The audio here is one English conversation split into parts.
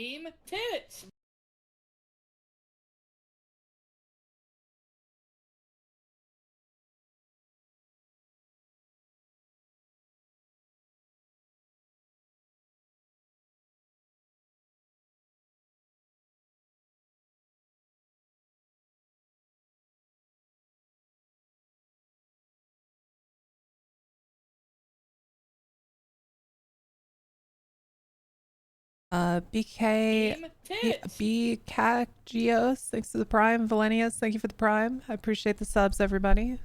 Team Tits. BK, Team Tits. BK Geos, thanks for the Prime. Valenius, thank you for the Prime. I appreciate the subs, everybody.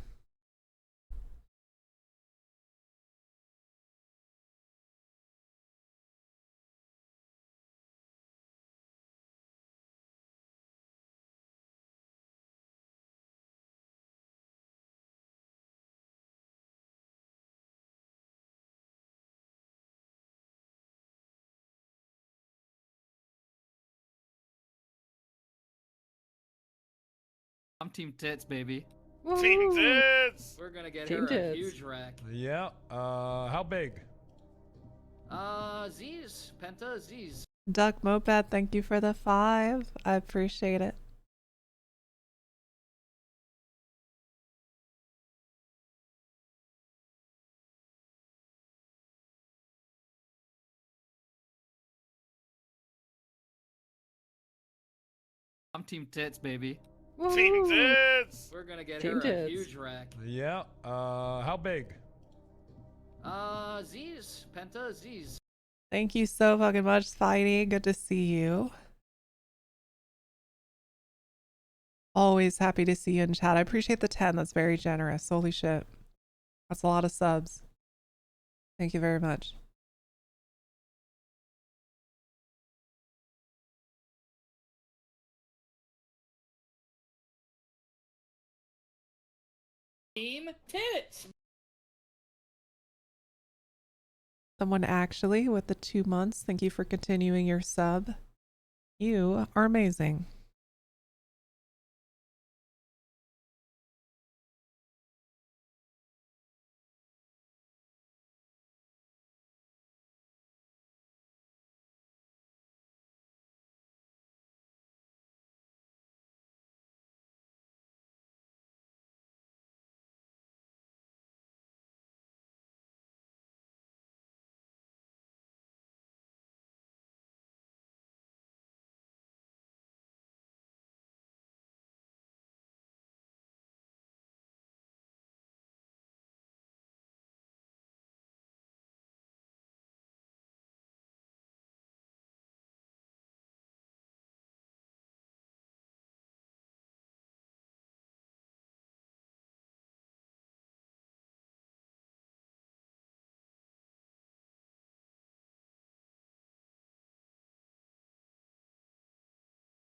I'm Team Tits, baby. Team Tits! We're gonna get Team her a Tits. huge wreck. Yeah, how big? Z's. Penta Z's. Duck Moped, thank you for the 5. I appreciate it. I'm Team Tits, baby. Team Tits! We're gonna get Team her a Tits. huge wreck. Yeah, how big? Z's. Penta Z's. Thank you so fucking much, Spidey. Good to see you. Always happy to see you in chat. I appreciate the 10. That's very generous. Holy shit. That's a lot of subs. Thank you very much. Team Tits. Someone actually with the 2 months. Thank you for continuing your sub. You are amazing.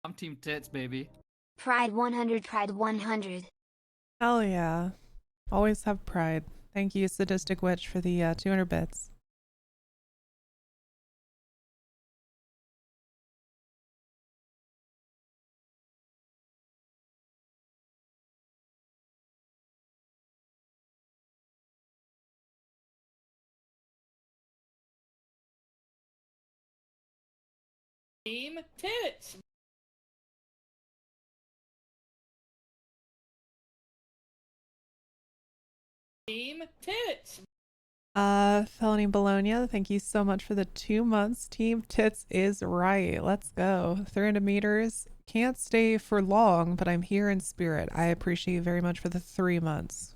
I'm Team Tits, baby. Pride 100, Pride 100. Hell yeah. Always have pride. Thank you, Sadistic Witch, for the 200 bits. Team Tits. Team Tits. Felony Bologna, thank you so much for the 2 months. Team Tits is right. Let's go. 300 meters. Can't stay for long, but I'm here in spirit. I appreciate you very much for the 3 months.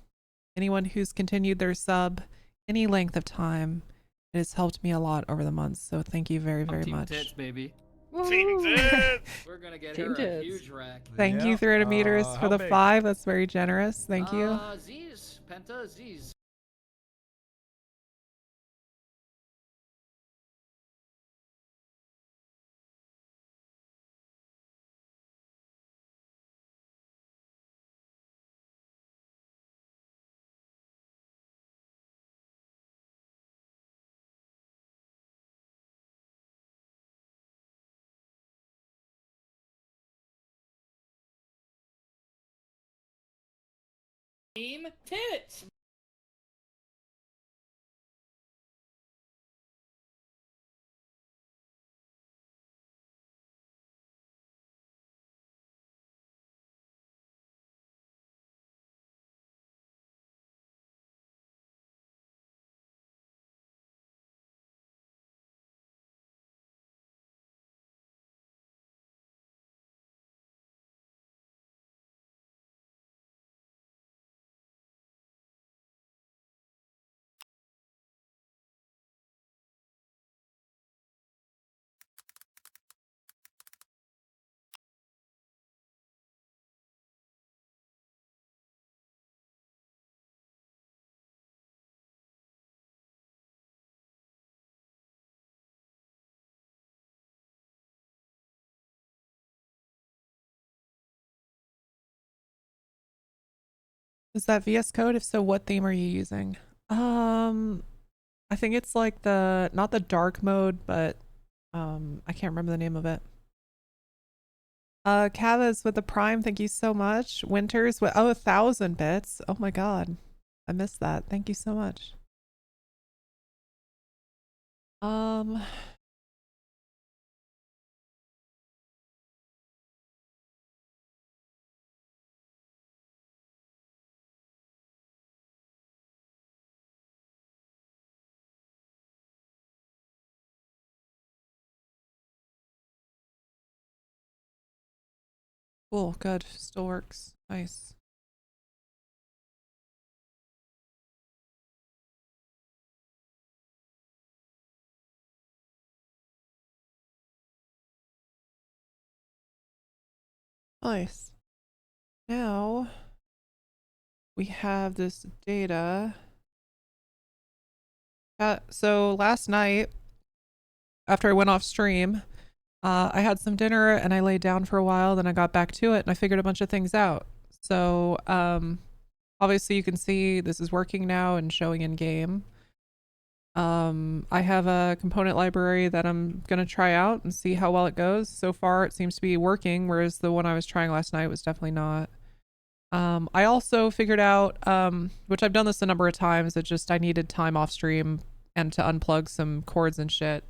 Anyone who's continued their sub any length of time, it has helped me a lot over the months. So thank you very, very I'm Team much. Tits, baby. Team Tits! We're gonna get Team her a Tits. huge wreck. Thank you, 300 meters, for how the big? 5. That's very generous. Thank you. Z's. Penta Z's. Team Tits. Is that VS Code? If so, what theme are you using? I think it's like not the dark mode, but I can't remember the name of it. Kavas with the Prime, thank you so much. Winters with 1,000 bits. Oh my god. I missed that. Thank you so much. Um Cool, good. Still works. Nice. Nice. Now we have this data. So last night, after I went off stream, I had some dinner and I laid down for a while. Then I got back to it and I figured a bunch of things out. So obviously you can see this is working now and showing in game. I have a component library that I'm gonna try out and see how well it goes. So far it seems to be working, whereas the one I was trying last night was definitely not. I also figured out, which I've done this a number of times, it just I needed time off stream and to unplug some cords and shit.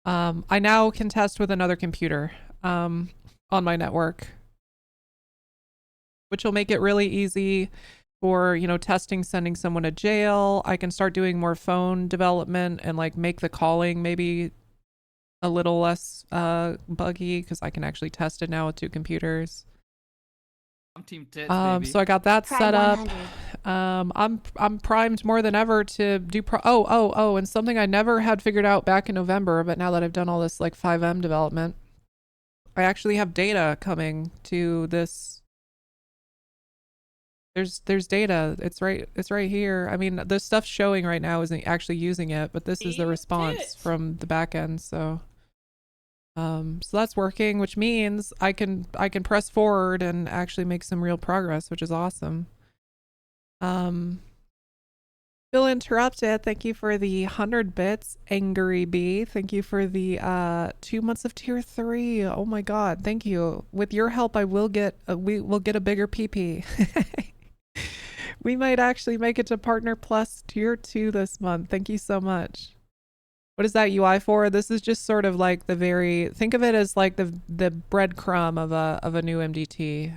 I now can test with another computer on my network, which will make it really easy for, you know, testing, sending someone to jail. I can start doing more phone development and like make the calling maybe a little less buggy because I can actually test it now with 2 computers. I'm team tits, baby. So I got that Pride set up. 100. I'm primed more than ever to do and something I never had figured out back in November, but now that I've done all this like 5M development, I actually have data coming to this. There's data. It's right here. I mean, the stuff showing right now isn't actually using it, but this is the Team response tits. from the back end. So that's working, which means I can press forward and actually make some real progress, which is awesome. Bill Interrupted, thank you for the 100 bits. Angry Bee, thank you for the 2 months of tier 3. Oh my god, thank you. With your help, I will get we will get a bigger PP. We might actually make it to Partner Plus tier 2 this month. Thank you so much. What is that UI for? This is just sort of like think of it as like the breadcrumb of a new MDT.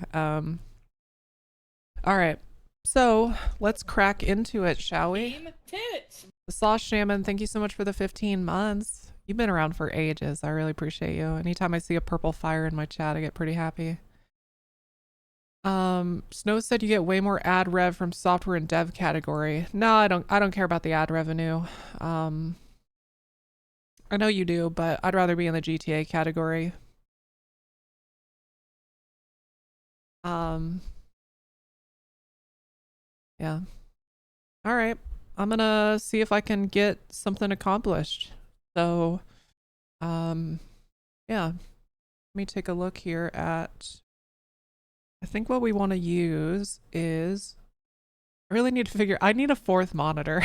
All right. So let's crack into it, shall we? Team tits. The Sauce Shaman, thank you so much for the 15 months. You've been around for ages. I really appreciate you. Anytime I see a purple fire in my chat, I get pretty happy. Snow said you get way more ad rev from software and dev category. No, I don't care about the ad revenue. I know you do, but I'd rather be in the GTA category. Yeah. All right. I'm gonna see if I can get something accomplished. So, yeah. Let me take a look here at, I think what we want to use is, I really need to I need a 4th monitor.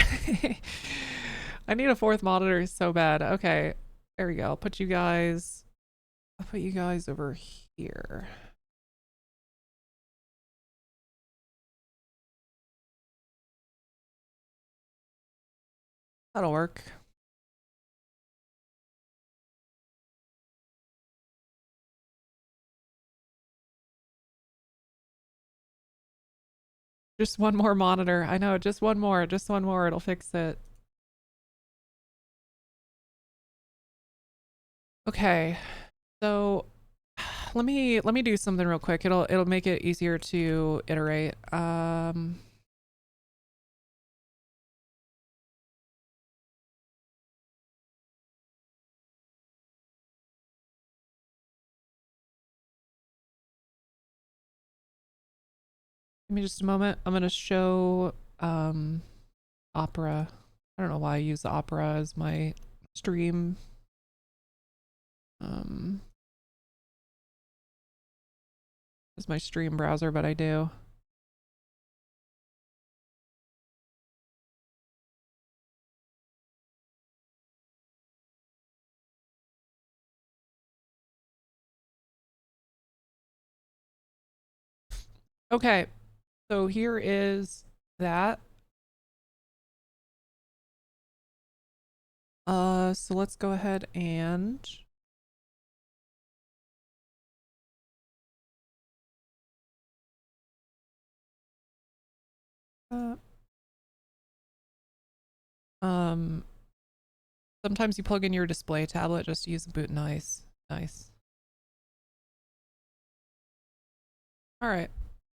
I need a 4th monitor so bad. Okay, there we go. I'll put you guys over here. That'll work. Just one more monitor. I know, just one more, it'll fix it. Okay. So let me do something real quick. It'll make it easier to iterate. Give me just a moment. I'm gonna show Opera. I don't know why I use Opera as my stream. As my stream browser, but I do. Okay, so here is that. So let's go ahead and um sometimes you plug in your display tablet just to use the boot. Nice. Nice. All right.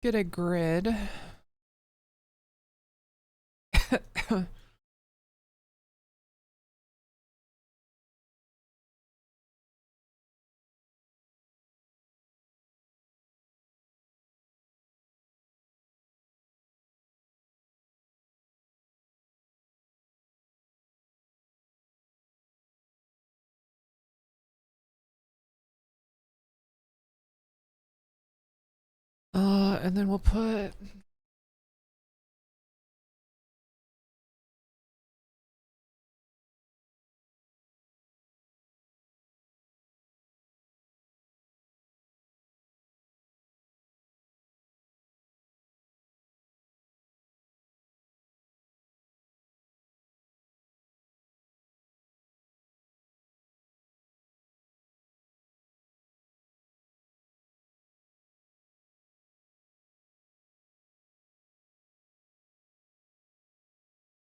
Get a grid. And then we'll put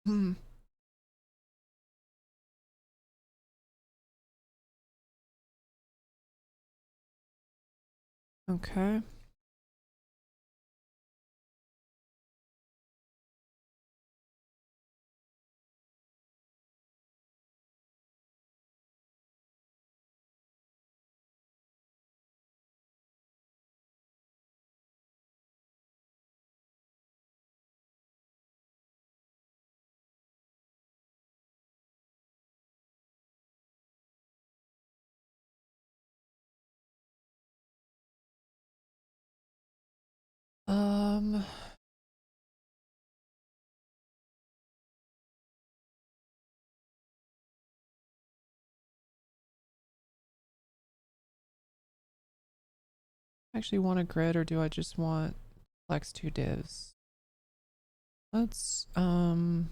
hmm. Okay. Um actually want a grid, or do I just want flex 2 divs? Let's I'm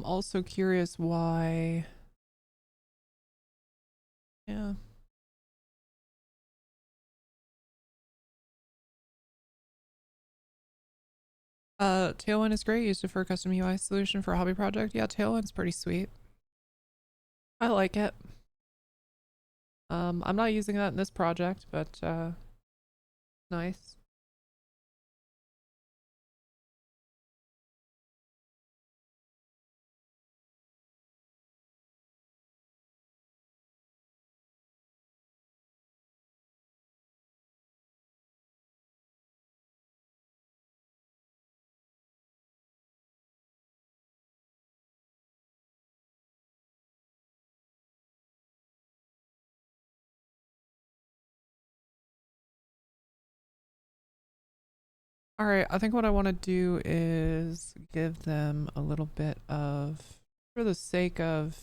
also curious why. Yeah. Tailwind is great. Used it for a custom UI solution for a hobby project. Yeah, Tailwind's pretty sweet. I like it. I'm not using that in this project, but nice. All right, I think what I want to do is give them a little bit of, for the sake of,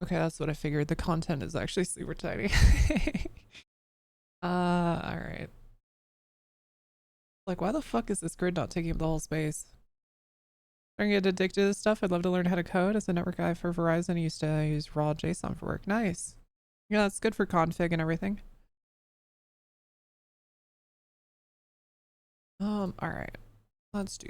okay, that's what I figured. The content is actually super tiny. All right. Like, why the fuck is this grid not taking up the whole space? I'm gonna get addicted to this stuff. I'd love to learn how to code. As a network guy for Verizon, I used to use raw JSON for work. Nice. Yeah, that's good for config and everything. All right. Let's do.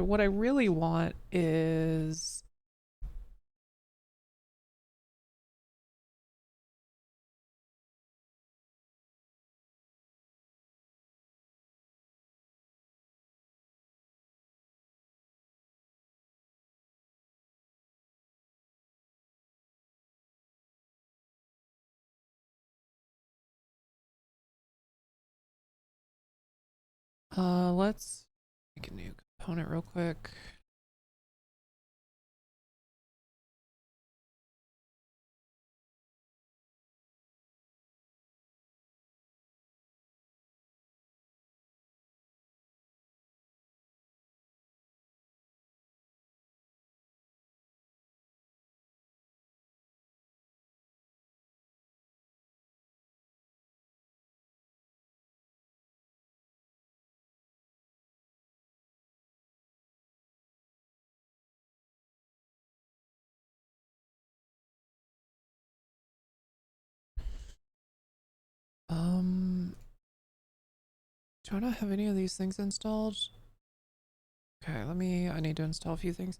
What I really want is Let's make a new component real quick. Do I not have any of these things installed? Okay, I need to install a few things.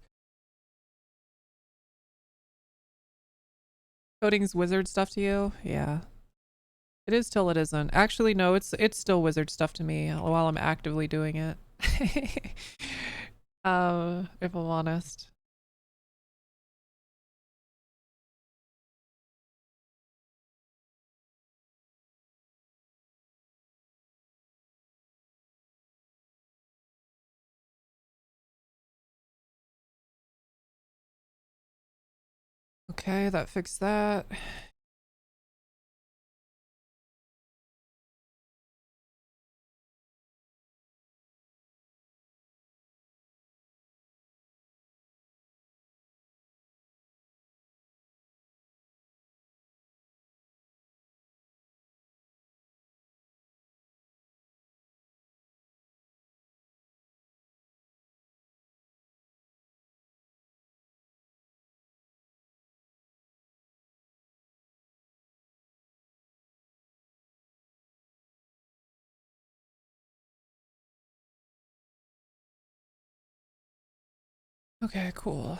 Coding's wizard stuff to you? Yeah. It is till it isn't. Actually, no, it's still wizard stuff to me while I'm actively doing it. If I'm honest. Okay, that fixed that. Okay, cool.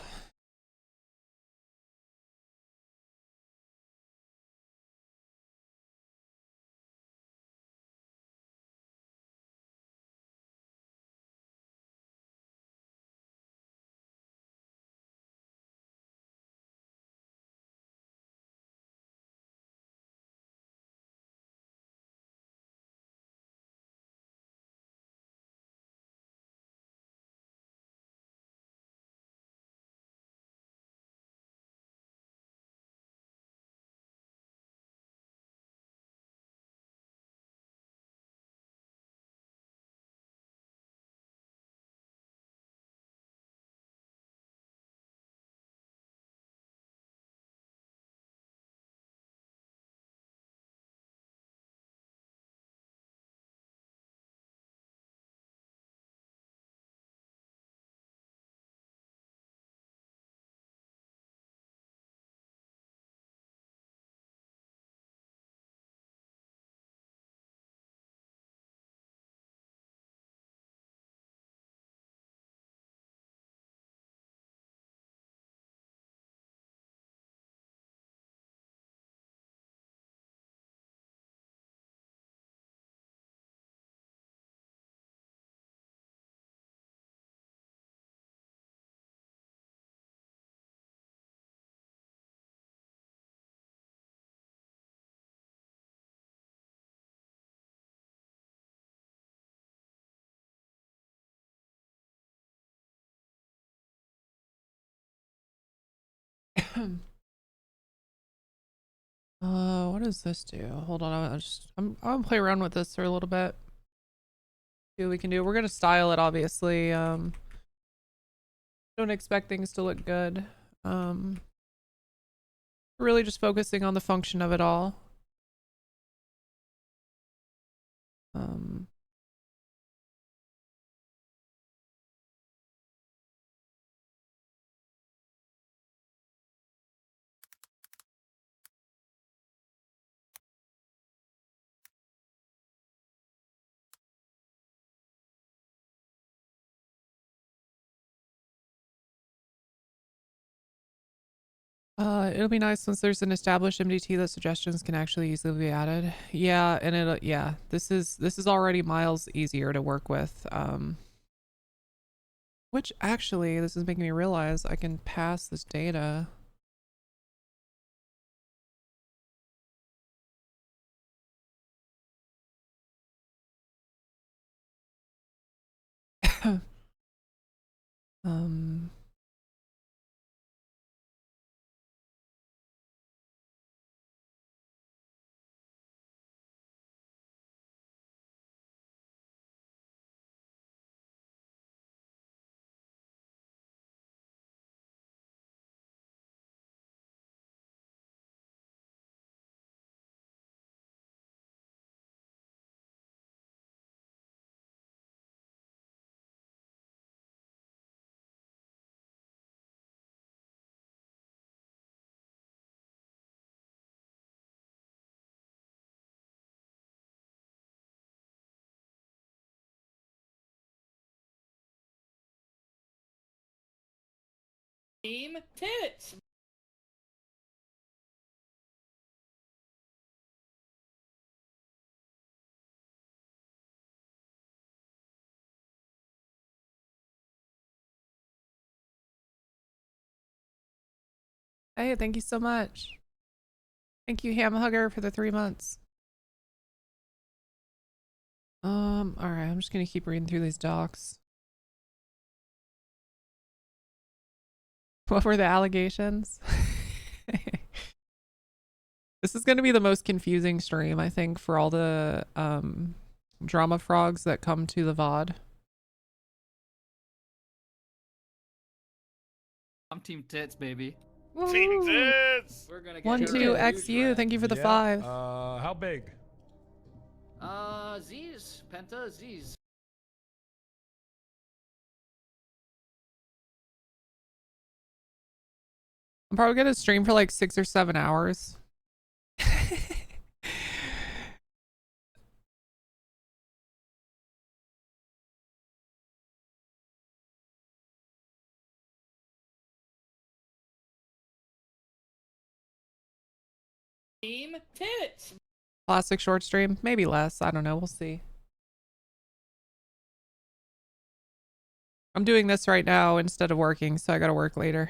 What does this do? Hold on, I'm gonna play around with this for a little bit. See what we can do. We're gonna style it, obviously. Don't expect things to look good. Really just focusing on the function of it all. Um, It'll be nice once there's an established MDT that suggestions can actually easily be added. Yeah, and this is already miles easier to work with. Which actually, this is making me realize I can pass this data. Um, Team tits. hey, thank you so much. Thank you, Ham Hugger, for the 3 months. All right, I'm just gonna keep reading through these docs. What were the allegations? This is gonna be the most confusing stream, I think, for all the drama frogs that come to the VOD. I'm Team Tits, baby. Team Woo! tits. We're gonna get 1, her 2, a XU, huge thank you for the Yeah. 5. How big? Z's. Penta Z's. I'm probably gonna stream for like 6 or 7 hours. Team tits. Classic short stream, maybe less. I don't know. We'll see. I'm doing this right now instead of working, so I gotta work later.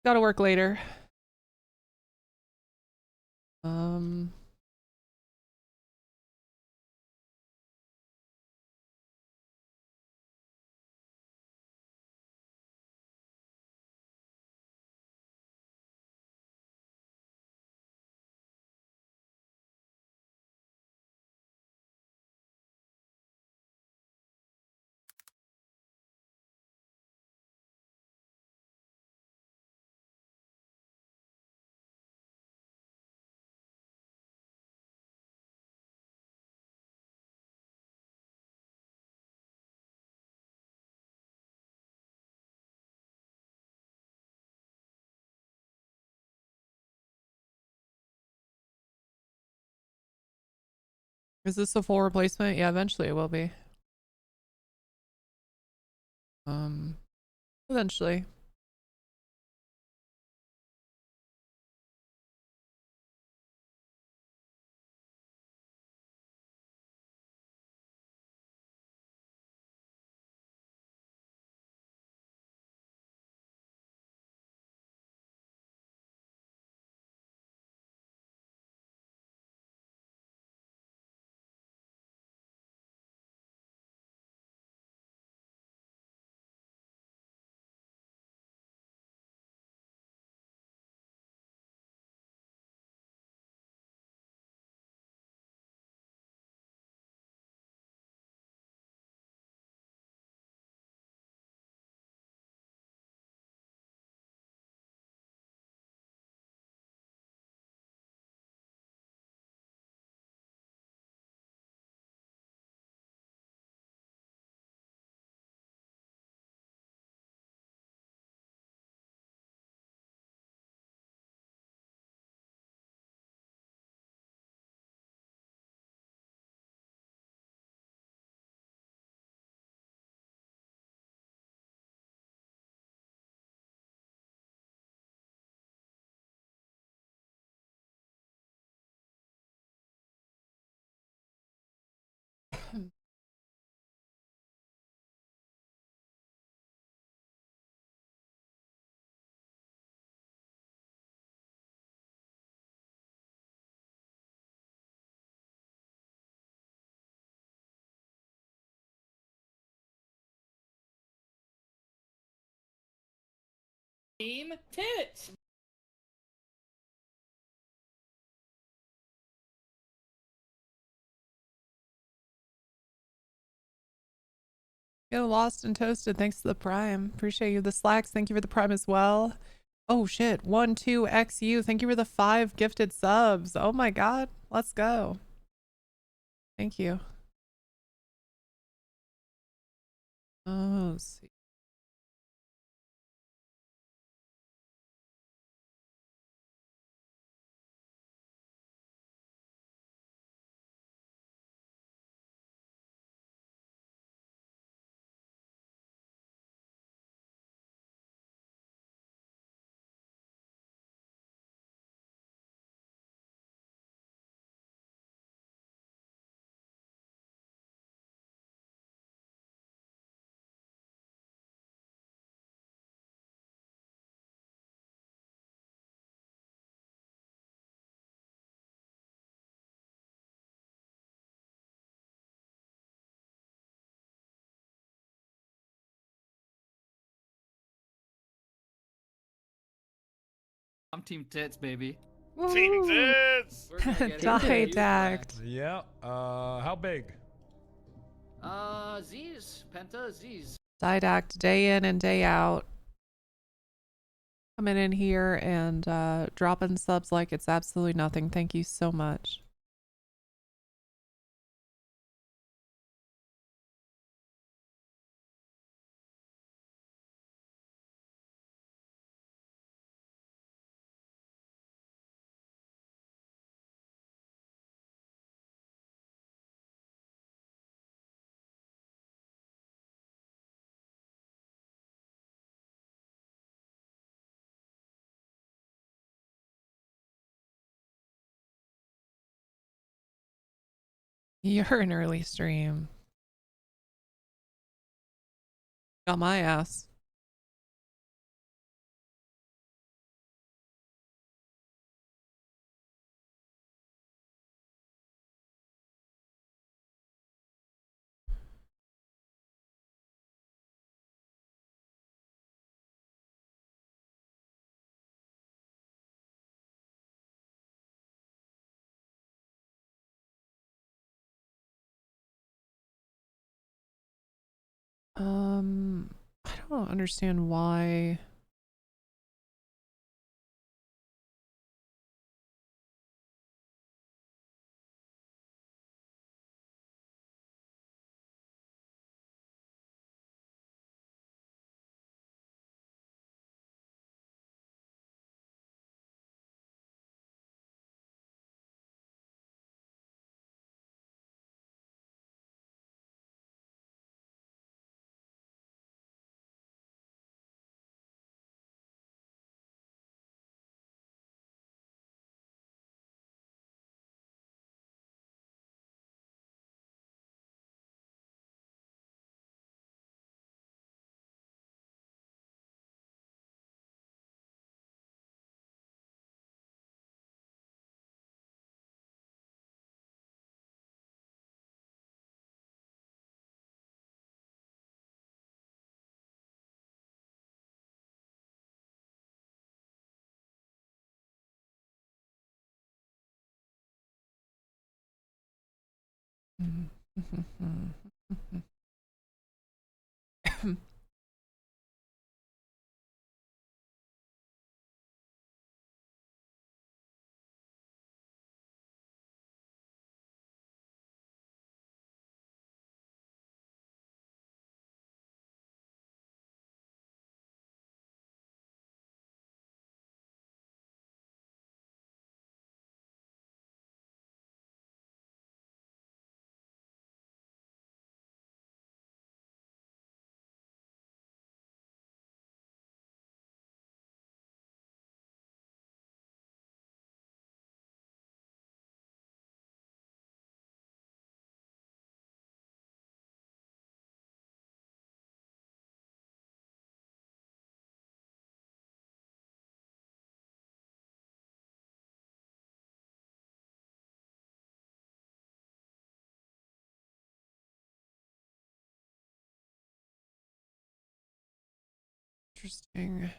Gotta work later. Um, is this a full replacement? Yeah, eventually it will be. Eventually. Team Tits. Yo, Lost and Toasted, thanks to the Prime. Appreciate you. The Slacks, thank you for the Prime as well. Oh shit, 12XU, thank you for the 5 gifted subs. Oh my god, let's go. Thank you. Oh, let's see. I'm Team Tits, baby. Team Woo! Tits. We're gonna get Die it. dacked. Yeah. How big? Z's. Penta, Z's. Didact day in and day out. Coming in here and dropping subs like it's absolutely nothing. Thank you so much. You're an early stream. Got my ass. I don't understand why. Interesting.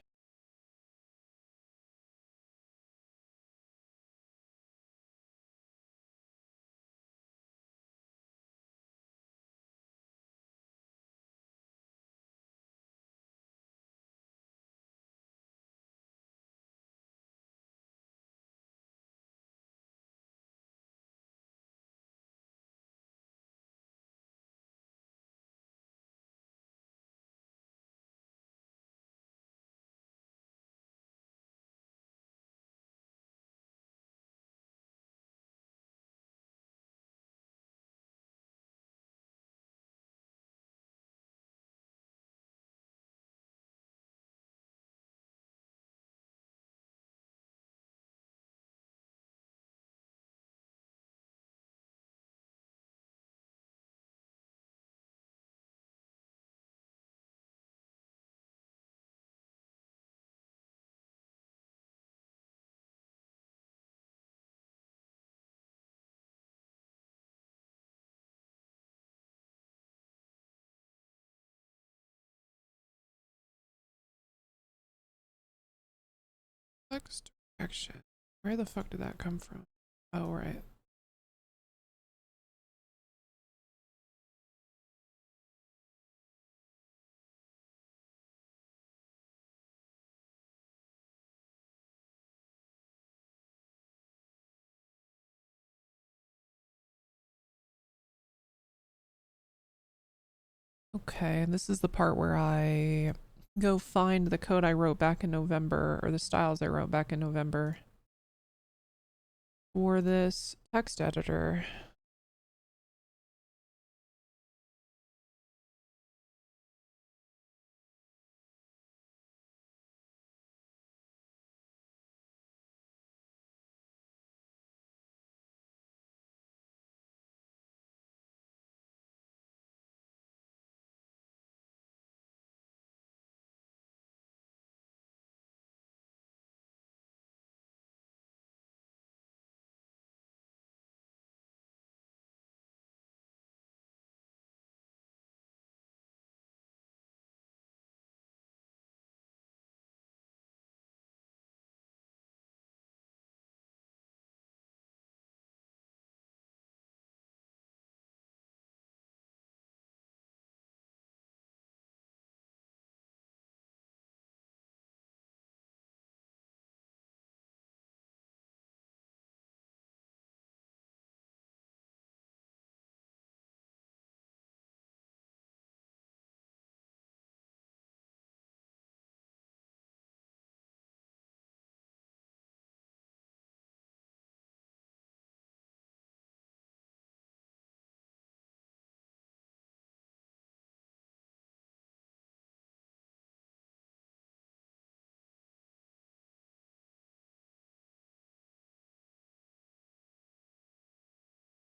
Text direction. Where the fuck did that come from? Oh, right. Okay, this is the part where I go find the code I wrote back in November, or the styles I wrote back in November for this text editor.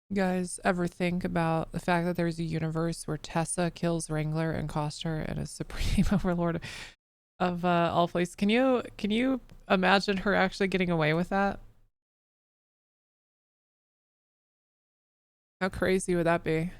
You guys ever think about the fact that there's a universe where Tessa kills Wrangler and Koster and is supreme overlord of all places? Can you imagine her actually getting away with that? How crazy would that be?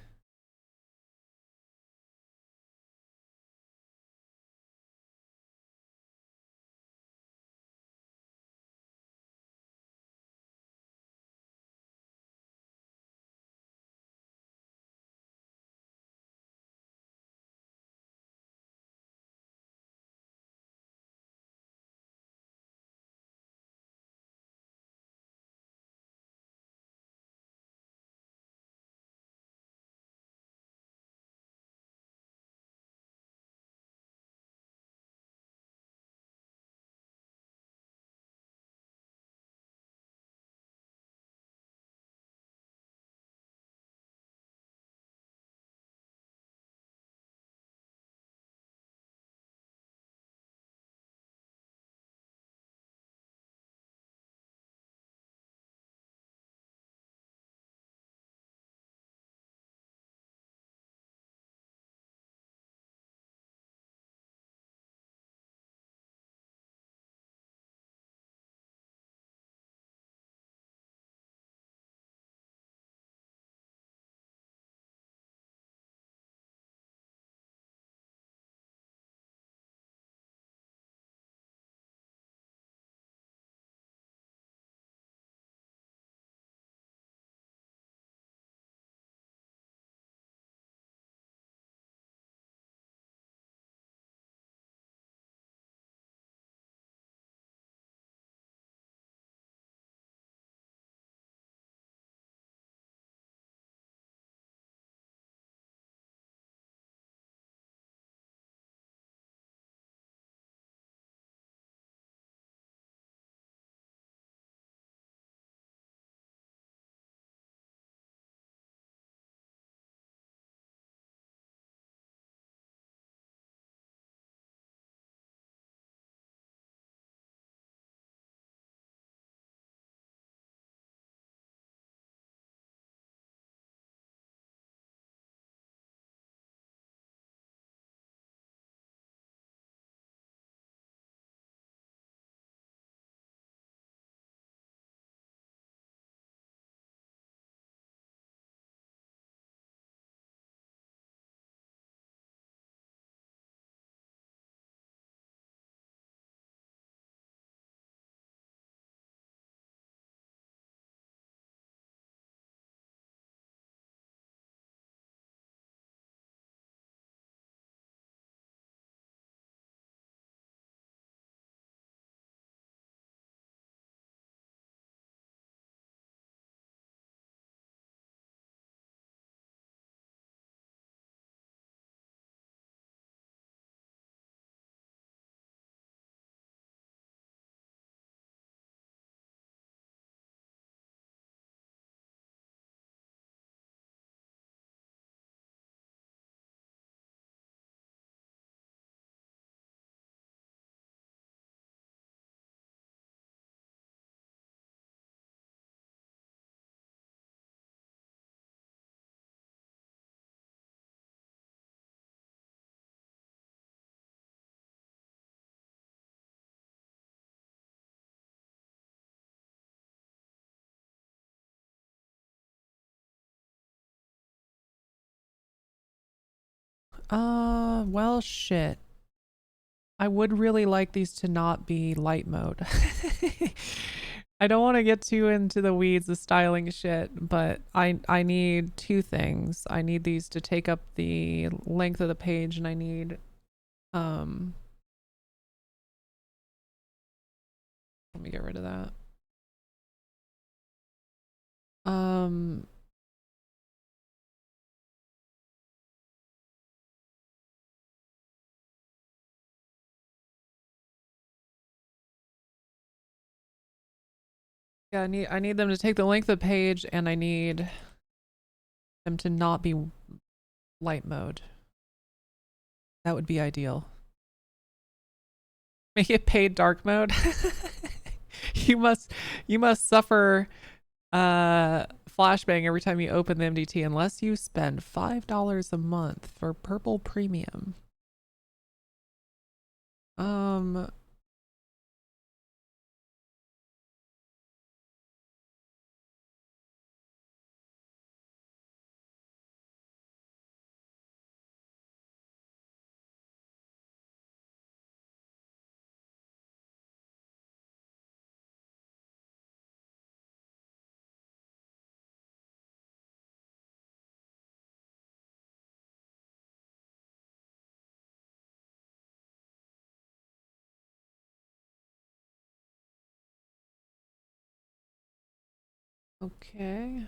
Well, shit. I would really like these to not be light mode. I don't want to get too into the weeds of styling shit, but I need two things. I need these to take up the length of the page, and I need let me get rid of that. Yeah, I need them to take the length of the page, and I need them to not be light mode. That would be ideal. Make it paid dark mode. you must suffer flashbang every time you open the MDT unless you spend $5 a month for Purple Premium. Okay.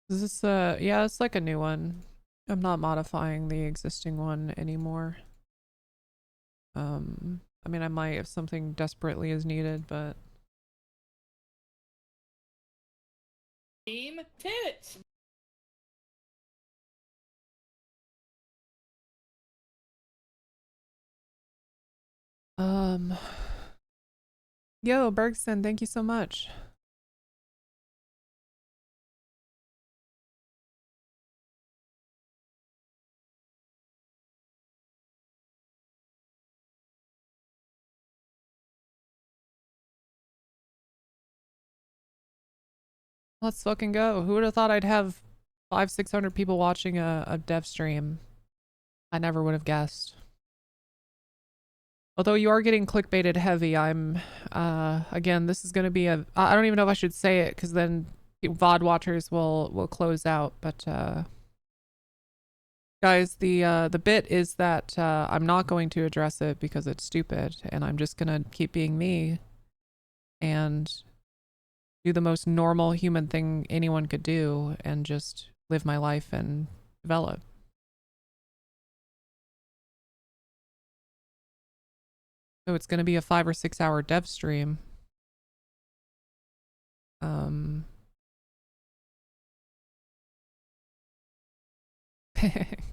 Is this yeah, it's like a new one. I'm not modifying the existing one anymore. I mean, I might if something desperately is needed, but Team Tits. yo, Bergson, thank you so much. Let's fucking go. Who would have thought I'd have 500-600 people watching a dev stream? I never would have guessed. Although you are getting clickbaited heavy, I'm again, this is going to be a I don't even know if I should say it cuz then VOD watchers will close out, but guys, the bit is that I'm not going to address it because it's stupid, and I'm just going to keep being me and do the most normal human thing anyone could do and just live my life and develop. So it's going to be a 5 or 6 hour dev stream.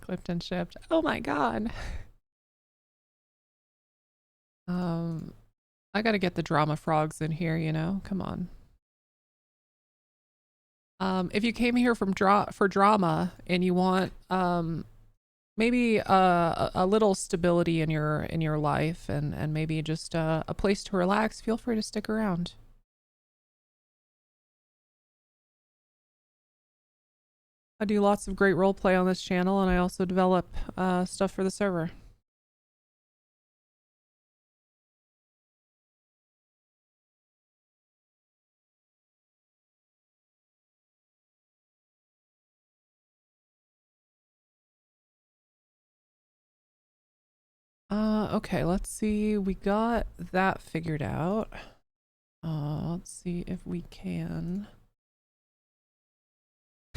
Clipped and shipped. Oh my god. I got to get the drama frogs in here, you know. Come on. If you came here from for drama and you want maybe a little stability in your life and maybe just a place to relax, feel free to stick around. I do lots of great roleplay on this channel, and I also develop stuff for the server. Okay, let's see. We got that figured out. Let's see if we can.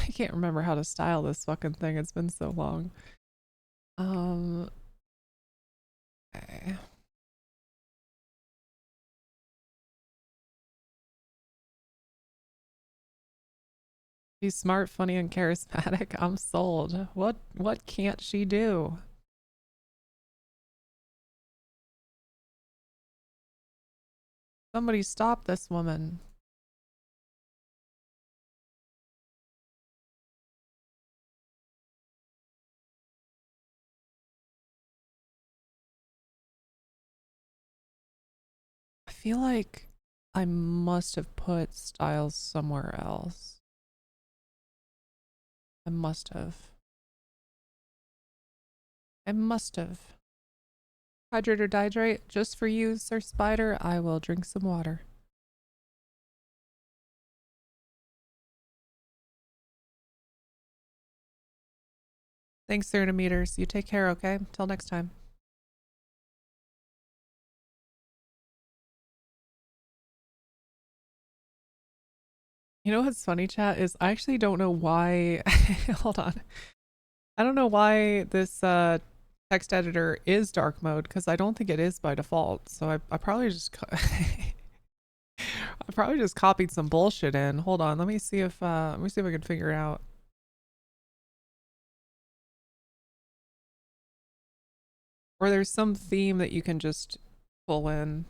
I can't remember how to style this fucking thing. It's been so long. Okay. She's smart, funny, and charismatic. I'm sold. What can't she do? Somebody stop this woman. I feel like I must have put styles somewhere else. I must have. I must have. Hydrate or dihydrate? Just for you, Sir Spider. I will drink some water. Thanks, Cernimeters. You take care, okay? Till next time. You know what's funny, chat, is I actually don't know why. Hold on. I don't know why this text editor is dark mode, because I don't think it is by default. So I probably just I probably just copied some bullshit in. Hold on, let me see if I can figure it out. Or there's some theme that you can just pull in.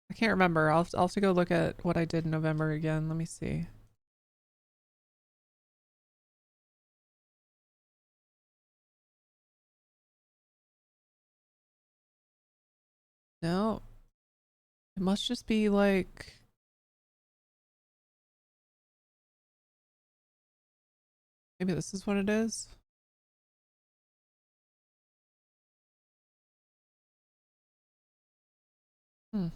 I can't remember. I'll have to go look at what I did in November again. Let me see. No. It must just be like... Maybe this is what it is. Hmm.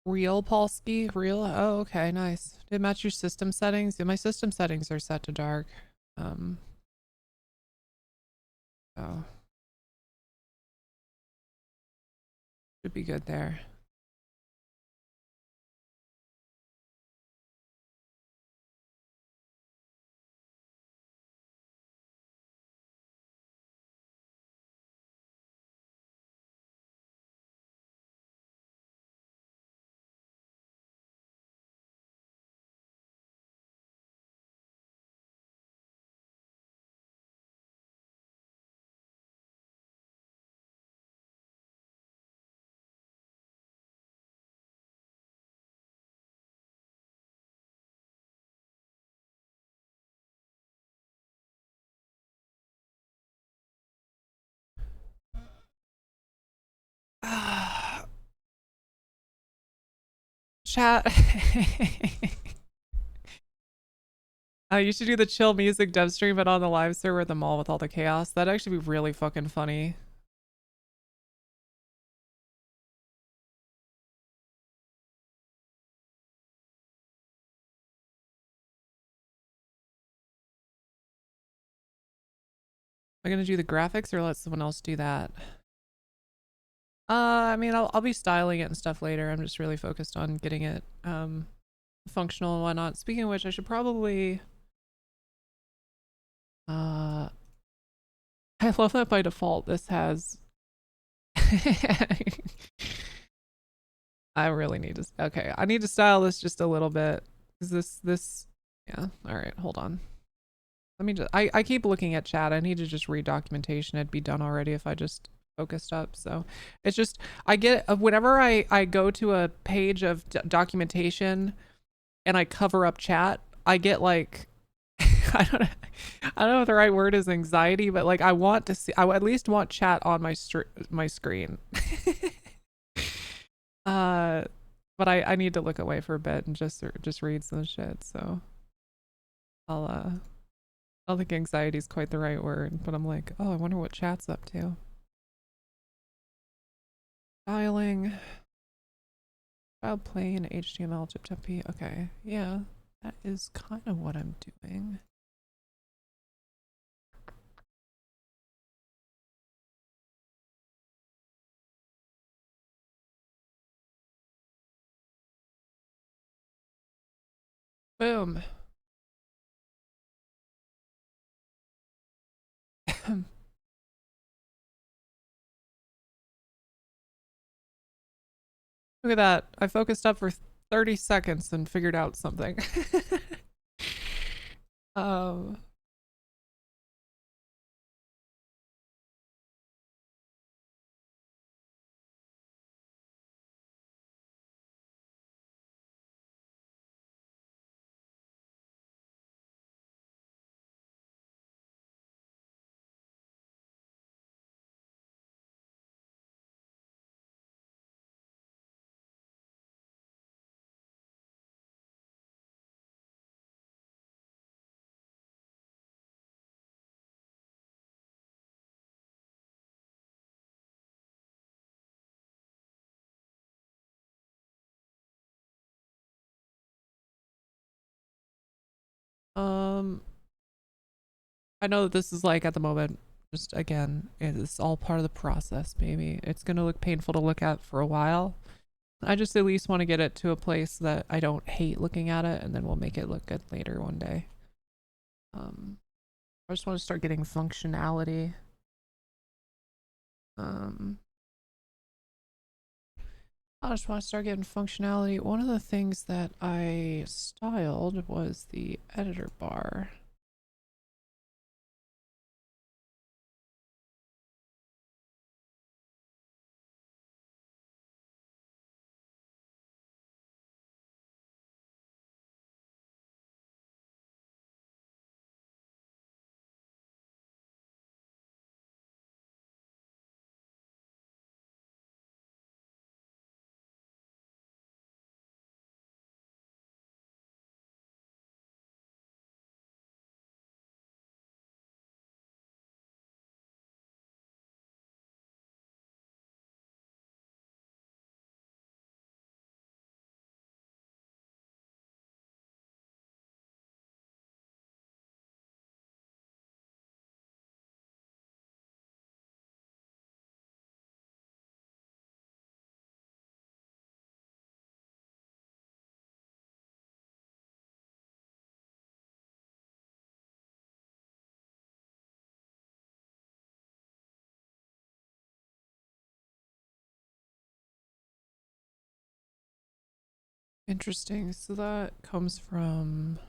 Real Polsky? Real? Oh, okay, nice. Did it match your system settings? Yeah, my system settings are set to dark. Oh. Should be good there. Chat. You should do the chill music dev stream, but on the live server at the mall with all the chaos. That'd actually be really fucking funny. Am I gonna do the graphics or let someone else do that? I mean, I'll be styling it and stuff later. I'm just really focused on getting it functional and whatnot. Speaking of which, I should probably I love that by default this has I really need to, okay, I need to style this just a little bit because this yeah, all right, hold on. Let me just I keep looking at chat. I need to just read documentation. It'd be done already if I just focused up. So it's just I get whenever I go to a page of documentation and I cover up chat, I get like I don't know if the right word is anxiety, but like I want to see, I at least want chat on my screen. But I need to look away for a bit and just read some shit. So I don't think anxiety is quite the right word, but I'm like, oh, I wonder what chat's up to. Styling, child plain HTML tip. Okay, yeah, that is kind of what I'm doing. Boom. Look at that. I focused up for 30 seconds and figured out something. um, um, I know that this is like at the moment, just again, it's all part of the process, baby. It's gonna look painful to look at for a while. I just at least want to get it to a place that I don't hate looking at it, and then we'll make it look good later one day. I just want to start getting functionality. I just want to start getting functionality. One of the things that I styled was the editor bar. Interesting. So that comes from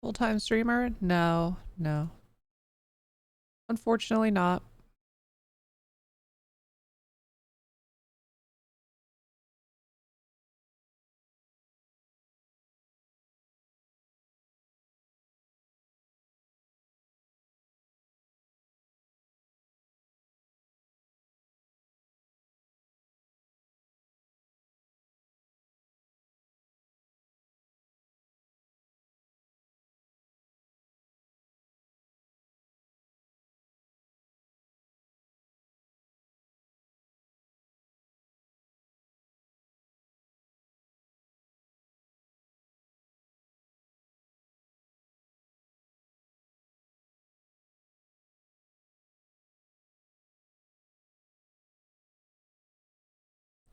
full-time streamer? No, no. Unfortunately not.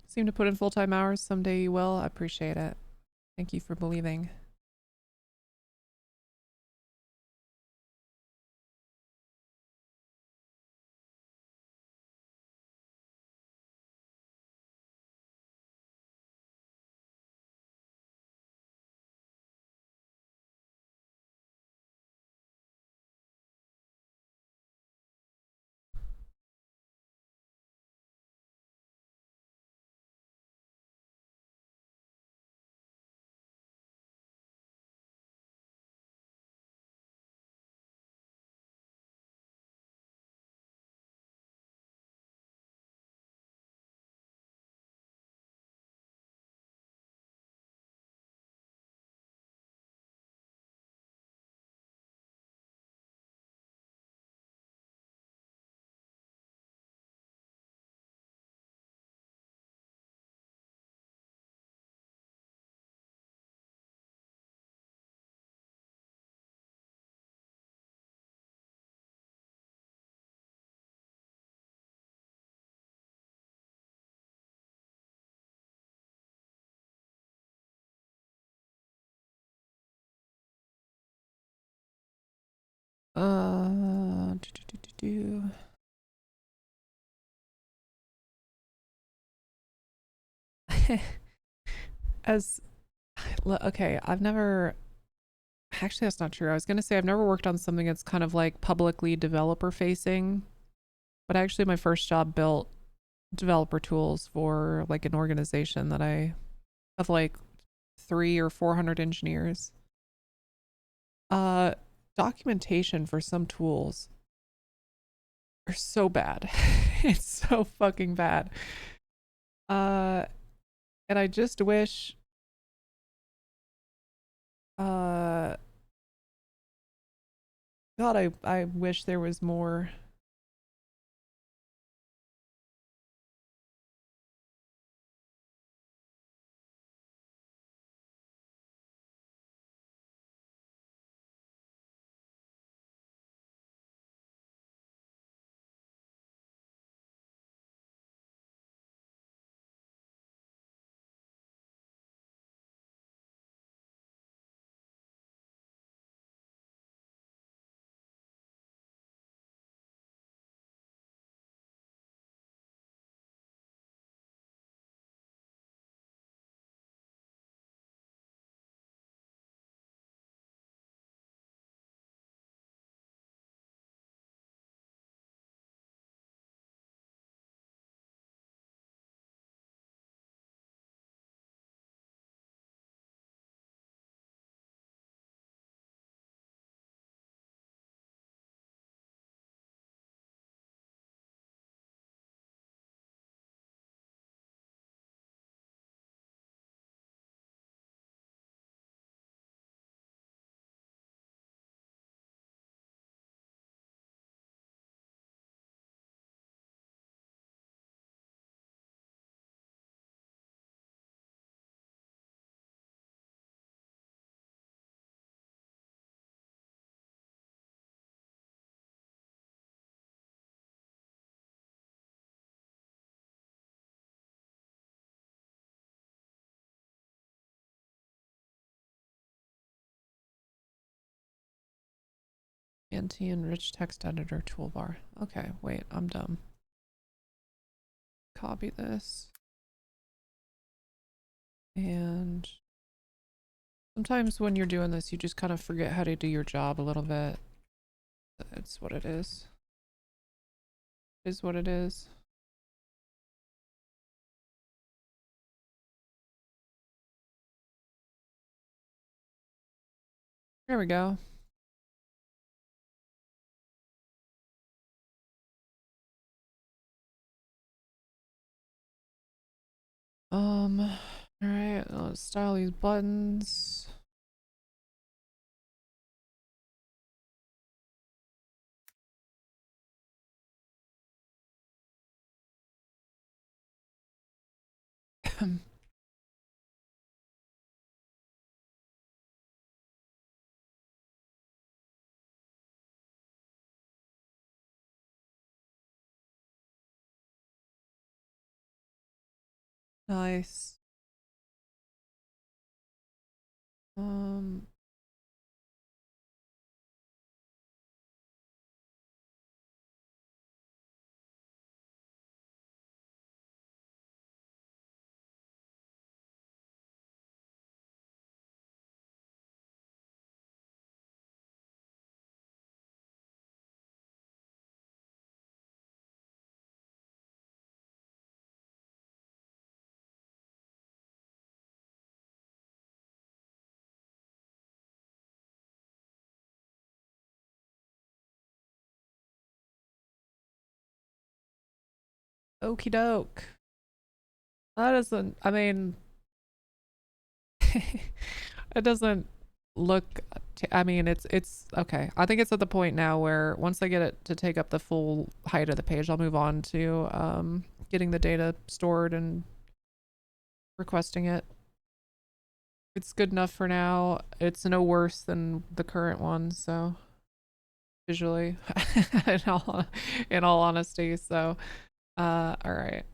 Seem to put in full-time hours. Someday you will. I appreciate it. Thank you for believing. Do, do, do, do, do. As okay, I've never actually that's not true. I was gonna say I've never worked on something that's kind of like publicly developer facing, but actually my first job built developer tools for like an organization that I have like 300 or 400 engineers. Documentation for some tools are so bad. It's so fucking bad. And I just wish God, I wish there was more. Anti-enriched text editor toolbar. Okay, wait, I'm dumb. Copy this. And sometimes when you're doing this, you just kind of forget how to do your job a little bit. It's what it is. It is what it is. There we go. All right, let's style these buttons. Nice. Um, Okie doke. That doesn't, I mean, it doesn't look, I mean, it's okay. I think it's at the point now where once I get it to take up the full height of the page, I'll move on to getting the data stored and requesting it. It's good enough for now. It's no worse than the current one, so visually, in all honesty. So, all right.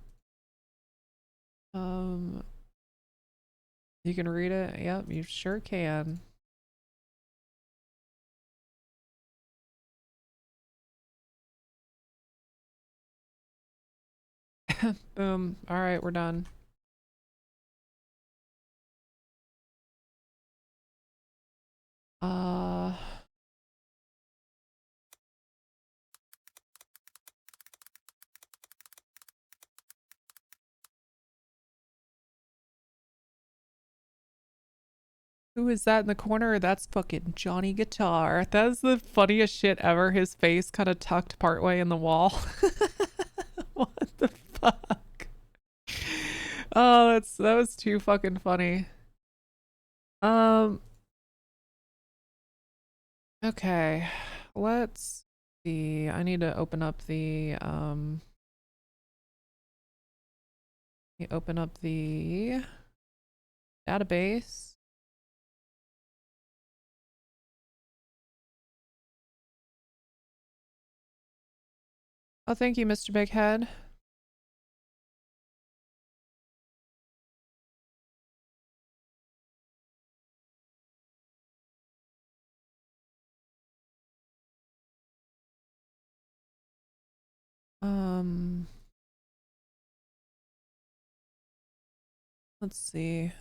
You can read it. Yep, you sure can. Boom. All right, we're done. Uh, who is that in the corner? That's fucking Johnny Guitar. That's the funniest shit ever. His face kind of tucked partway in the wall. What the fuck? Oh, that was too fucking funny. Okay. Let's see. I need to open up the database. Oh, thank you, Mr. Big Head. Let's see.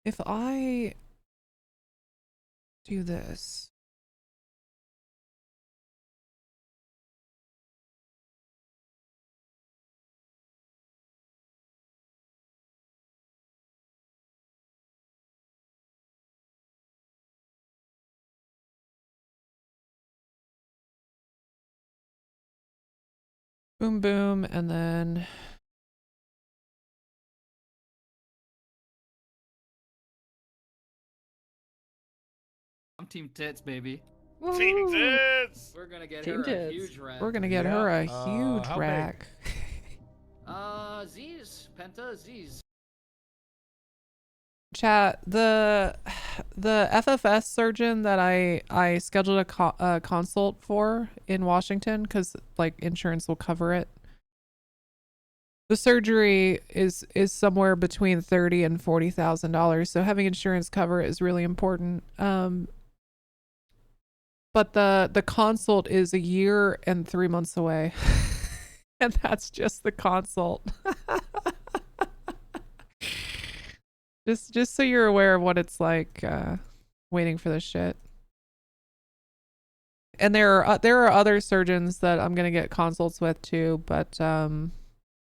If I do this. Boom, boom, and then I'm Team Tits, baby. Team woo, Tits! We're gonna get Team her a Tits. huge rack. we're gonna get her a huge how big? rack. Z's. Penta, Z's. Chat, the FFS surgeon that I scheduled a consult for in Washington, because like insurance will cover it. The surgery is somewhere between $30,000 and $40,000, so having insurance cover is really important. But the consult is a year and 3 months away, and that's just the consult. Just so you're aware of what it's like waiting for this shit. And there are other surgeons that I'm gonna get consults with too, but you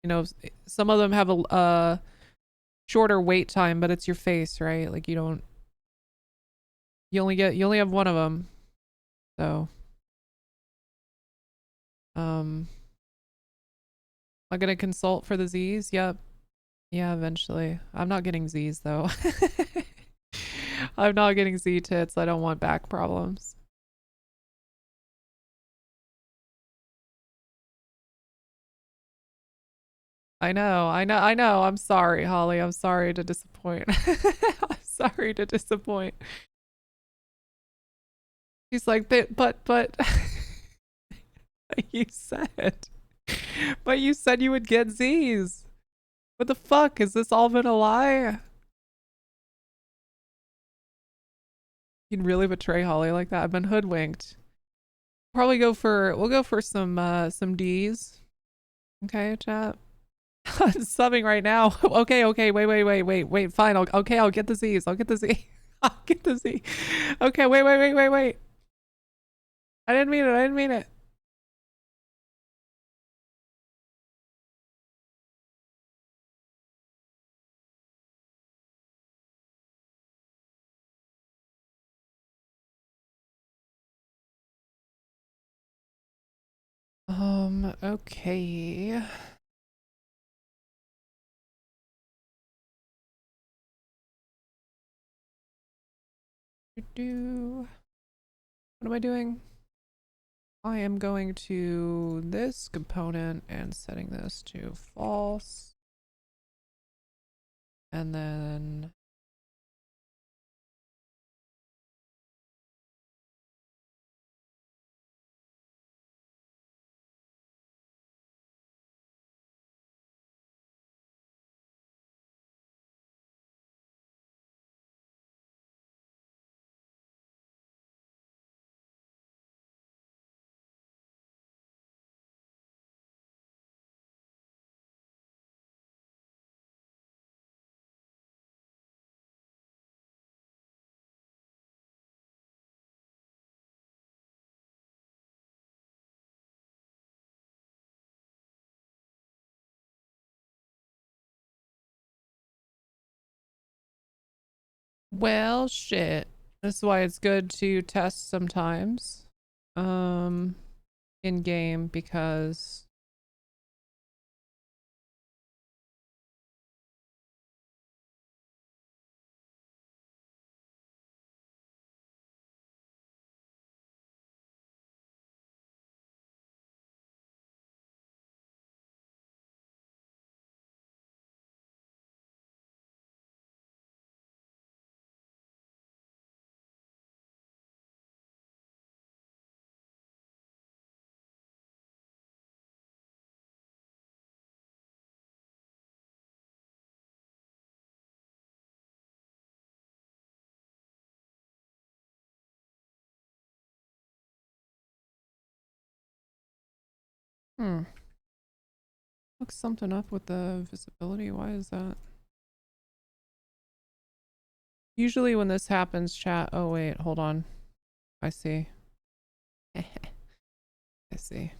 know, some of them have a shorter wait time, but it's your face, right? Like you only have one of them, so am I gonna consult for the Z's? Yep. Yeah, eventually. I'm not getting Z's though. I'm not getting Z tits. I don't want back problems. I know. I'm sorry, Holly. I'm sorry to disappoint. I'm sorry to disappoint. He's like, but you said, but you said you would get Z's. What the fuck? Has this all been a lie? You'd really betray Holly like that? I've been hoodwinked. We'll go for some D's. Okay, chat. I'm subbing right now. Okay, wait. Fine. I'll get the Z's. I'll get the Z. I'll get the Z. Okay, wait. I didn't mean it. Okay. What am I doing? I am going to this component and setting this to false. And then Well, shit. That's why it's good to test sometimes. In game because Look something up with the visibility. Why is that? Usually when this happens, chat. Oh, wait, hold on. I see. I see.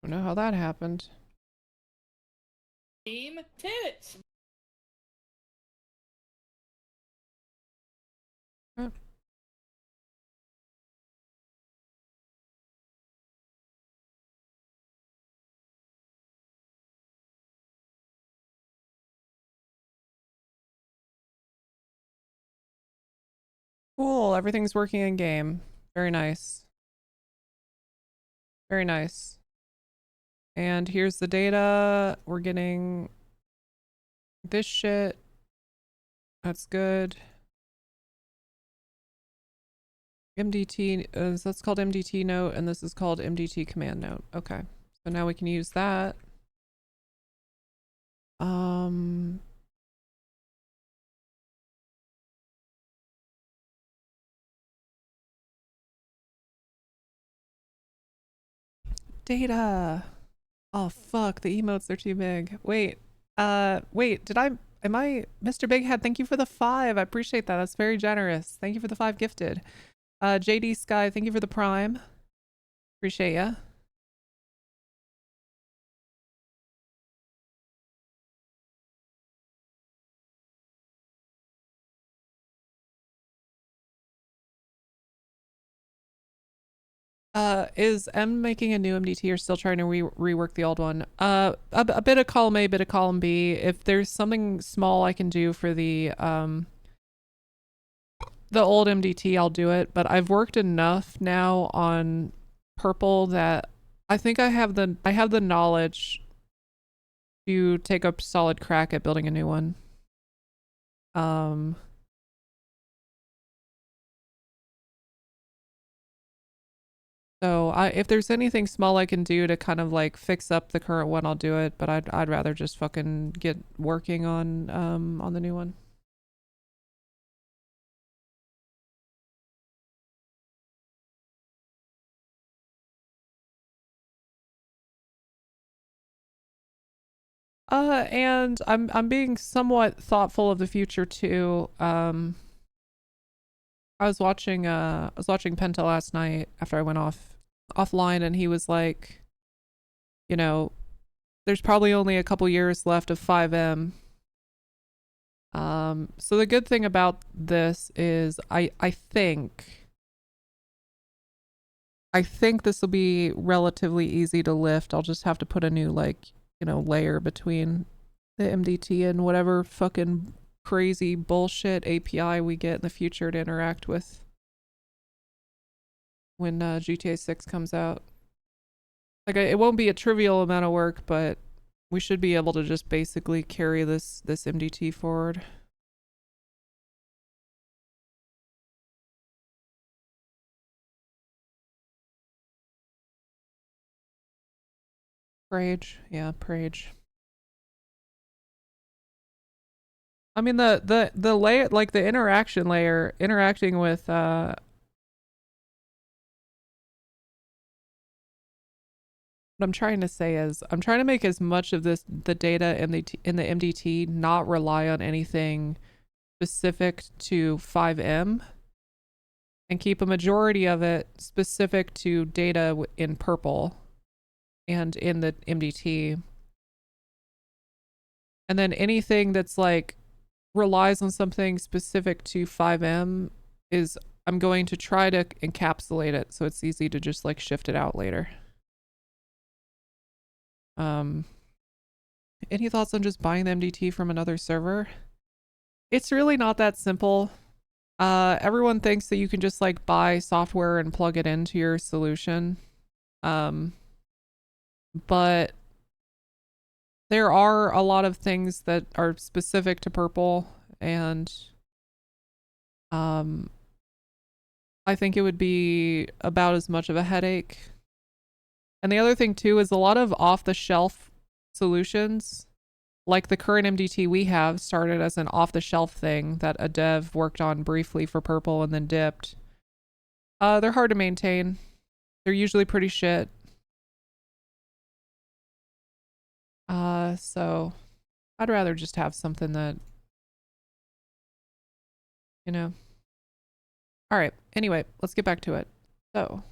Don't know how that happened. Team Tits. Oh. Cool. Everything's working in game. Very nice. Very nice. And here's the data. We're getting this shit. That's good. MDT, that's called MDT note, and this is called MDT command note. Okay. So now we can use that. Data. Oh fuck, the emotes are too big. Wait. Wait, am I Mr. Big Head? Thank you for the 5. I appreciate that. That's very generous. Thank you for the 5 gifted. JD Sky, thank you for the Prime. Appreciate ya. Is M making a new MDT or still trying to rework the old one? A bit of column A, bit of column B. If there's something small I can do for the old MDT, I'll do it. But I've worked enough now on Purple that I think I have the knowledge to take a solid crack at building a new one. So if there's anything small I can do to kind of like fix up the current one, I'll do it. But I'd rather just fucking get working on the new one. And I'm being somewhat thoughtful of the future too. I was watching Penta last night after I went offline, and he was like, you know, there's probably only a couple years left of 5M. So the good thing about this is I think this will be relatively easy to lift. I'll just have to put a new layer between the MDT and whatever fucking crazy bullshit API we get in the future to interact with when GTA 6 comes out. Like, it won't be a trivial amount of work, but we should be able to just basically carry this MDT forward. Prage, yeah, Prage. I mean the layer, like the interaction layer, interacting with what I'm trying to say is I'm trying to make as much of the data in the MDT not rely on anything specific to 5M and keep a majority of it specific to data in Purple and in the MDT. And then anything that's like relies on something specific to 5M is I'm going to try to encapsulate it so it's easy to just like shift it out later. Any thoughts on just buying the MDT from another server? It's really not that simple. Everyone thinks that you can just like buy software and plug it into your solution. But there are a lot of things that are specific to Purple, and I think it would be about as much of a headache. And the other thing too is a lot of off-the-shelf solutions, like the current MDT we have, started as an off-the-shelf thing that a dev worked on briefly for Purple and then dipped. They're hard to maintain. They're usually pretty shit. So I'd rather just have something that, you know. All right. Anyway, let's get back to it. So.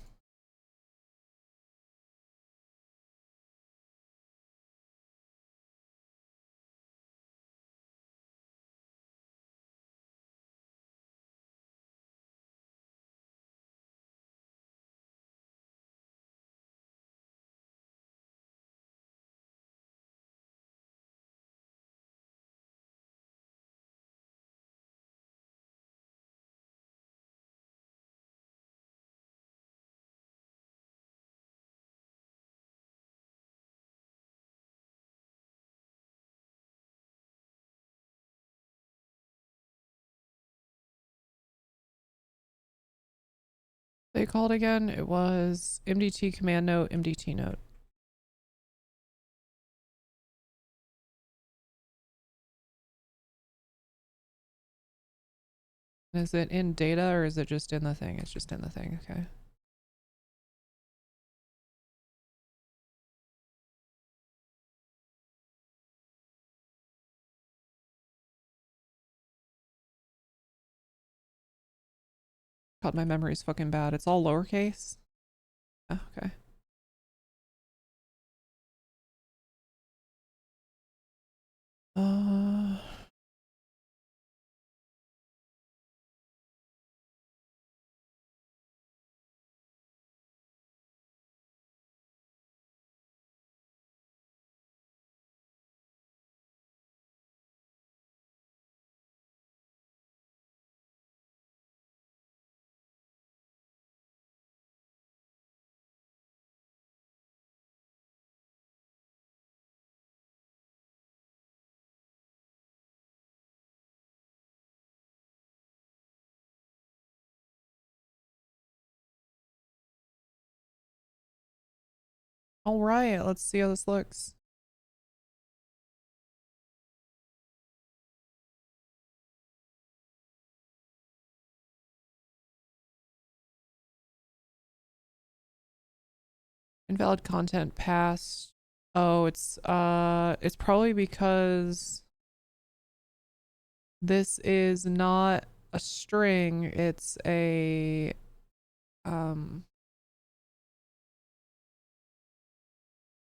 They called again. It was MDT command note, MDT note. Is it in data or is it just in the thing? It's just in the thing. Okay. God, my memory's fucking bad. It's all lowercase. Oh, okay. All right, let's see how this looks. Invalid content passed. Oh, it's probably because this is not a string, it's a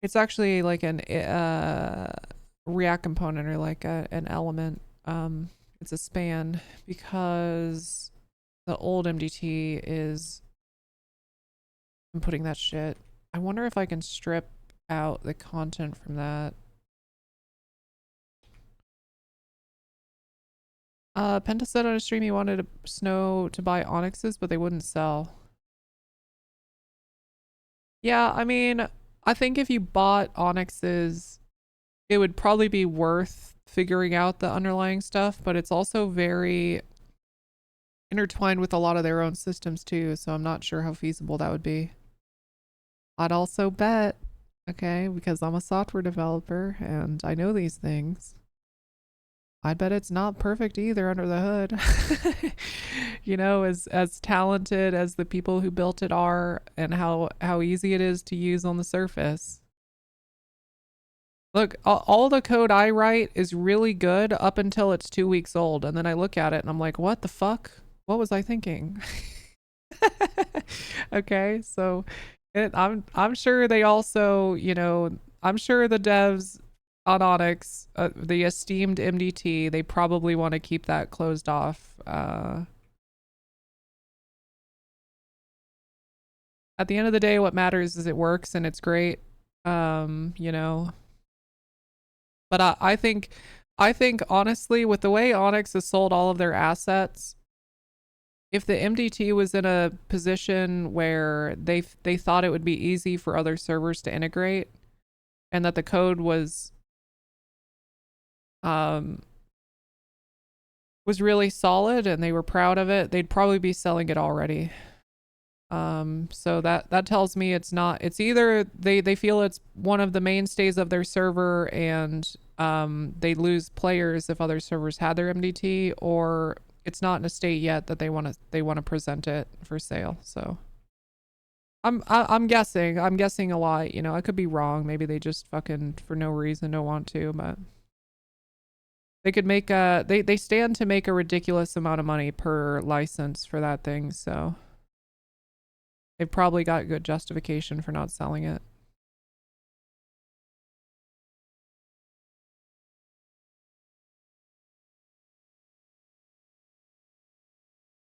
it's actually like an React component or like an element. It's a span because the old MDT is inputting that shit. I wonder if I can strip out the content from that. Penta said on a stream he wanted Snow to buy Onyxes, but they wouldn't sell. Yeah, I mean, I think if you bought Onyxes, it would probably be worth figuring out the underlying stuff, but it's also very intertwined with a lot of their own systems too, so I'm not sure how feasible that would be. I'd also bet, okay, because I'm a software developer and I know these things, I'd bet it's not perfect either under the hood. You know, as talented as the people who built it are and how easy it is to use on the surface. Look, all the code I write is really good up until it's 2 weeks old, and then I look at it and I'm like, what the fuck? What was I thinking? Okay, so I'm sure they also, you know, I'm sure the devs on Onyx, the esteemed MDT, they probably want to keep that closed off. At the end of the day, what matters is it works and it's great. You know. But I think honestly, with the way Onyx has sold all of their assets, if the MDT was in a position where they thought it would be easy for other servers to integrate, and that the code was really solid and they were proud of it, they'd probably be selling it already. So that tells me it's either they feel it's one of the mainstays of their server and they lose players if other servers had their MDT, or it's not in a state yet that they want to present it for sale. So I'm guessing a lot, you know. I could be wrong. Maybe they just fucking for no reason don't want to, but they could make they stand to make a ridiculous amount of money per license for that thing, so they've probably got good justification for not selling it.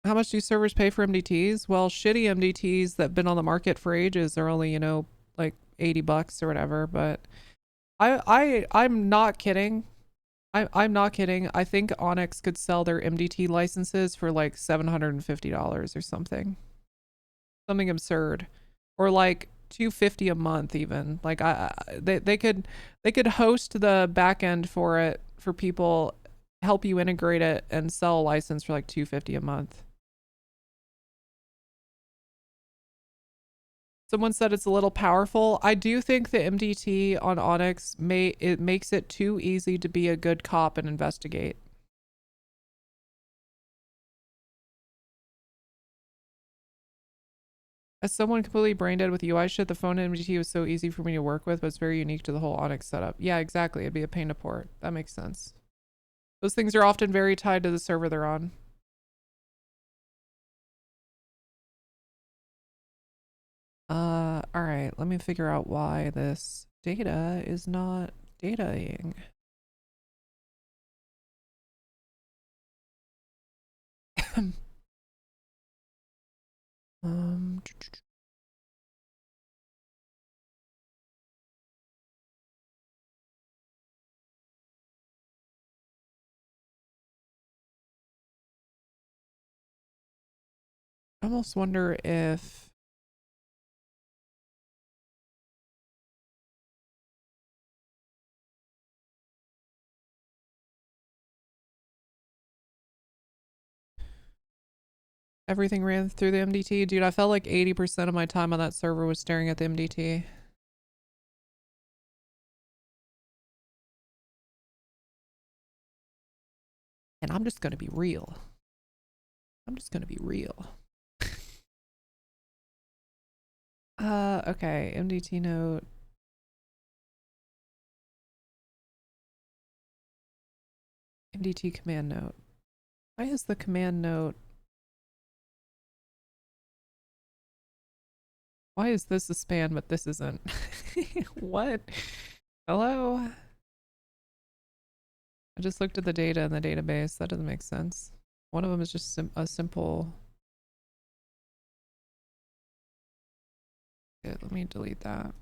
How much do servers pay for MDTs? Well, shitty MDTs that have been on the market for ages are only, you know, like $80 or whatever, but I'm not kidding. I'm not kidding. I think Onyx could sell their MDT licenses for like $750 or something. Something absurd. Or like $250 a month even. Like they could host the back end for it for people, help you integrate it and sell a license for like $250 a month. Someone said it's a little powerful. I do think the MDT on Onyx makes it too easy to be a good cop and investigate. As someone completely brain dead with UI shit, the phone MDT was so easy for me to work with, but it's very unique to the whole Onyx setup. Yeah, exactly. It'd be a pain to port. That makes sense. Those things are often very tied to the server they're on. All right, let me figure out why this data is not dataing. I almost wonder if everything ran through the MDT. Dude, I felt like 80% of my time on that server was staring at the MDT. And I'm just going to be real. I'm just going to be real. Okay, MDT note. MDT command note. Why is the command note? Why is this a span but this isn't? What? Hello? I just looked at the data in the database. That doesn't make sense. One of them is just a simple. Okay, let me delete that.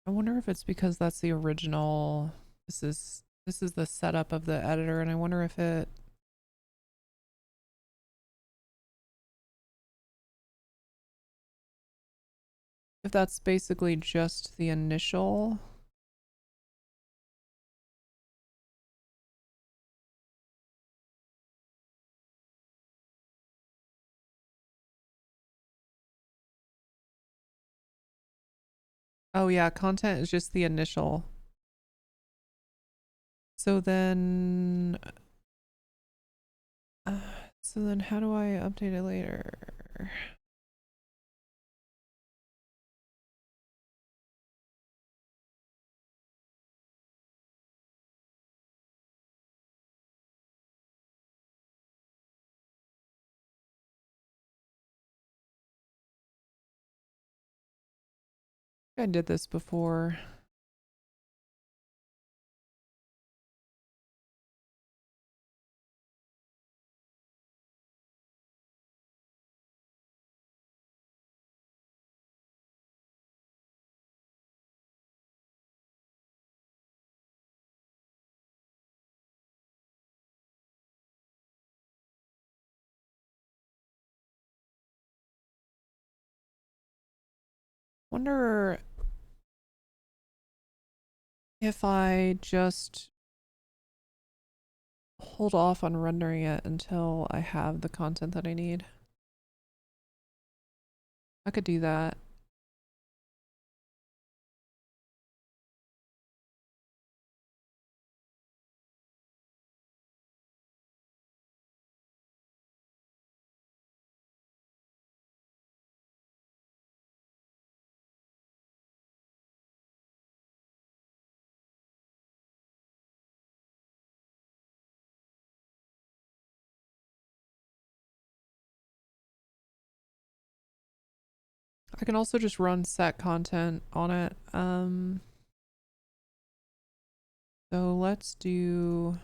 I wonder if it's because that's the original. This is the setup of the editor, and I wonder if it. If that's basically just the initial. Oh yeah, content is just the initial. So then, how do I update it later? I did this before. Wonder if I just hold off on rendering it until I have the content that I need. I could do that. I can also just run set content on it. So let's do.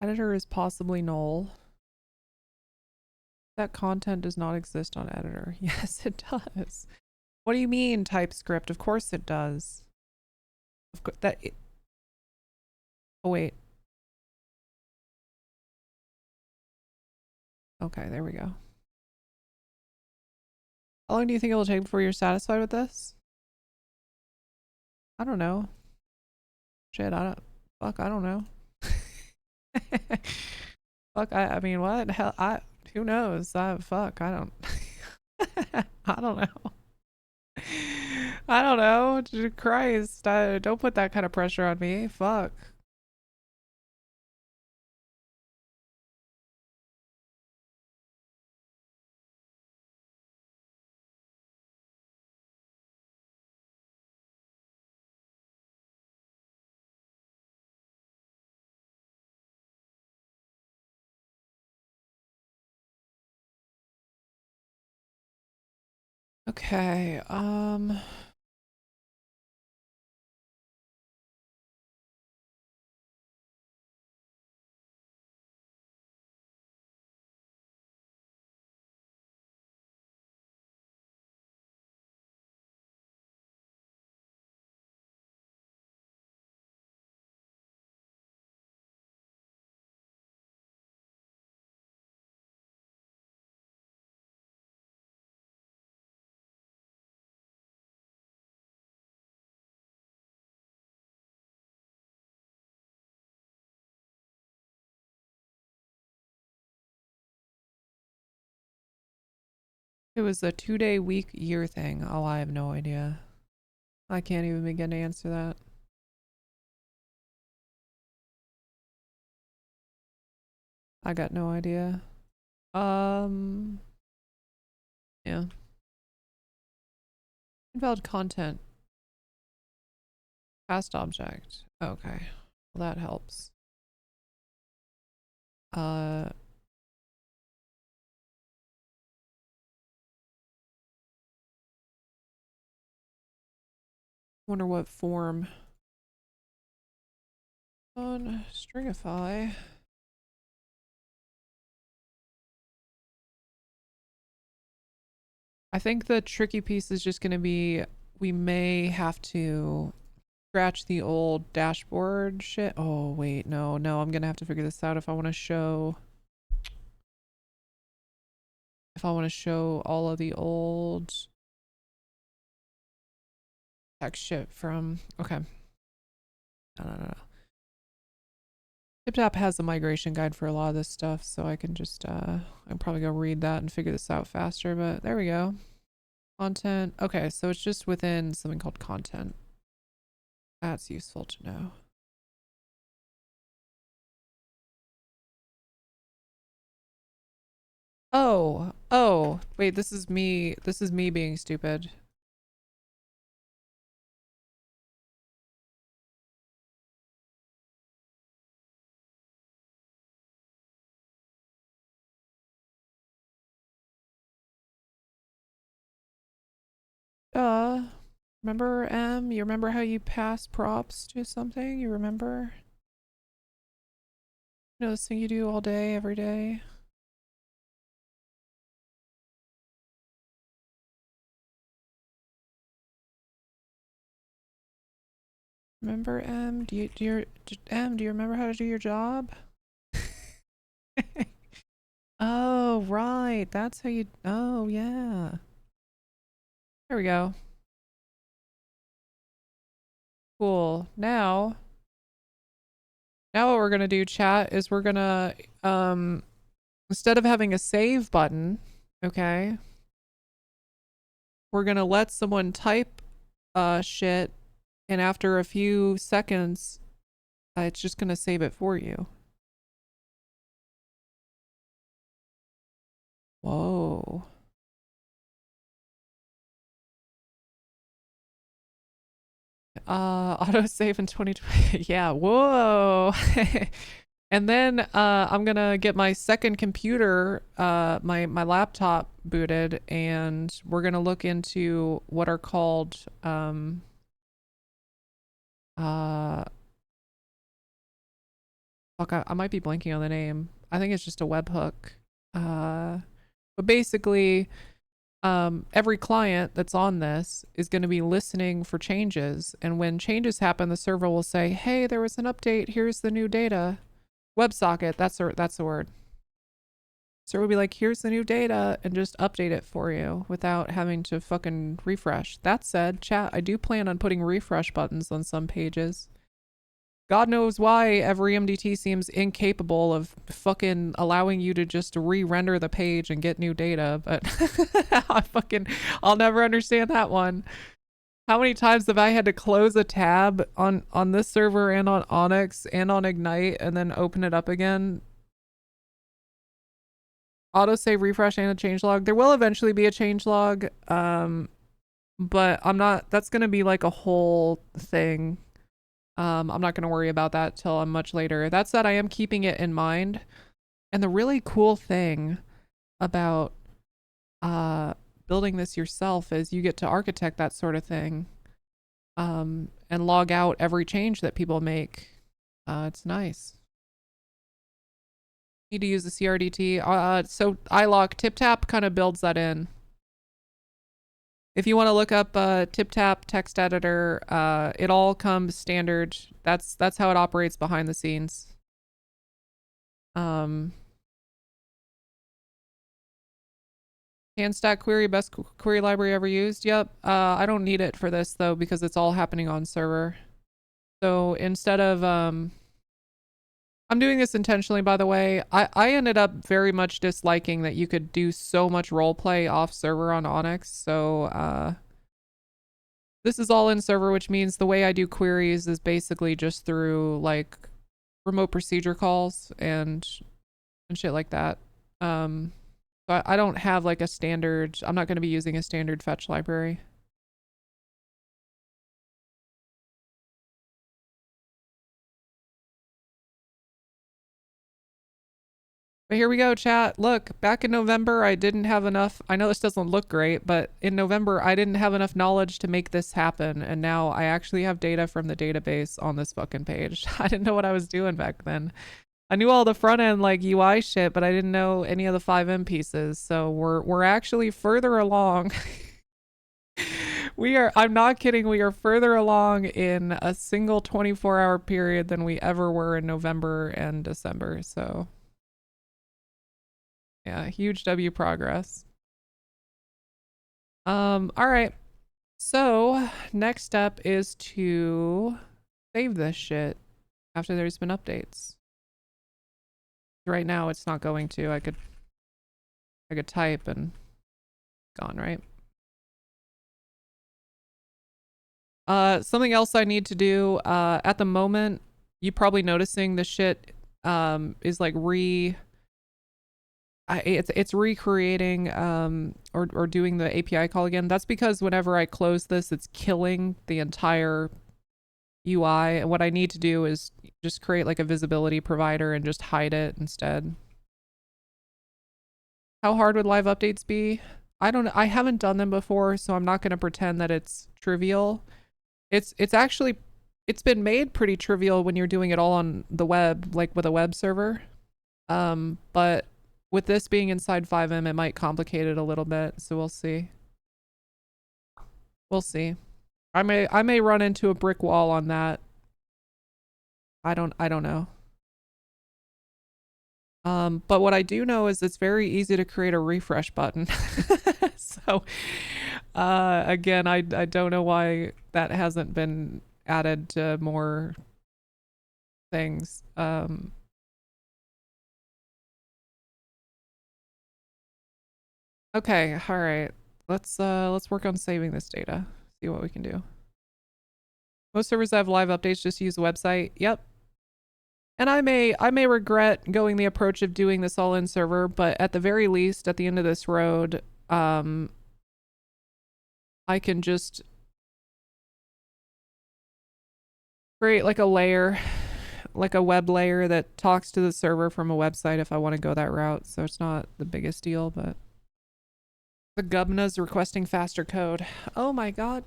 Editor is possibly null. That content does not exist on editor. Yes, it does. What do you mean TypeScript? Of course it does. Of course that. Oh wait. Okay, there we go. How long do you think it will take before you're satisfied with this? I don't know. Shit, I don't. Fuck, I don't know. Fuck, I mean, what? Hell, who knows? Fuck, I don't. I don't know. I don't know. Christ, don't put that kind of pressure on me. Fuck. Okay, It was a 2-day week year thing. Oh, I have no idea. I can't even begin to answer that. I got no idea. Yeah. Invalid content. Past object. Okay. Well, that helps. Wonder what form. On Stringify. I think the tricky piece is just going to be we may have to scratch the old dashboard shit. Oh, wait, no, I'm going to have to figure this out if I want to show all of the old text shit from, okay. No. TipTap has a migration guide for a lot of this stuff, so I can just, I'll probably go read that and figure this out faster, but there we go. Content. Okay, so it's just within something called content. That's useful to know. Oh, wait, this is me being stupid. Remember, you remember how you pass props to something? You remember? You know, this thing you do all day, every day? Remember, do you remember how to do your job? Oh, right. That's how you, oh, yeah. There we go. Cool. Now what we're gonna do, chat, is we're gonna, instead of having a save button, okay, we're gonna let someone type, shit, and after a few seconds, it's just gonna save it for you. Whoa. Autosave in 2020. Yeah, whoa. And then I'm gonna get my second computer, my laptop booted, and we're gonna look into what are called fuck, I might be blanking on the name. I think it's just a webhook. But basically, every client that's on this is going to be listening for changes, and when changes happen, the server will say, hey, there was an update, here's the new data. WebSocket, that's the word. So we'll be like, here's the new data, and just update it for you without having to fucking refresh. That said, chat, I do plan on putting refresh buttons on some pages. God knows why every MDT seems incapable of fucking allowing you to just re-render the page and get new data, but I'll never understand that one. How many times have I had to close a tab on this server and on Onyx and on Ignite and then open it up again? Autosave, refresh, and a changelog. There will eventually be a changelog, but that's gonna be like a whole thing. I'm not going to worry about that till much later. That said, I am keeping it in mind. And the really cool thing about building this yourself is you get to architect that sort of thing, and log out every change that people make. It's nice. Need to use the CRDT. So iLock TipTap kind of builds that in. If you want to look up TipTap text editor, it all comes standard. That's how it operates behind the scenes. Handstack query, best query library ever used. Yep. I don't need it for this though because it's all happening on server. So instead of I'm doing this intentionally, by the way. I ended up very much disliking that you could do so much roleplay off server on Onyx. So this is all in server, which means the way I do queries is basically just through like remote procedure calls and shit like that. So I don't have like a standard. I'm not going to be using a standard fetch library. But here we go, chat. Look, back in November, I didn't have enough. I know this doesn't look great, but in November, I didn't have enough knowledge to make this happen. And now I actually have data from the database on this fucking page. I didn't know what I was doing back then. I knew all the front end like UI shit, but I didn't know any of the 5M pieces. So we're actually further along. I'm not kidding. We are further along in a single 24-hour period than we ever were in November and December. So yeah, huge W progress. All right. So next step is to save this shit after there's been updates. Right now it's not going to. I could type and gone, right? Something else I need to do, at the moment, you probably noticing the shit, is like it's recreating, or doing the API call again. That's because whenever I close this, it's killing the entire UI. And what I need to do is just create like a visibility provider and just hide it instead. How hard would live updates be? I haven't done them before, so I'm not going to pretend that it's trivial. It's actually, it's been made pretty trivial when you're doing it all on the web, like with a web server. But with this being inside 5M, it might complicate it a little bit, so we'll see. We'll see. I may run into a brick wall on that. I don't know. But what I do know is it's very easy to create a refresh button. So, again, I don't know why that hasn't been added to more things. Okay, all right. Let's work on saving this data. See what we can do. Most servers that have live updates just use the website. Yep. And I may regret going the approach of doing this all in server, but at the very least, at the end of this road, I can just create like a layer, like a web layer that talks to the server from a website if I want to go that route. So it's not the biggest deal, but the governors requesting faster code. Oh my god.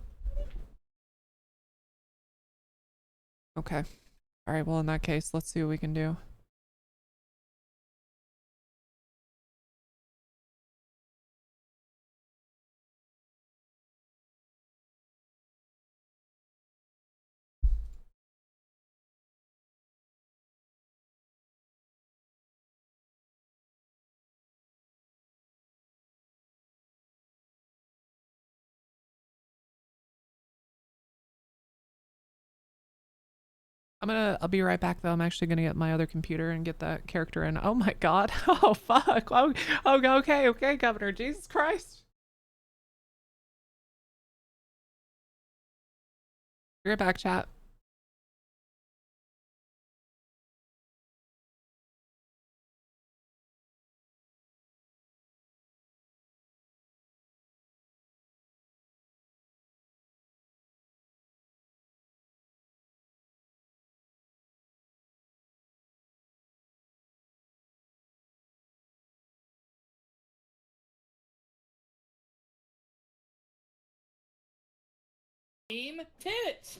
Okay. All right, well, in that case, let's see what we can do. I'll be right back though. I'm actually gonna get my other computer and get that character in. Oh my god. Oh fuck. Oh, okay, Governor. Jesus Christ. Be right back, chat. Team Tits.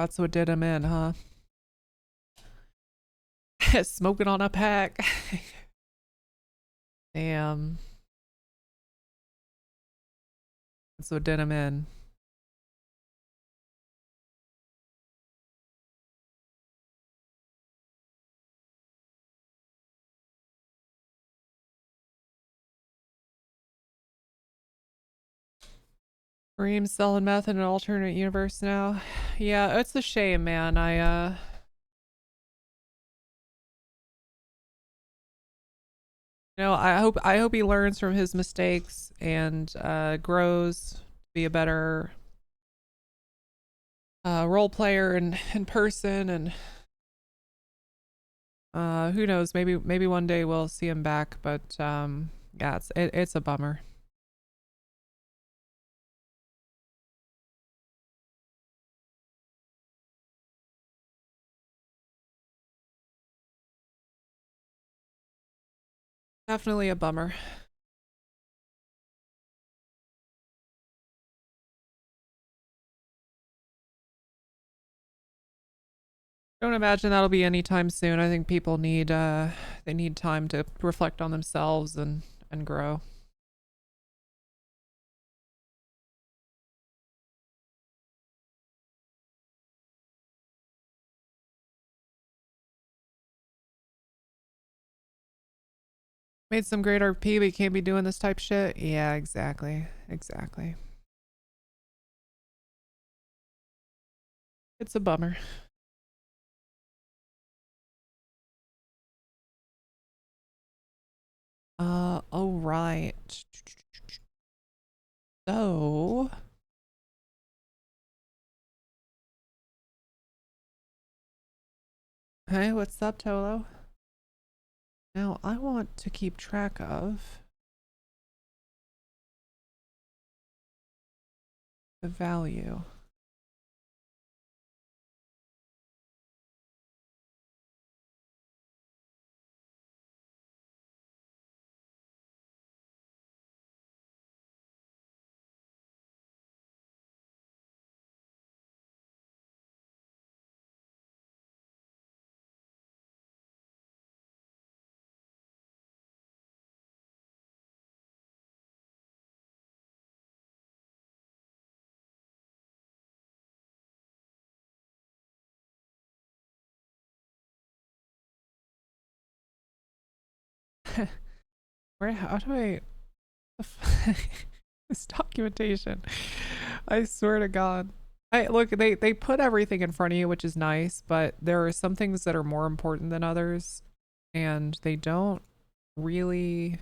That's what did him in, huh? Smoking on a pack. Damn. That's what did him in. Reem's selling meth in an alternate universe now. Yeah, it's a shame, man. I hope he learns from his mistakes and grows to be a better role player in person, and who knows, maybe one day we'll see him back, but yeah, it's a bummer. Definitely a bummer. Don't imagine that'll be anytime soon. I think people need they need time to reflect on themselves and grow. Made some great RP, but you can't be doing this type shit. Yeah, exactly. Exactly. It's a bummer. Oh right. So hey, what's up, Tolo? Now I want to keep track of the value. Where, how do I this documentation? I swear to God. I look, they put everything in front of you, which is nice, but there are some things that are more important than others, and they don't really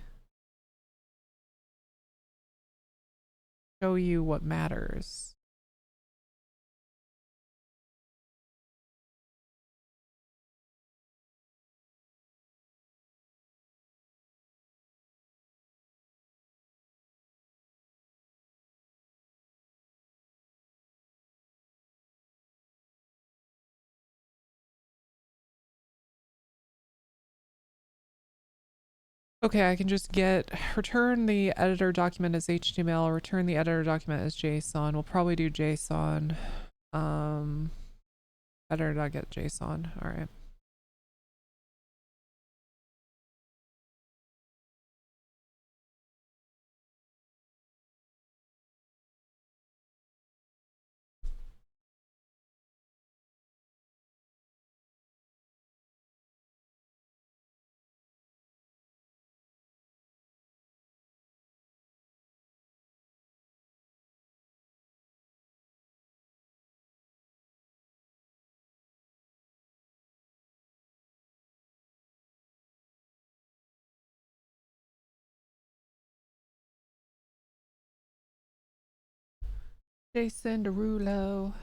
show you what matters. Okay, I can just return the editor document as HTML, return the editor document as JSON. We'll probably do JSON. Editor.getJSON. All right. Jason Derulo.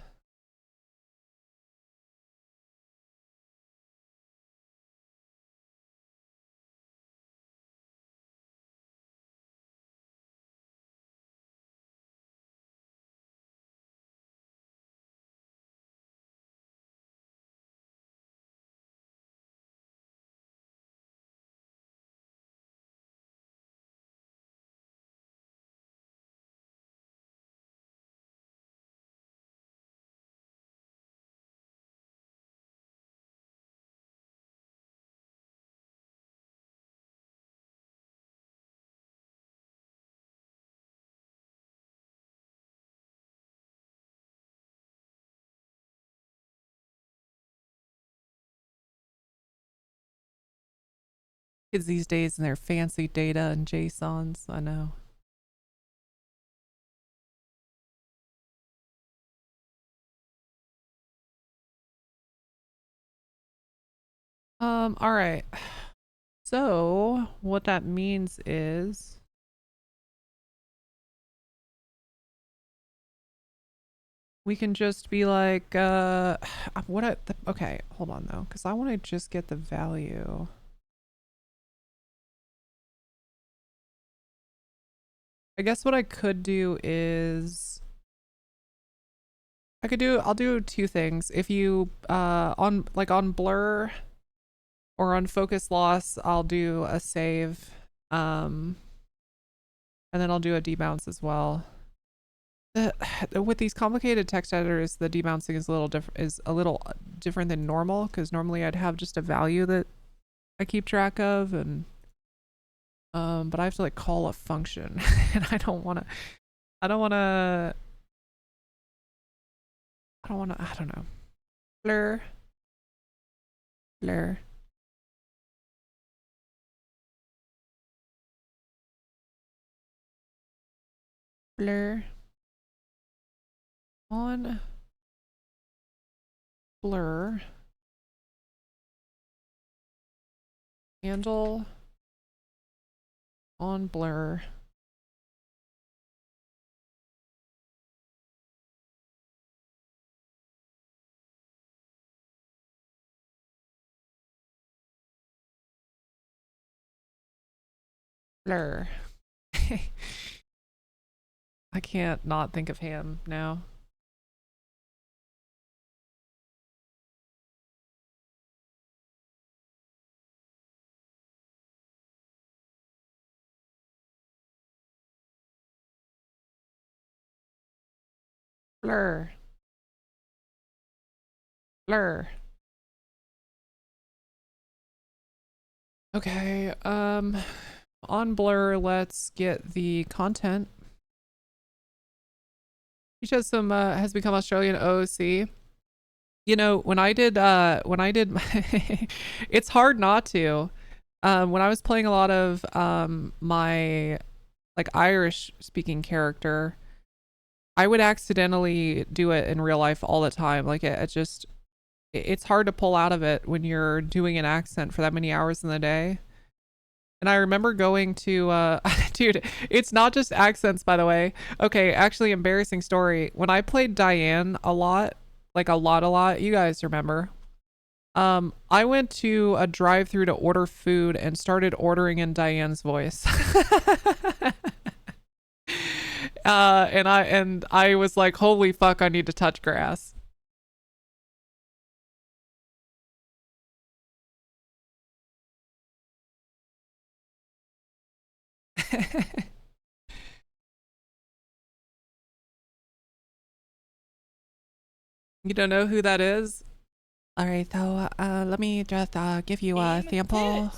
Kids these days and their fancy data and JSONs. I know. All right. So what that means is we can just be like, okay, hold on though, because I want to just get the value. I guess what I could do is I'll do two things. If you on blur or on focus loss, I'll do a save. And then I'll do a debounce as well. With these complicated text editors, the debouncing is a little different than normal, because normally I'd have just a value that I keep track of, and but I have to like call a function and I don't want to I don't know. Blur. On blur, handle on blur, blur. I can't not think of him now. Blur. Okay, on blur, let's get the content. Each has has become Australian OOC. You know, when I did it's hard not to. When I was playing a lot of my like Irish speaking character, I would accidentally do it in real life all the time. Like it's hard to pull out of it when you're doing an accent for that many hours in the day. And I remember going to dude, it's not just accents, by the way. Okay, actually, embarrassing story. When I played Diane a lot, like a lot, you guys remember, I went to a drive-through to order food and started ordering in Diane's voice. And I was like, holy fuck, I need to touch grass. You don't know who that is? All right, so let me just give you a sample.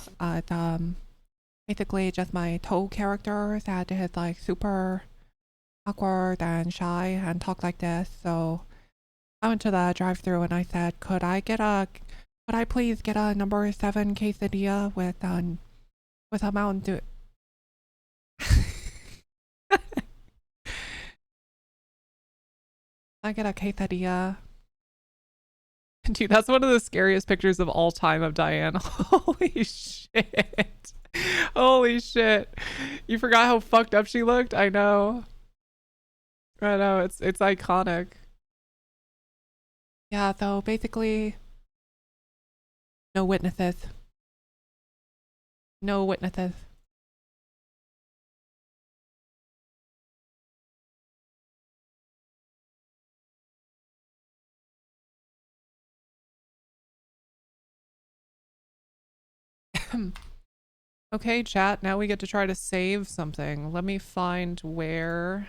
Basically just my toe character that is like super awkward and shy and talk like this. So I went to the drive-thru and I said, could I please get a number 7 quesadilla with a Mountain Dew? I get a quesadilla. Dude, that's one of the scariest pictures of all time of Diane. Holy shit. Holy shit. You forgot how fucked up she looked? I know. I know, it's iconic. Yeah, so basically no witnesses. No witnesses. Okay, chat, now we get to try to save something. Let me find where.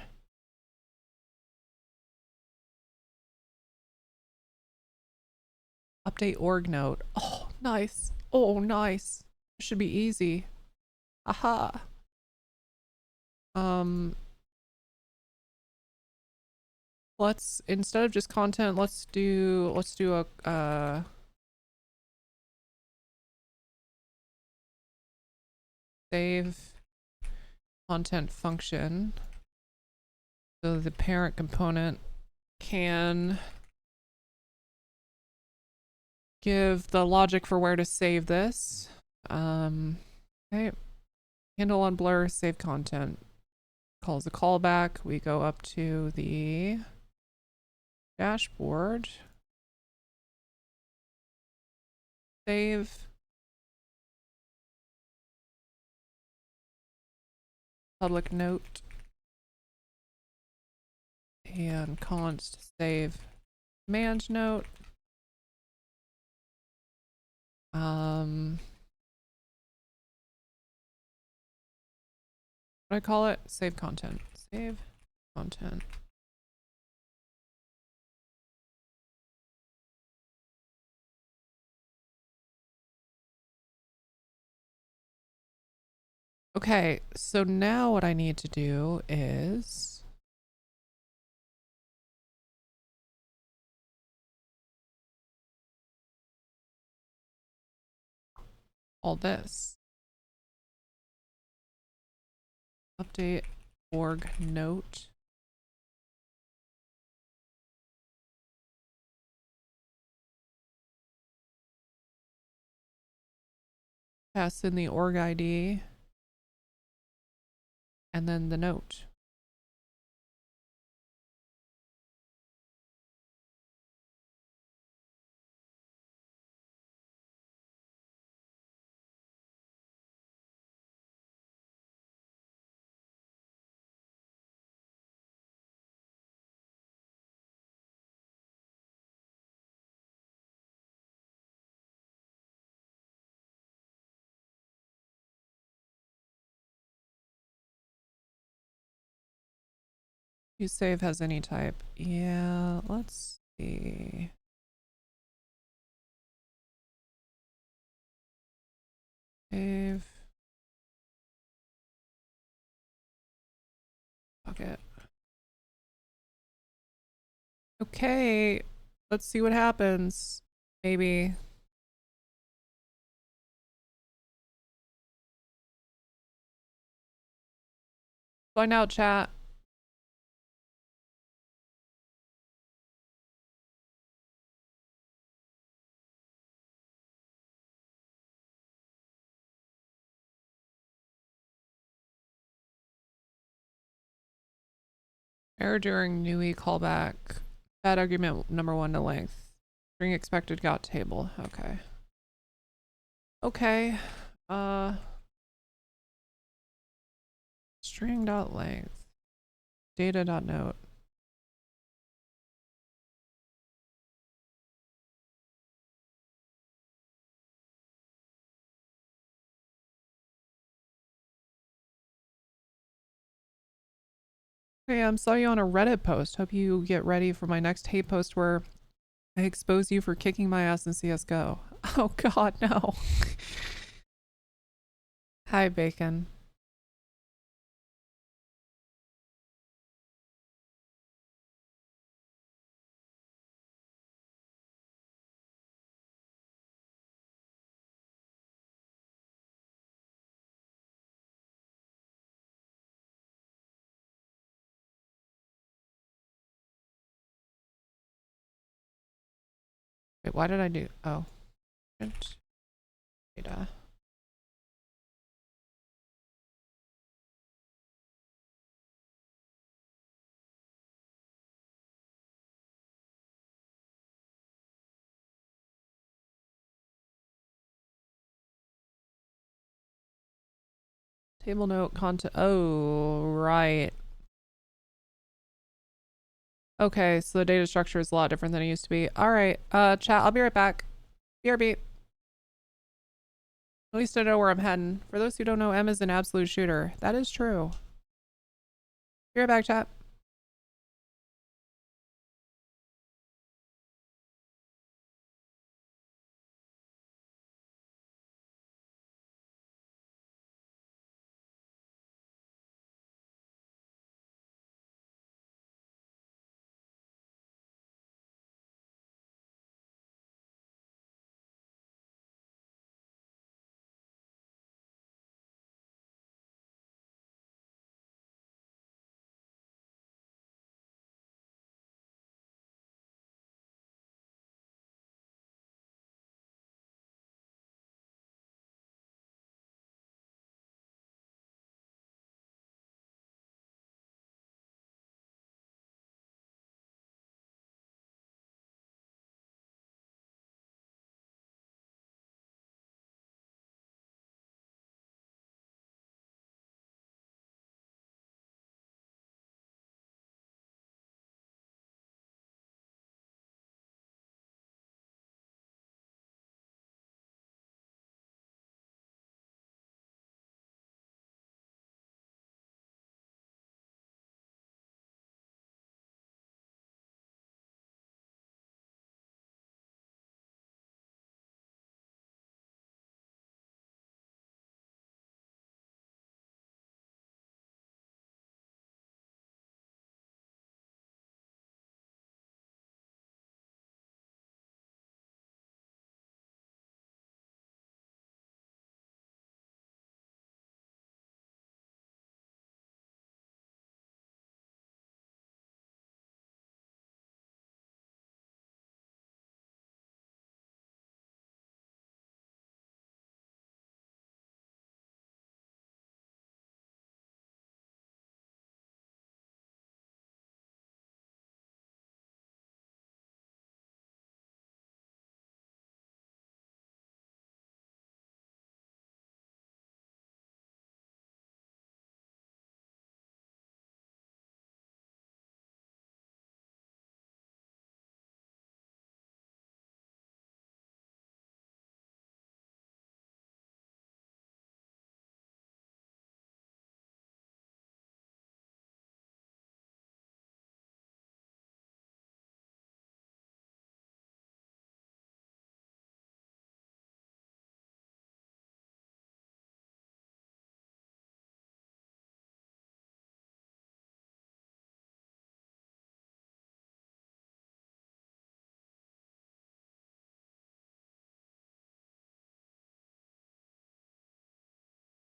Update org note. Oh, nice. Oh, nice. Should be easy. Aha. Let's, instead of just content, let's do a save content function. So the parent component can give the logic for where to save this. Okay. Handle on blur, save content. Calls a callback. We go up to the dashboard. Save. Public note. And const save command note. What do I call it? Save content. Save content. Okay, so now what I need to do is all this. Update org note. Pass in the org ID. And then the note. You save has any type. Yeah, let's see. Save. Bucket. Okay, let's see what happens. Maybe. Find out, chat. Error during NUI callback. Bad argument number 1 to length. String expected got table. Okay. Okay. String dot length. Data dot note. Okay, saw you on a Reddit post. Hope you get ready for my next hate post where I expose you for kicking my ass in CSGO. Oh god, no. Hi, Bacon. Wait, why did I do? Oh. Print data. Table note content. Oh, right. Okay, so the data structure is a lot different than it used to be. All right, chat, I'll be right back. BRB. At least I know where I'm heading. For those who don't know, M is an absolute shooter. That is true. Be right back, chat.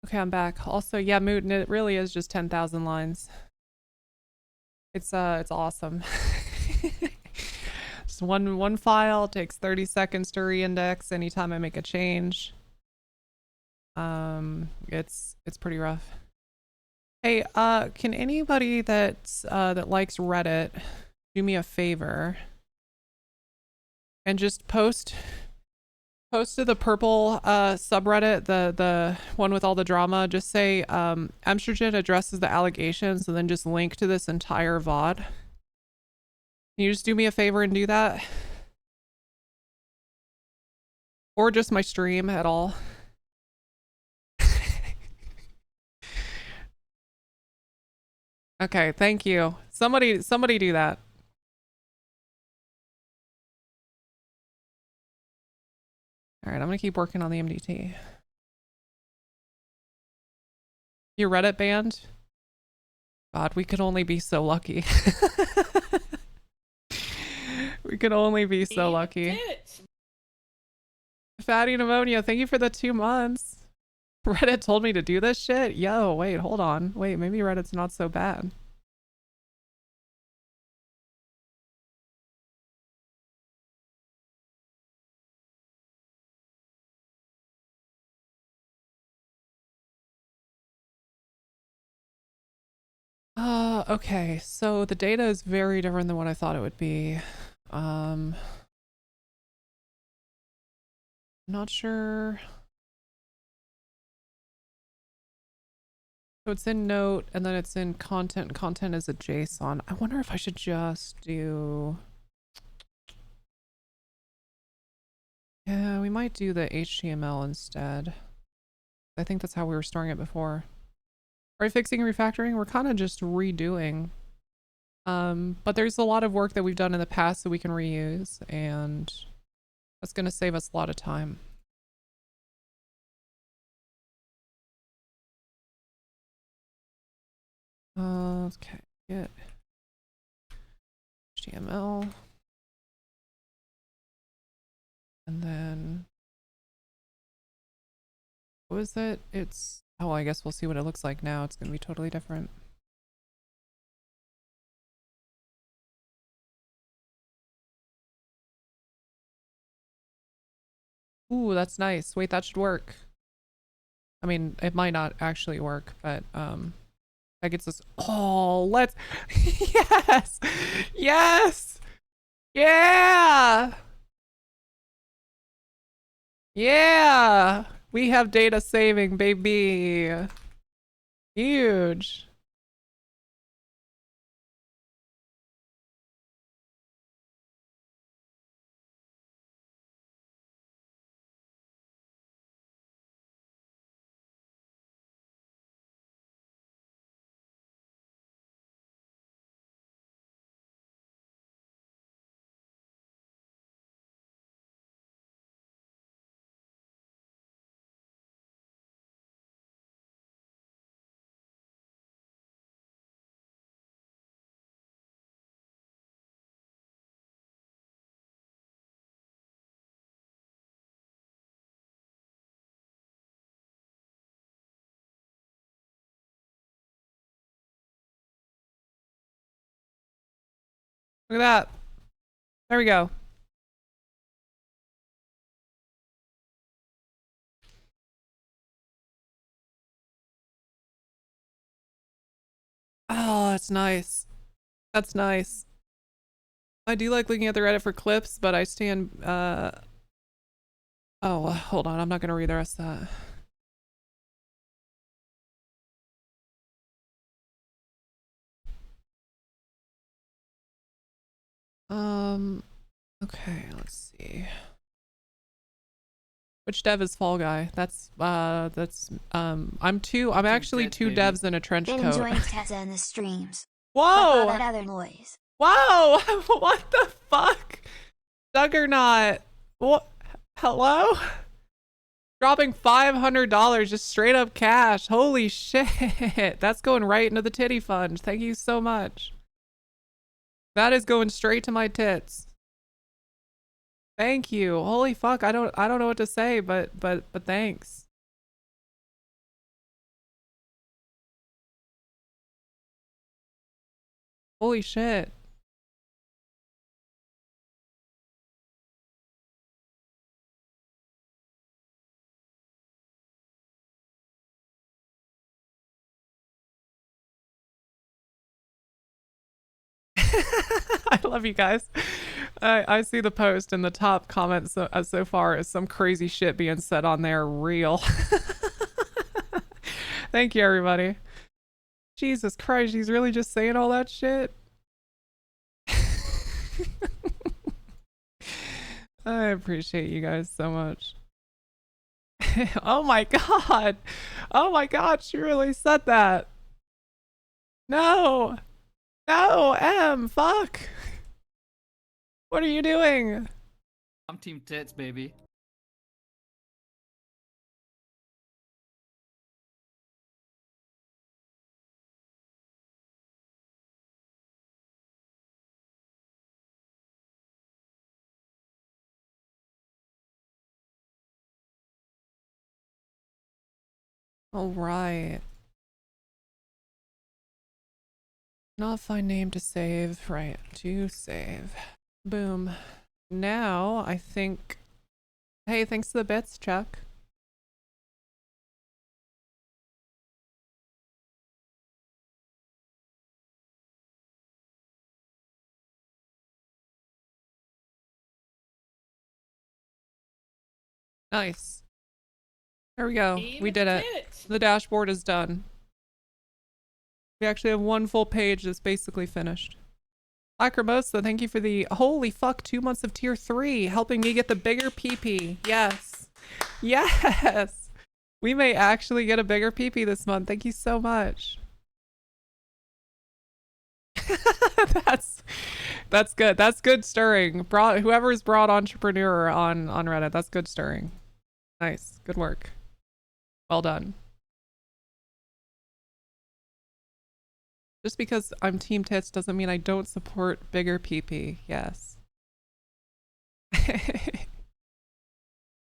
Okay, I'm back. Also, yeah, Mutin, it really is just 10,000 lines. It's awesome. Just one file, takes 30 seconds to reindex anytime I make a change. It's pretty rough. Hey, can anybody that likes Reddit do me a favor and just post to the purple subreddit, the one with all the drama, just say Amsterdam addresses the allegations and then just link to this entire VOD. Can you just do me a favor and do that? Or just my stream at all? Okay, thank you. Somebody do that. All right, I'm gonna keep working on the MDT. Your Reddit banned? God, we could only be so lucky. We could only be so Team lucky. Tits. Fatty Pneumonia, thank you for the 2 months. Reddit told me to do this shit? Yo, wait, hold on. Wait, maybe Reddit's not so bad. Okay, so the data is very different than what I thought it would be. Not sure. So it's in note and then it's in content. Content is a JSON. I wonder if I should just do... Yeah, we might do the HTML instead. I think that's how we were storing it before. Are we fixing and refactoring? We're kind of just redoing. But there's a lot of work that we've done in the past that we can reuse, and that's going to save us a lot of time. Okay, get HTML. And then, what was it? It's, oh, I guess we'll see what it looks like now. It's going to be totally different. Ooh, that's nice. Wait, that should work. I mean, it might not actually work, but that gets us. Oh, let's. Yes, yes, yeah, yeah. We have data saving, baby. Huge. Look at that. There we go. Oh, that's nice. That's nice. I do like looking at the Reddit for clips, but I stand, oh, hold on. I'm not going to read the rest of that. Okay, let's see. Which dev is Fall Guy? I'm actually Tits, Been baby. two devs in a trench coat. enjoying Tessa in the streams. Fuck Whoa! all that other noise. Whoa! What the fuck? Juggernaut. What? Hello? Dropping $500 just straight up cash. Holy shit. That's going right into the titty fund. Thank you so much. That is going straight to my tits. Thank you. Holy fuck. I don't know what to say, but thanks. Holy shit. I love you guys. I see the post and the top comment so far is some crazy shit being said on there real. Thank you, everybody. Jesus Christ, he's really just saying all that shit? I appreciate you guys so much. Oh my god. Oh my god, she really said that. No. No, M, fuck. What are you doing? I'm Team Tits, baby. All right. Not find name to save. Right, to save. Boom. Now, I think... Hey, thanks to the bits, Chuck. Nice. There we go. Team We did it. Tits. The dashboard is done. We actually have one full page that's basically finished. Lacrimosa, thank you for the holy fuck 2 months of tier 3, helping me get the bigger PP. Yes. Yes. We may actually get a bigger PP this month. Thank you so much. that's good. That's good stirring. Whoever's brought entrepreneur on Reddit, that's good stirring. Nice. Good work. Well done. Just because I'm Team Tits doesn't mean I don't support bigger PP. Yes.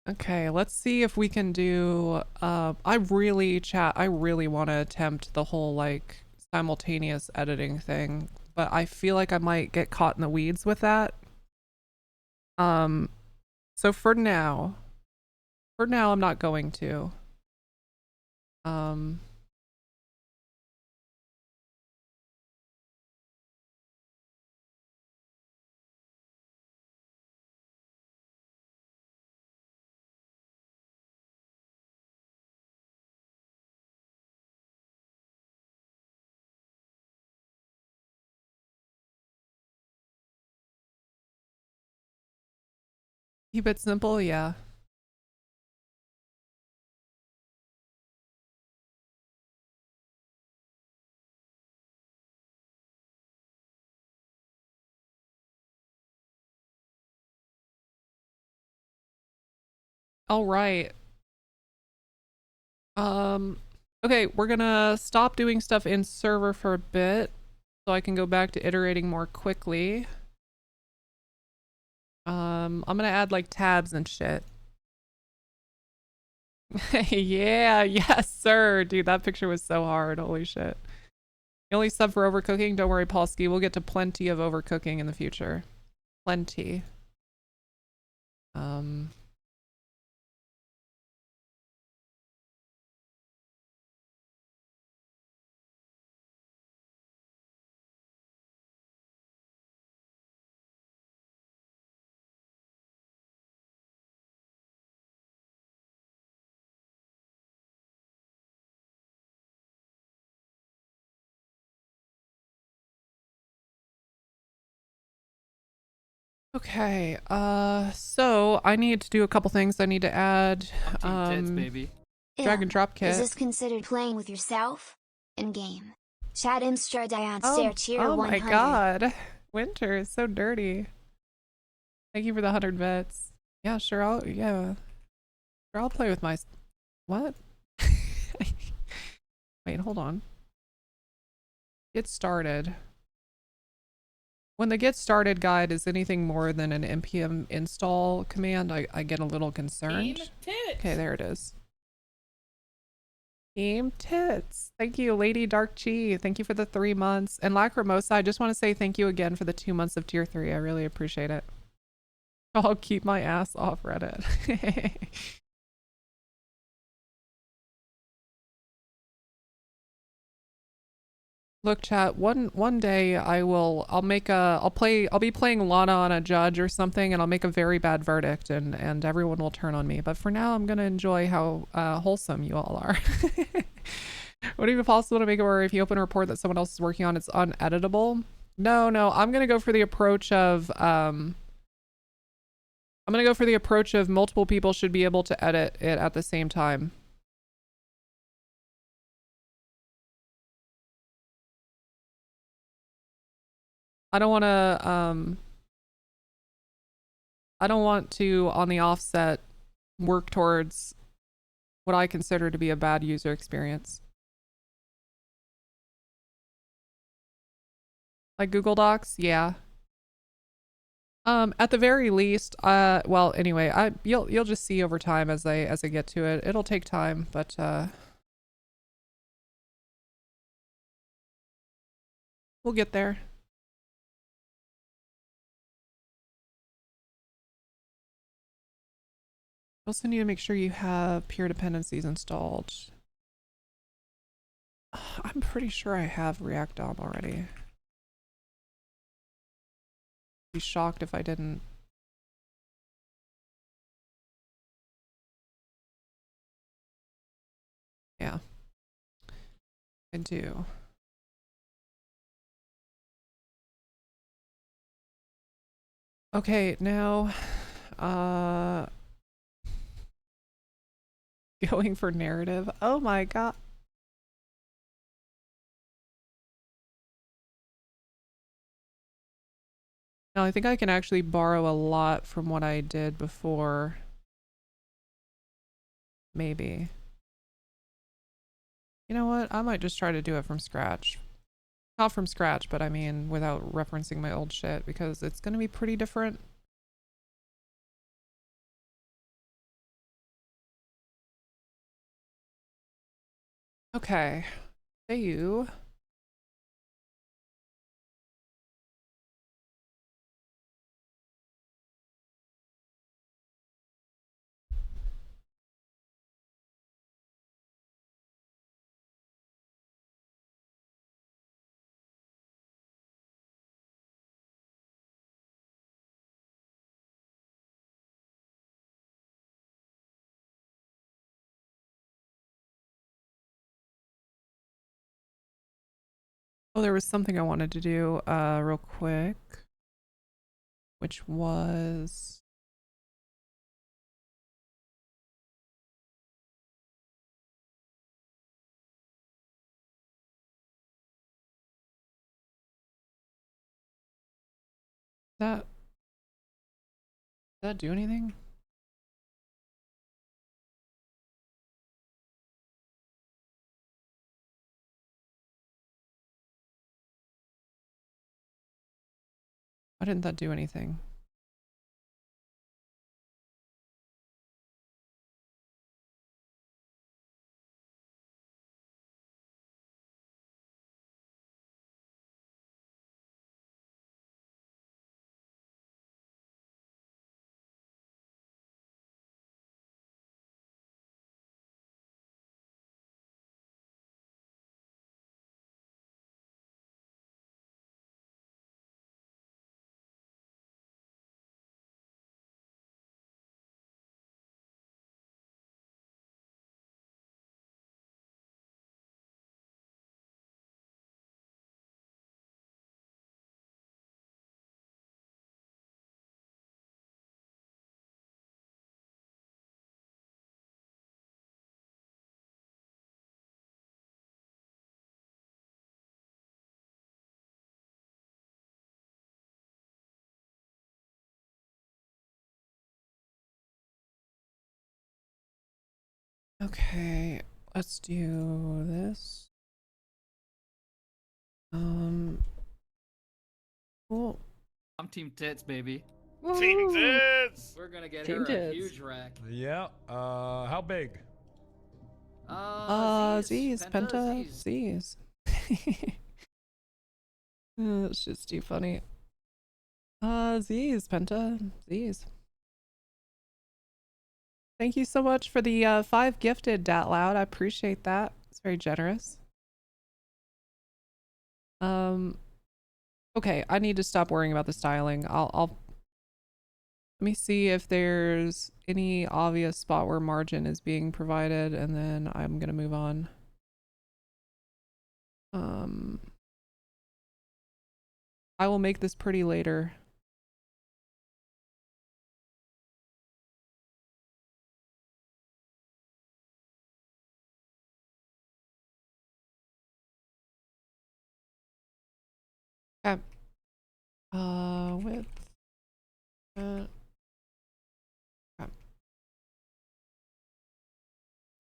Okay, let's see if we can do I really want to attempt the whole like simultaneous editing thing, but I feel like I might get caught in the weeds with that. So for now I'm not going to. Keep it simple, yeah. All right. Okay, we're gonna stop doing stuff in server for a bit so I can go back to iterating more quickly. I'm gonna add like tabs and shit. Yeah, yes, sir. Dude, that picture was so hard. Holy shit. You only sub for overcooking? Don't worry, Polsky. We'll get to plenty of overcooking in the future. Plenty. Okay, so I need to do a couple things. I need to add I'm Team Tits, baby. drag and drop kit. Is this considered playing with yourself? In game. Chat Imstra Dion Oh, Stare Cheer oh 100. my god. Winter is so dirty. Thank you for the 100 bits. Yeah, sure, I'll play with my... What? Wait, hold on. Get started. When the get started guide is anything more than an npm install command, I get a little concerned. Team Tits. Okay, there it is. Team Tits. Thank you, Lady Dark Chi. Thank you for the 3 months. And Lacrimosa, I just want to say thank you again for the 2 months of tier 3. I really appreciate it. I'll keep my ass off Reddit. Look, chat, one day I'll be playing Lana on a judge or something, and I'll make a very bad verdict, and everyone will turn on me. But for now, I'm gonna enjoy how wholesome you all are. Would it be possible to make it where if you open a report that someone else is working on, it's uneditable? No, I'm gonna go for the approach of multiple people should be able to edit it at the same time. I don't want to on the offset work towards what I consider to be a bad user experience. Like Google Docs, yeah. At the very least, well, anyway, you'll just see over time as I get to it. It'll take time, but we'll get there. Also need to make sure you have peer dependencies installed. I'm pretty sure I have React DOM already. Be shocked if I didn't. Yeah, I do. Okay, now, going for narrative. Oh my god. No, I think I can actually borrow a lot from what I did before. Maybe. You know what? I might just try to do it from scratch. Not from scratch, but I mean without referencing my old shit, because it's going to be pretty different. Okay. Hey, you. Oh, there was something I wanted to do real quick, which was that. Did that do anything? Why didn't that do anything? Okay, let's do this. Cool. I'm Team Tits, baby. Team Tits! We're gonna get Team her a Tits. huge rack. Yeah, how big? Z's, Penta, Z's. It's just too funny. Z's, Penta, Z's. Thank you so much for the 5 gifted, Dat Loud. I appreciate that. It's very generous. Okay, I need to stop worrying about the styling. I'll let me see if there's any obvious spot where margin is being provided, and then I'm gonna move on. I will make this pretty later. Okay. Width. Okay.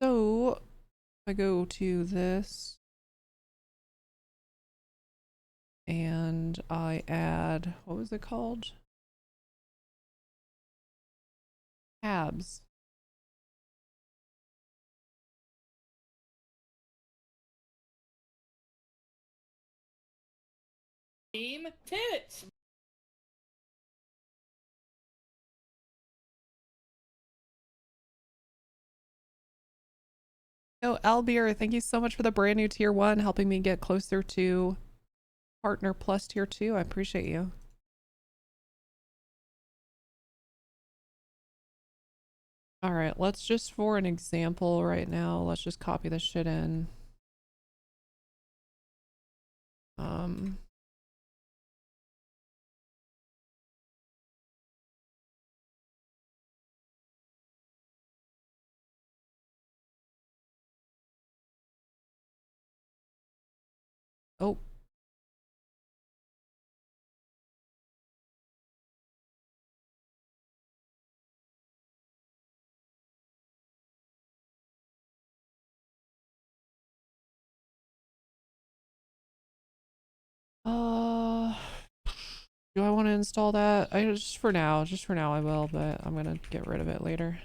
So, if I go to this, and I add, what was it called? Tabs. Team Tits. Oh, Albier, thank you so much for the brand new tier 1, helping me get closer to partner plus tier 2. I appreciate you. All right, let's just, for an example right now, let's just copy this shit in. Oh. Do I want to install that? Just for now I will, but I'm gonna get rid of it later.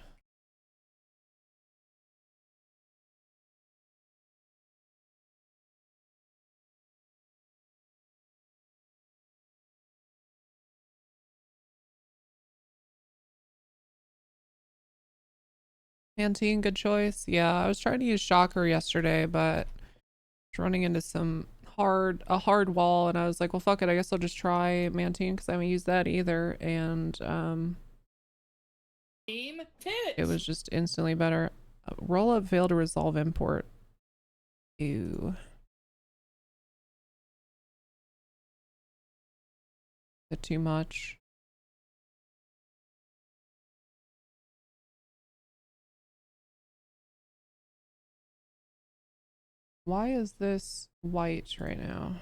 Pantene, good choice. Yeah, I was trying to use Shocker yesterday, but was running into a hard wall, and I was like, well, fuck it, I guess I'll just try Pantene because I haven't used that either, and Team Tits. it was just instantly better. Rollup failed to resolve import. Ew. Is it too much? Why is this white right now?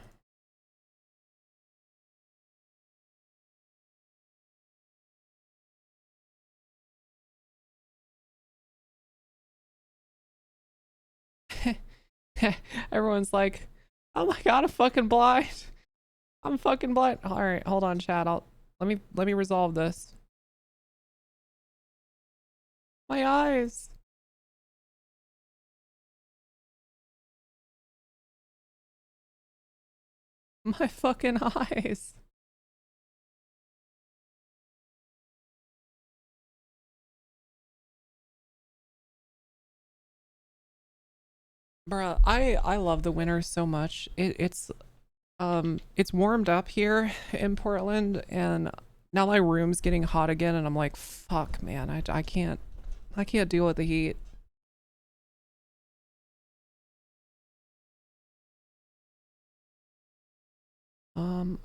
Everyone's like, oh my god, I'm fucking blind. I'm fucking blind. All right, hold on, chat. Let me resolve this. My eyes. My fucking eyes. Bruh, I love the winter so much. It's warmed up here in Portland, and now my room's getting hot again, and I'm like, fuck, man, I can't deal with the heat.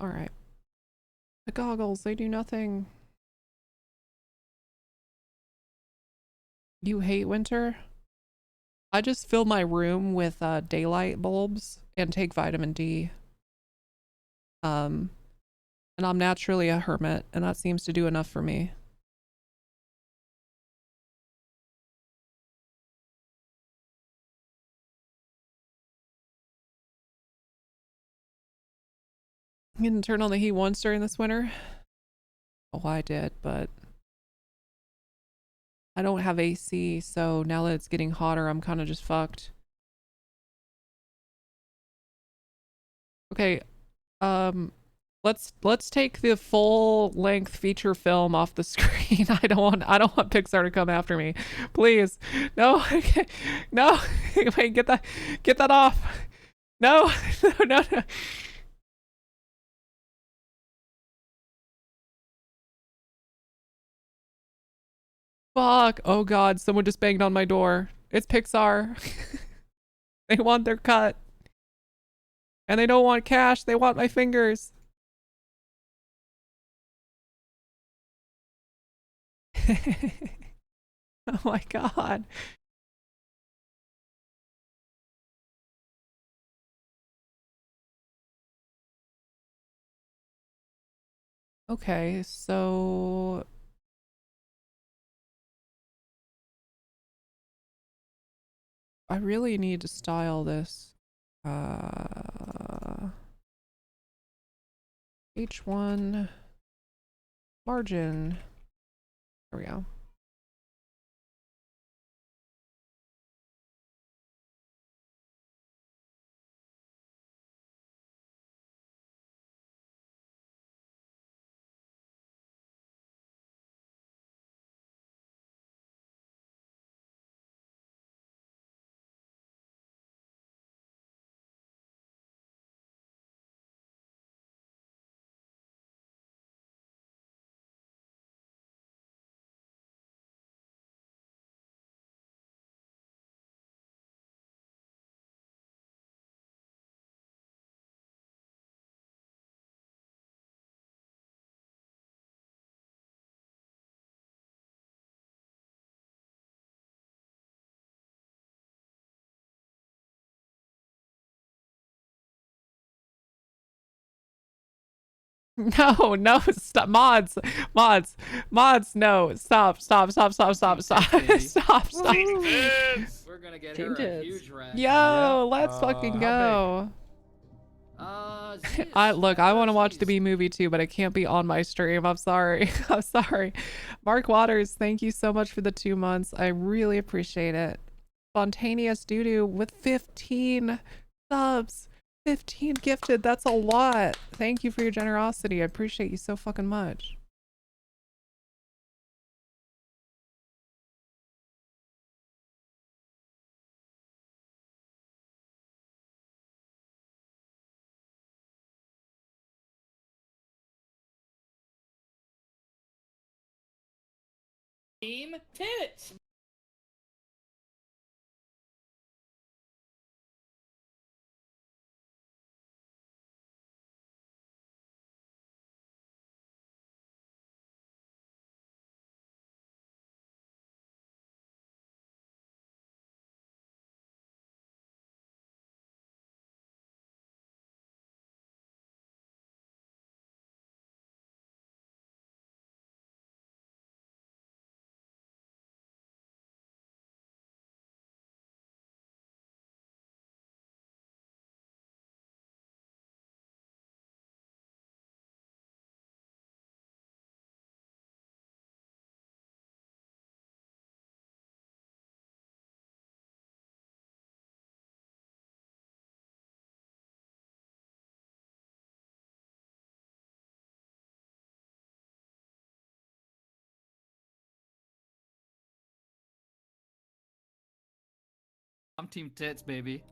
All right. The goggles, they do nothing. You hate winter? I just fill my room with daylight bulbs and take vitamin D. And I'm naturally a hermit, and that seems to do enough for me. You didn't turn on the heat once during this winter? Oh, I did, but I don't have AC, so now that it's getting hotter, I'm kind of just fucked. Okay, let's take the full length feature film off the screen. I don't want Pixar to come after me. Please. No. No. Wait, get that off. No. No. Fuck. Oh god, someone just banged on my door. It's Pixar. They want their cut. And they don't want cash, they want my fingers. Oh my god. Okay, so I really need to style this. H1 margin. There we go. No, no, stop. Mods, no. Stop. Team Tits, baby. Stop. Team Tits. We're gonna get Team her a Tits. huge wreck. Yo, let's fucking how go. Z's, Look, I want to watch the Z's. B movie too, but it can't be on my stream. I'm sorry. I'm sorry. Mark Waters, thank you so much for the 2 months. I really appreciate it. Spontaneous Doodoo with 15 subs. 15 gifted. That's a lot. Thank you for your generosity. I appreciate you so fucking much. Team Tits. I'm Team Tits, baby.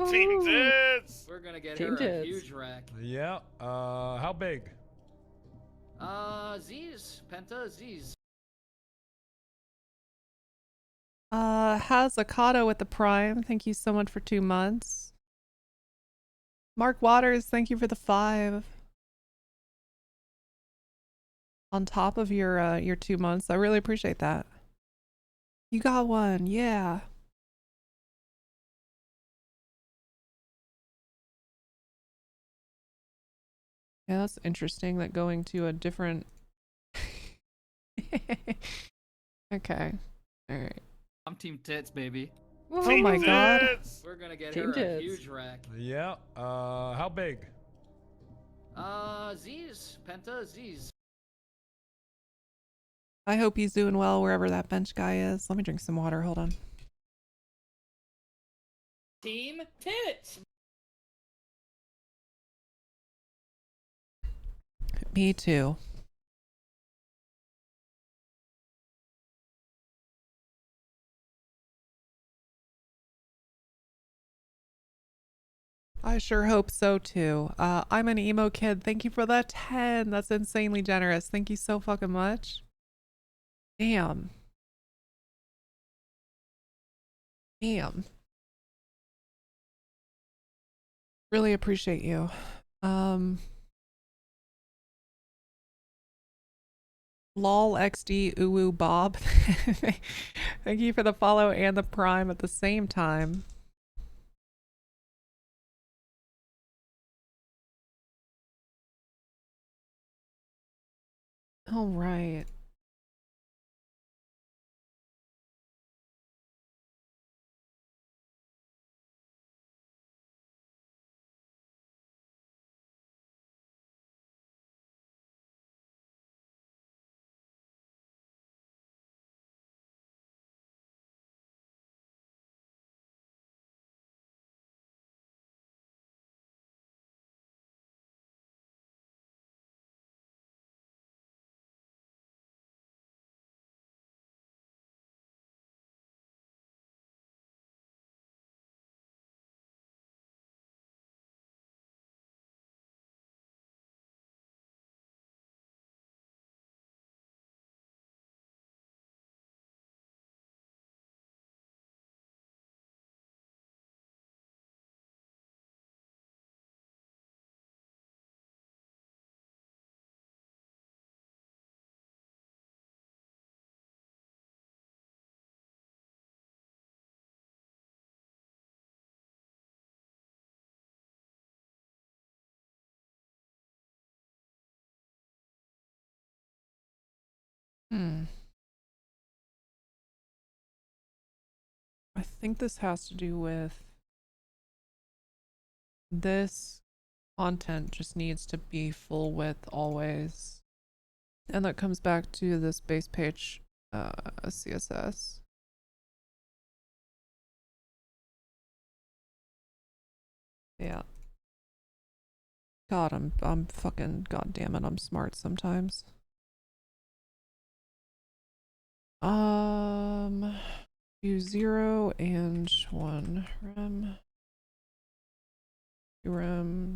Team Tits. We're gonna get Team her a Tits. huge wreck. Yeah. How big? Z's, Penta, Z's. How's Akata with the Prime? Thank you so much for 2 months. Mark Waters, thank you for the 5. On top of your 2 months. I really appreciate that. You got one, yeah. Yeah, that's interesting that going to a different Okay. Alright. I'm Team Tits, baby. Oh Team my god. Tits. We're gonna get Team her a Tits. huge wreck. Yeah. How big? Z's, Penta, Z's. I hope he's doing well wherever that bench guy is. Let me drink some water. Hold on. Team Tits. Me too. I sure hope so too. I'm an emo kid. Thank you for the 10. That's insanely generous. Thank you so fucking much. Damn. Damn. Really appreciate you. Lol XD Uwu Bob. Thank you for the follow and the prime at the same time. All right. I think this has to do with this content just needs to be full width always. And that comes back to this base page CSS. Yeah. God, I'm fucking goddamn it, I'm smart sometimes. Do 0 and 1 rem 0.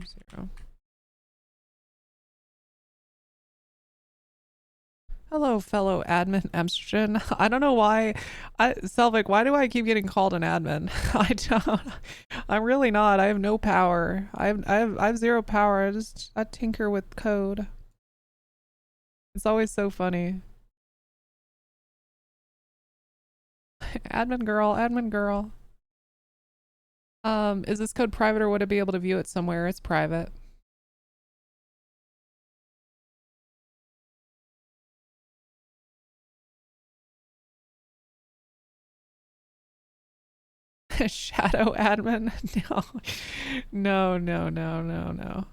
Hello, fellow admin Amsterdam. I don't know why, Selvig, why do I keep getting called an admin? I don't. I'm really not. I have no power. I have 0 power. I tinker with code. It's always so funny. Admin girl, admin girl. Is this code private or would I be able to view it somewhere? It's private. Shadow admin? No. No.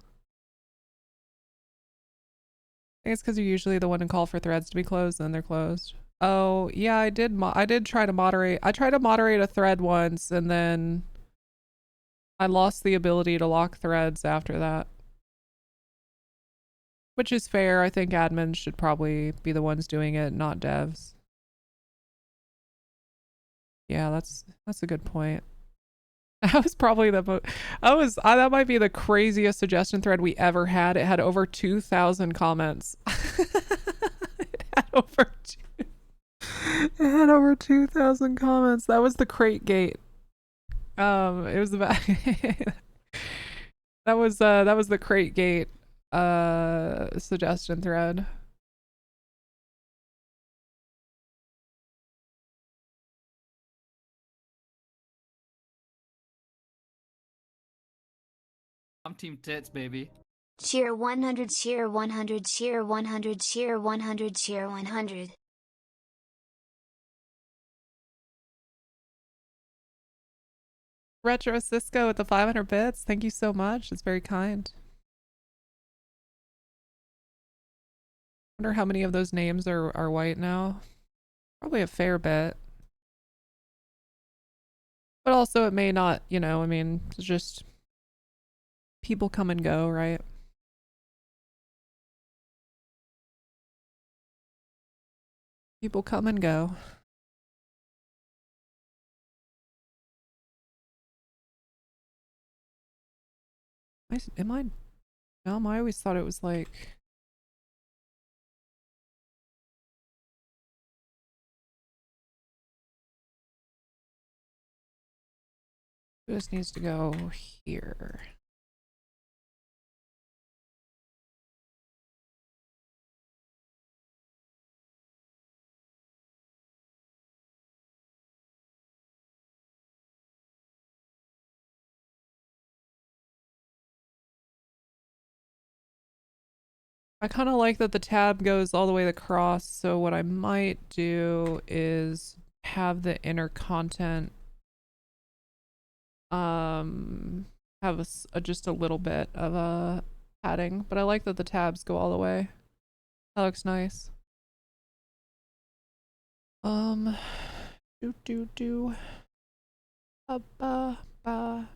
I think it's because you're usually the one to call for threads to be closed, and then they're closed. Oh, yeah, I did try to moderate. I tried to moderate a thread once, and then I lost the ability to lock threads after that. Which is fair. I think admins should probably be the ones doing it, not devs. Yeah, that's a good point. That was probably that might be the craziest suggestion thread we ever had. It had over 2,000 comments. It had over 2,000 comments. That was the crate gate. It was about that was the crate gate suggestion thread. I'm team tits, baby. Cheer 100, cheer 100, cheer 100, cheer 100, cheer 100. Retro Cisco with the 500 bits. Thank you so much. It's very kind. Wonder how many of those names are white now. Probably a fair bit. But also it may not, you know, I mean, it's just people come and go, right? People come and go. Am I dumb? I always thought it was like... This needs to go here. I kind of like that the tab goes all the way across, so what I might do is have the inner content have just a little bit of a padding, but I like that the tabs go all the way. That looks nice. Do ba ba.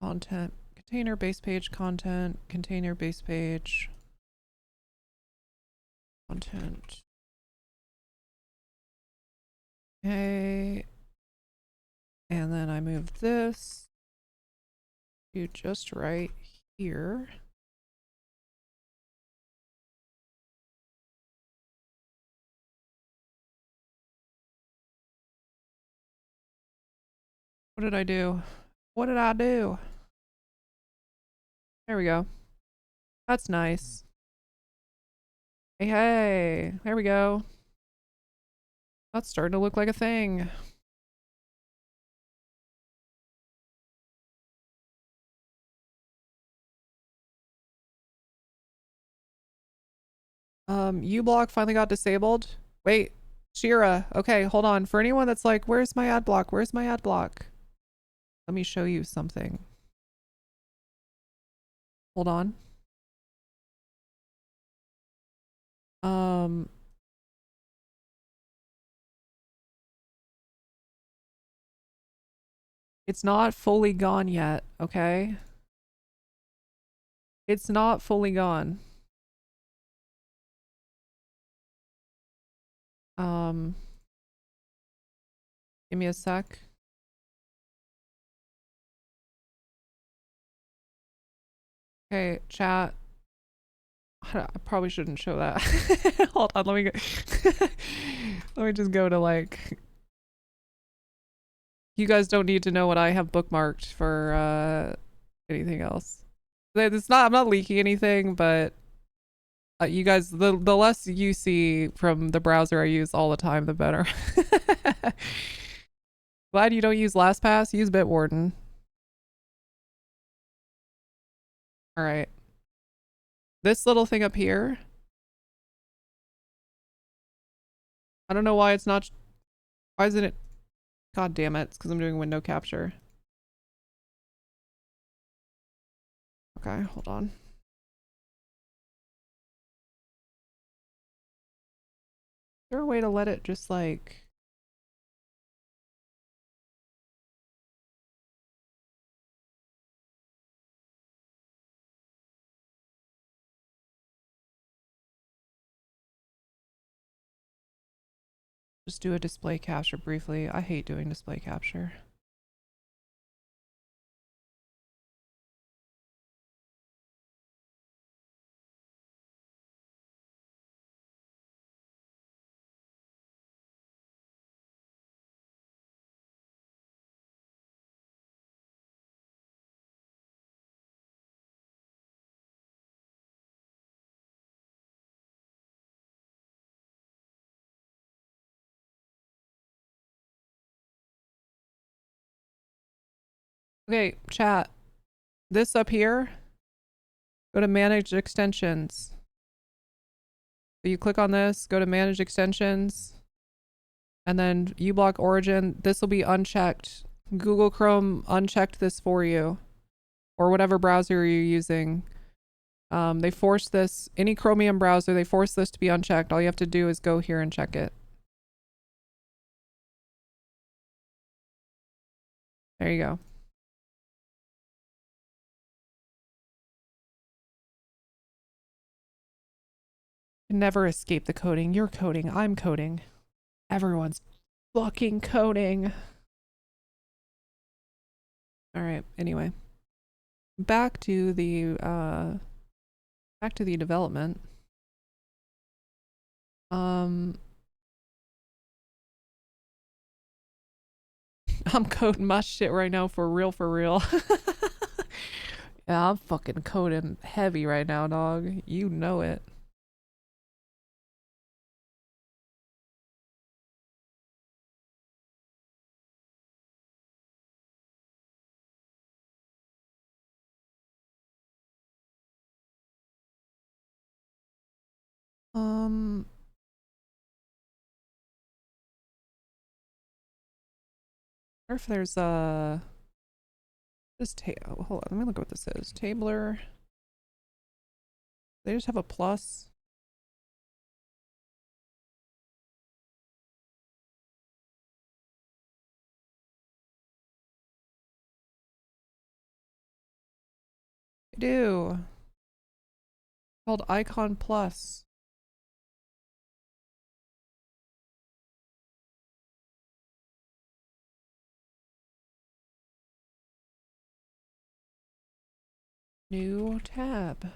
Content, container base page content, container base page content. Okay. And then I move this to just right here. What did I do? What did I do? There we go. That's nice. Hey, hey, there we go. That's starting to look like a thing. uBlock finally got disabled. Wait, Shira. Okay, hold on. For anyone that's like, where's my ad block? Where's my ad block? Let me show you something. Hold on. It's not fully gone yet, okay? It's not fully gone. Give me a sec. Okay, chat. I probably shouldn't show that. Hold on, let me go. Let me just go to like... You guys don't need to know what I have bookmarked for anything else. It's not, I'm not leaking anything, but you guys, the less you see from the browser I use all the time, the better. Glad you don't use LastPass, use Bitwarden. All right. This little thing up here. I don't know why it's not, why isn't it? God damn it, it's because I'm doing window capture. Okay, hold on. Is there a way to let it just like... Just do a display capture briefly. I hate doing display capture. Okay, chat. This up here, go to manage extensions. So you click on this, go to manage extensions, And then uBlock origin, this will be unchecked. Google Chrome unchecked this for you, or whatever browser you're using. They force this, any Chromium browser, they force this to be unchecked. All you have to do is go here and check it. There you go. Can never escape the coding. You're coding. I'm coding. Everyone's fucking coding. All right. Anyway, back to the development. I'm coding my shit right now for real, for real. Yeah, I'm fucking coding heavy right now, dog. You know it. Or if there's this hold on, let me look at what this is. Tabler. They just have a plus. They do. Called Icon Plus. New tab.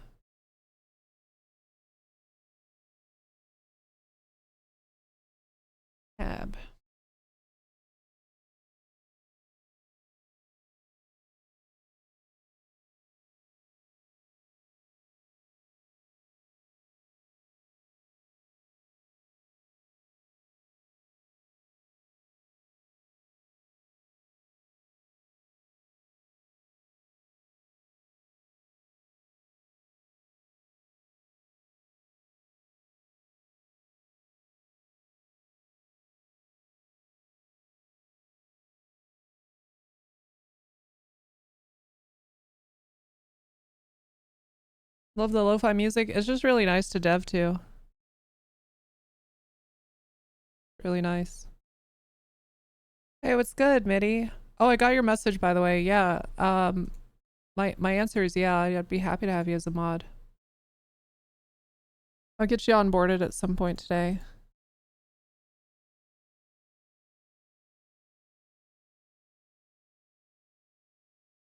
Tab. Love the lo-fi music. It's just really nice to dev too. Really nice. Hey, what's good, Mitty? Oh, I got your message, by the way. Yeah. My answer is yeah. I'd be happy to have you as a mod. I'll get you onboarded at some point today.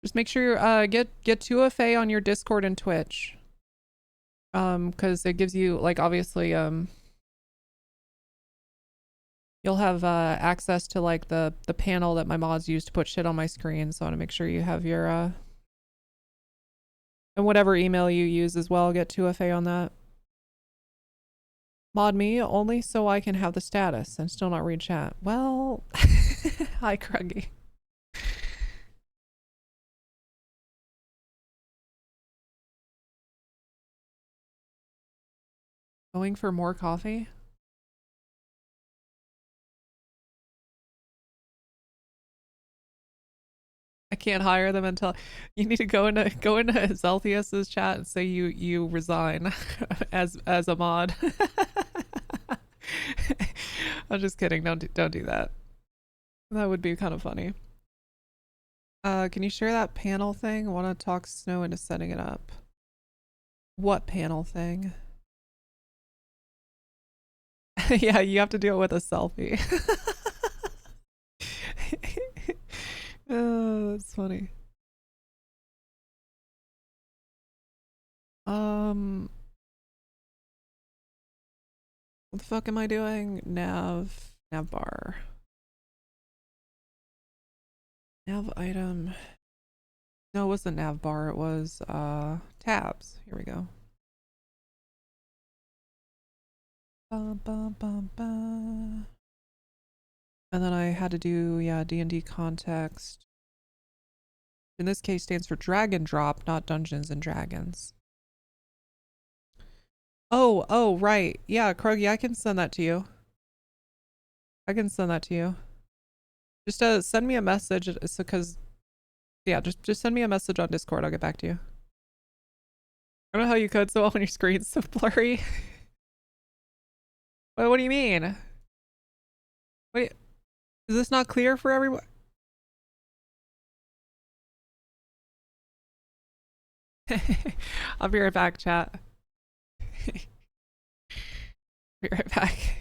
Just make sure you get 2FA on your Discord and Twitch. Because it gives you, like, obviously, you'll have access to, like, the panel that my mods use to put shit on my screen. So I want to make sure you have your and whatever email you use as well, get 2FA on that. Mod me only so I can have the status and still not read chat. Well, hi, Cruggy. Going for more coffee? I can't hire them until you need to go into Zelthius's chat and say you resign as a mod. I'm just kidding. Don't do that. That would be kind of funny. Can you share that panel thing? I want to talk Snow into setting it up. What panel thing? Yeah, you have to do it with a selfie. Oh, that's funny. What the fuck am I doing? Nav bar. Nav item. No, it wasn't nav bar, it was tabs. Here we go. And then I had to do, yeah, D&D context. In this case stands for drag and drop, not Dungeons and Dragons. Oh, right. Yeah, Krogi, I can send that to you. I can send that to you. Just send me a message. It's because yeah, just send me a message on Discord. I'll get back to you. I don't know how you code so well when your screen's so blurry. What do you mean? Wait, is this not clear for everyone? I'll be right back, chat. Be right back.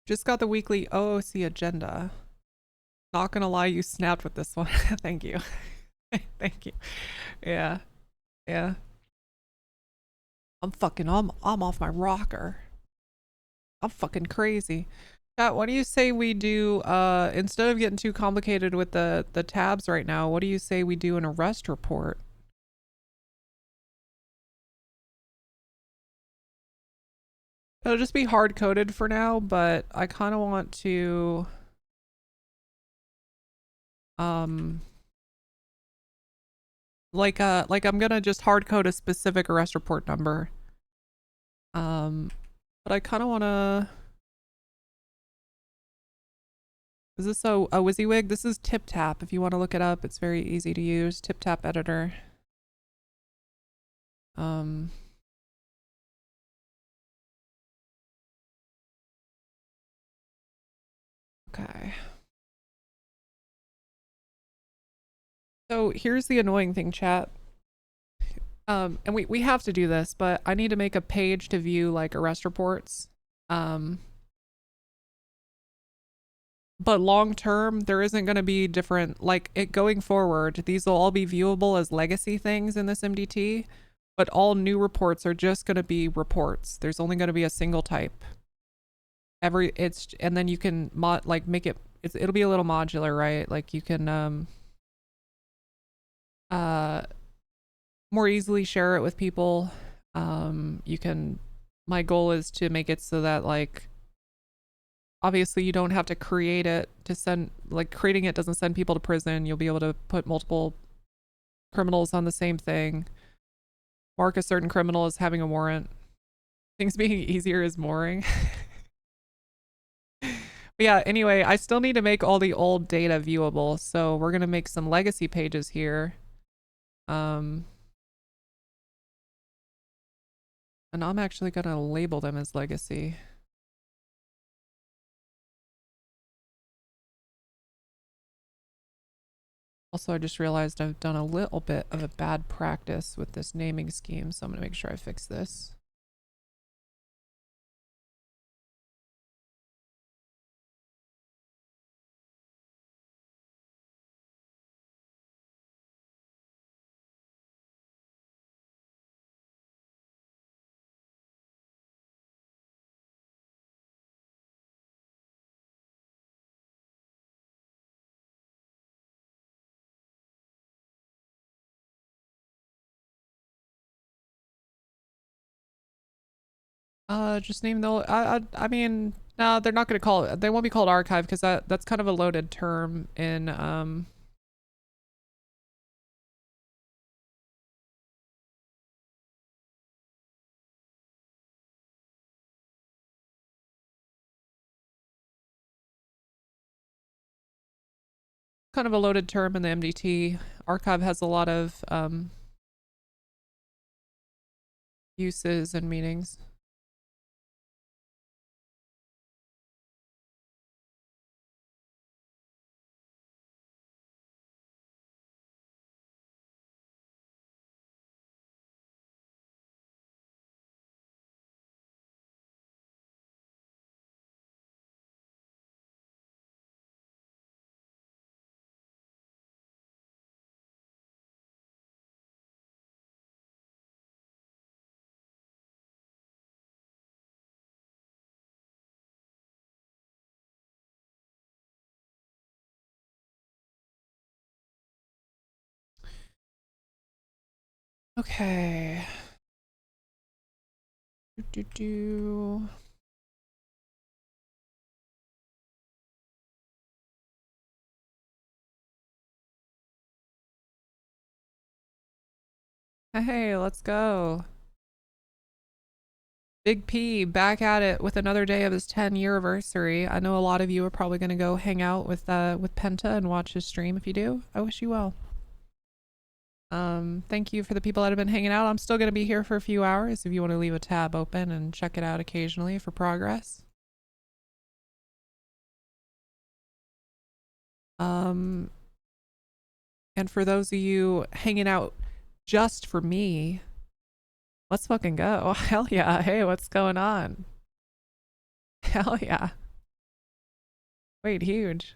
Just got the weekly OOC agenda. Not gonna lie, you snapped with this one. Thank you. Thank you. Yeah. Yeah. I'm off my rocker. I'm fucking crazy. Chat, what do you say we do instead of getting too complicated with the tabs right now, what do you say we do an arrest report? It'll just be hard coded for now, but I kind of want to like I'm gonna just hard code a specific arrest report number. But I kind of want to. Is this a WYSIWYG? This is TipTap. If you want to look it up, it's very easy to use. TipTap editor. Okay. So here's the annoying thing, chat. And we have to do this, but I need to make a page to view like arrest reports. But long term, there isn't going to be different, like it going forward, these will all be viewable as legacy things in this MDT, but all new reports are just going to be reports. There's only going to be a single type. And then you can make it, it'll be a little modular, right? Like you can, more easily share it with people. My goal is to make it so that like, obviously you don't have to create it to send, like creating it doesn't send people to prison. You'll be able to put multiple criminals on the same thing. Mark a certain criminal as having a warrant. Things being easier is mooring. But yeah, anyway, I still need to make all the old data viewable. So we're going to make some legacy pages here. And I'm actually going to label them as legacy. Also, I just realized I've done a little bit of a bad practice with this naming scheme, so I'm going to make sure I fix this. Just name the. I mean, no, they're not going to call it. They won't be called archive because that's kind of a loaded term in kind of a loaded term in the MDT. Archive has a lot of uses and meanings. Okay. Do. Hey, let's go. Big P back at it with another day of his 10-year anniversary. I know a lot of you are probably going to go hang out with Penta and watch his stream. If you do, I wish you well. Thank you for the people that have been hanging out. I'm still going to be here for a few hours if you want to leave a tab open and check it out occasionally for progress. And for those of you hanging out just for me, let's fucking go. Hell yeah. Hey, what's going on? Hell yeah. Wait, huge.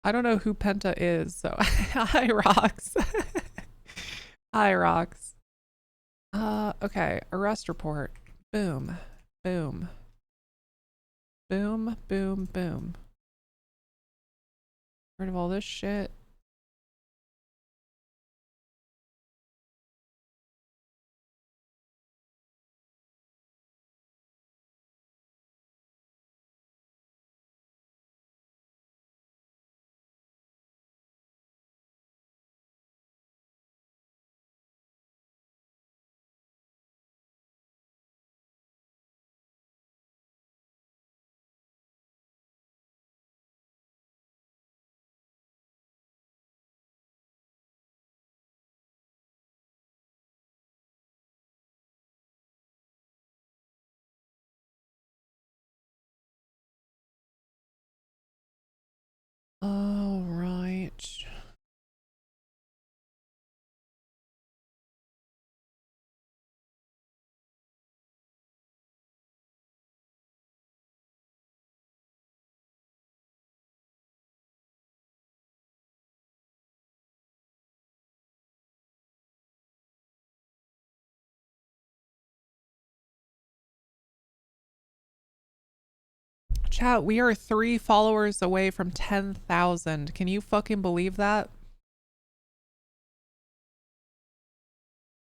I don't know who Penta is, so hi Rox. Hi Rox. Okay, arrest report. Boom. Boom. Boom, boom, boom. Rid of all this shit. All right. Chat, we are 3 followers away from 10,000. Can you fucking believe that?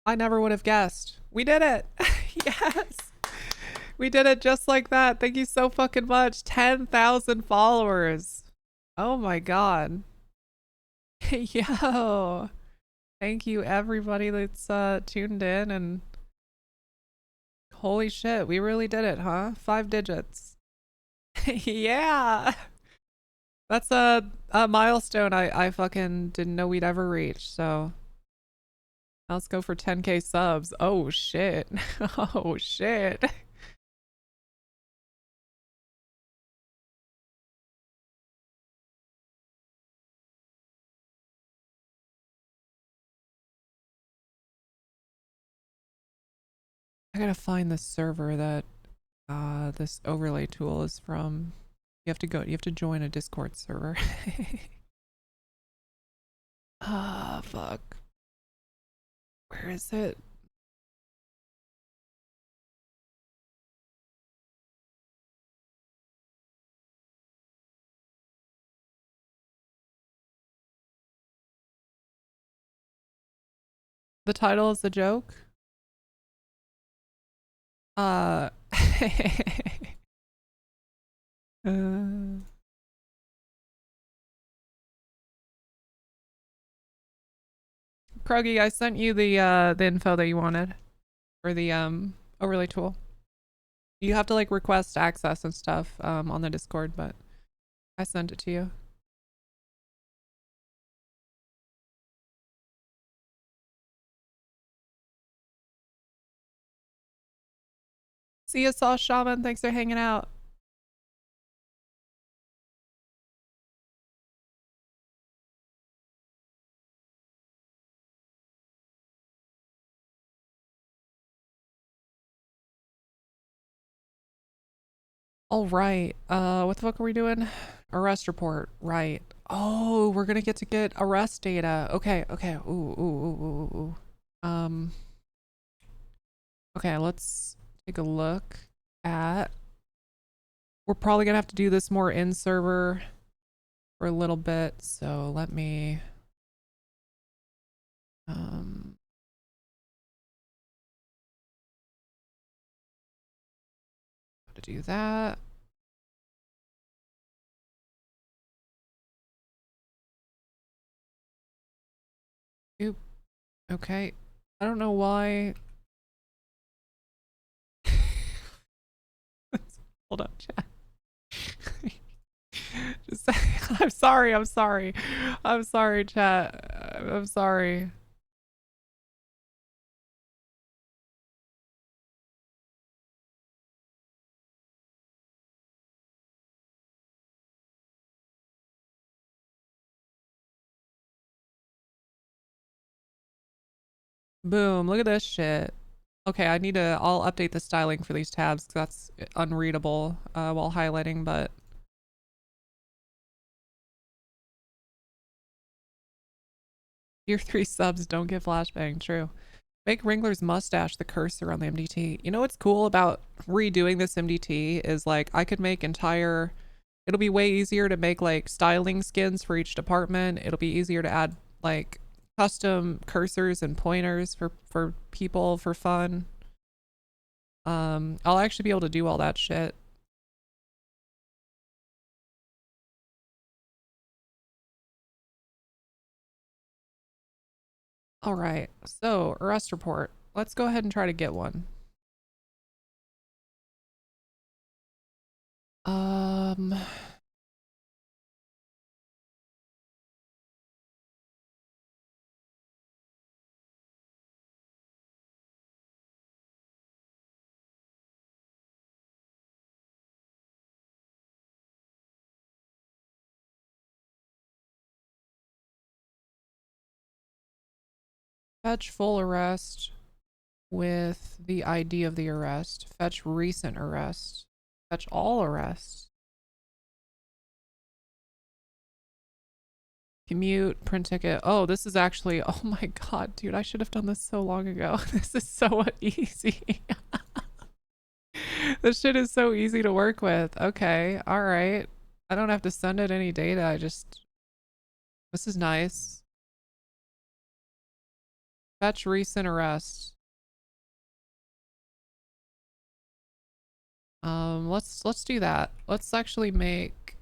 I never would have guessed. We did it. Yes. We did it just like that. Thank you so fucking much. 10,000 followers. Oh my god. Yo. Thank you everybody that's tuned in, and holy shit, we really did it, huh? 5 digits. Yeah. That's a milestone I fucking didn't know we'd ever reach, so let's go for 10k subs. Oh shit. Oh shit. I gotta find the server that this overlay tool is from. You have to join a Discord server. Ah, fuck. Where is it? The title is the joke? uh Kruggy, I sent you the info that you wanted for the overlay tool. You have to like request access and stuff on the Discord, but I sent it to you. See you, Sauce Shaman. Thanks for hanging out. All right. What the fuck are we doing? Arrest report. Right. Oh, we're gonna get arrest data. Okay. Okay. Ooh. Okay. Let's take a look at. We're probably gonna have to do this more in server for a little bit. So let me. To do that. Oop. Okay. I don't know why. Hold on, chat. Just, I'm sorry. I'm sorry, chat. I'm sorry. Boom. Look at this shit. Okay, I'll update the styling for these tabs because that's unreadable while highlighting, but. Tier 3 subs don't get flashbang, true. Make Wrangler's mustache the cursor on the MDT. You know what's cool about redoing this MDT is like I could make it'll be way easier to make like styling skins for each department. It'll be easier to add like custom cursors and pointers for people for fun. I'll actually be able to do all that shit. All right, so arrest report. Let's go ahead and try to get one. Fetch full arrest with the ID of the arrest. Fetch recent arrest. Fetch all arrests. Commute, print ticket. Oh, this is actually, oh my god, dude, I should have done this so long ago. This is so easy. This shit is so easy to work with. Okay, all right. I don't have to send it any data. This is nice. Fetch recent arrest. Let's do that. Let's actually make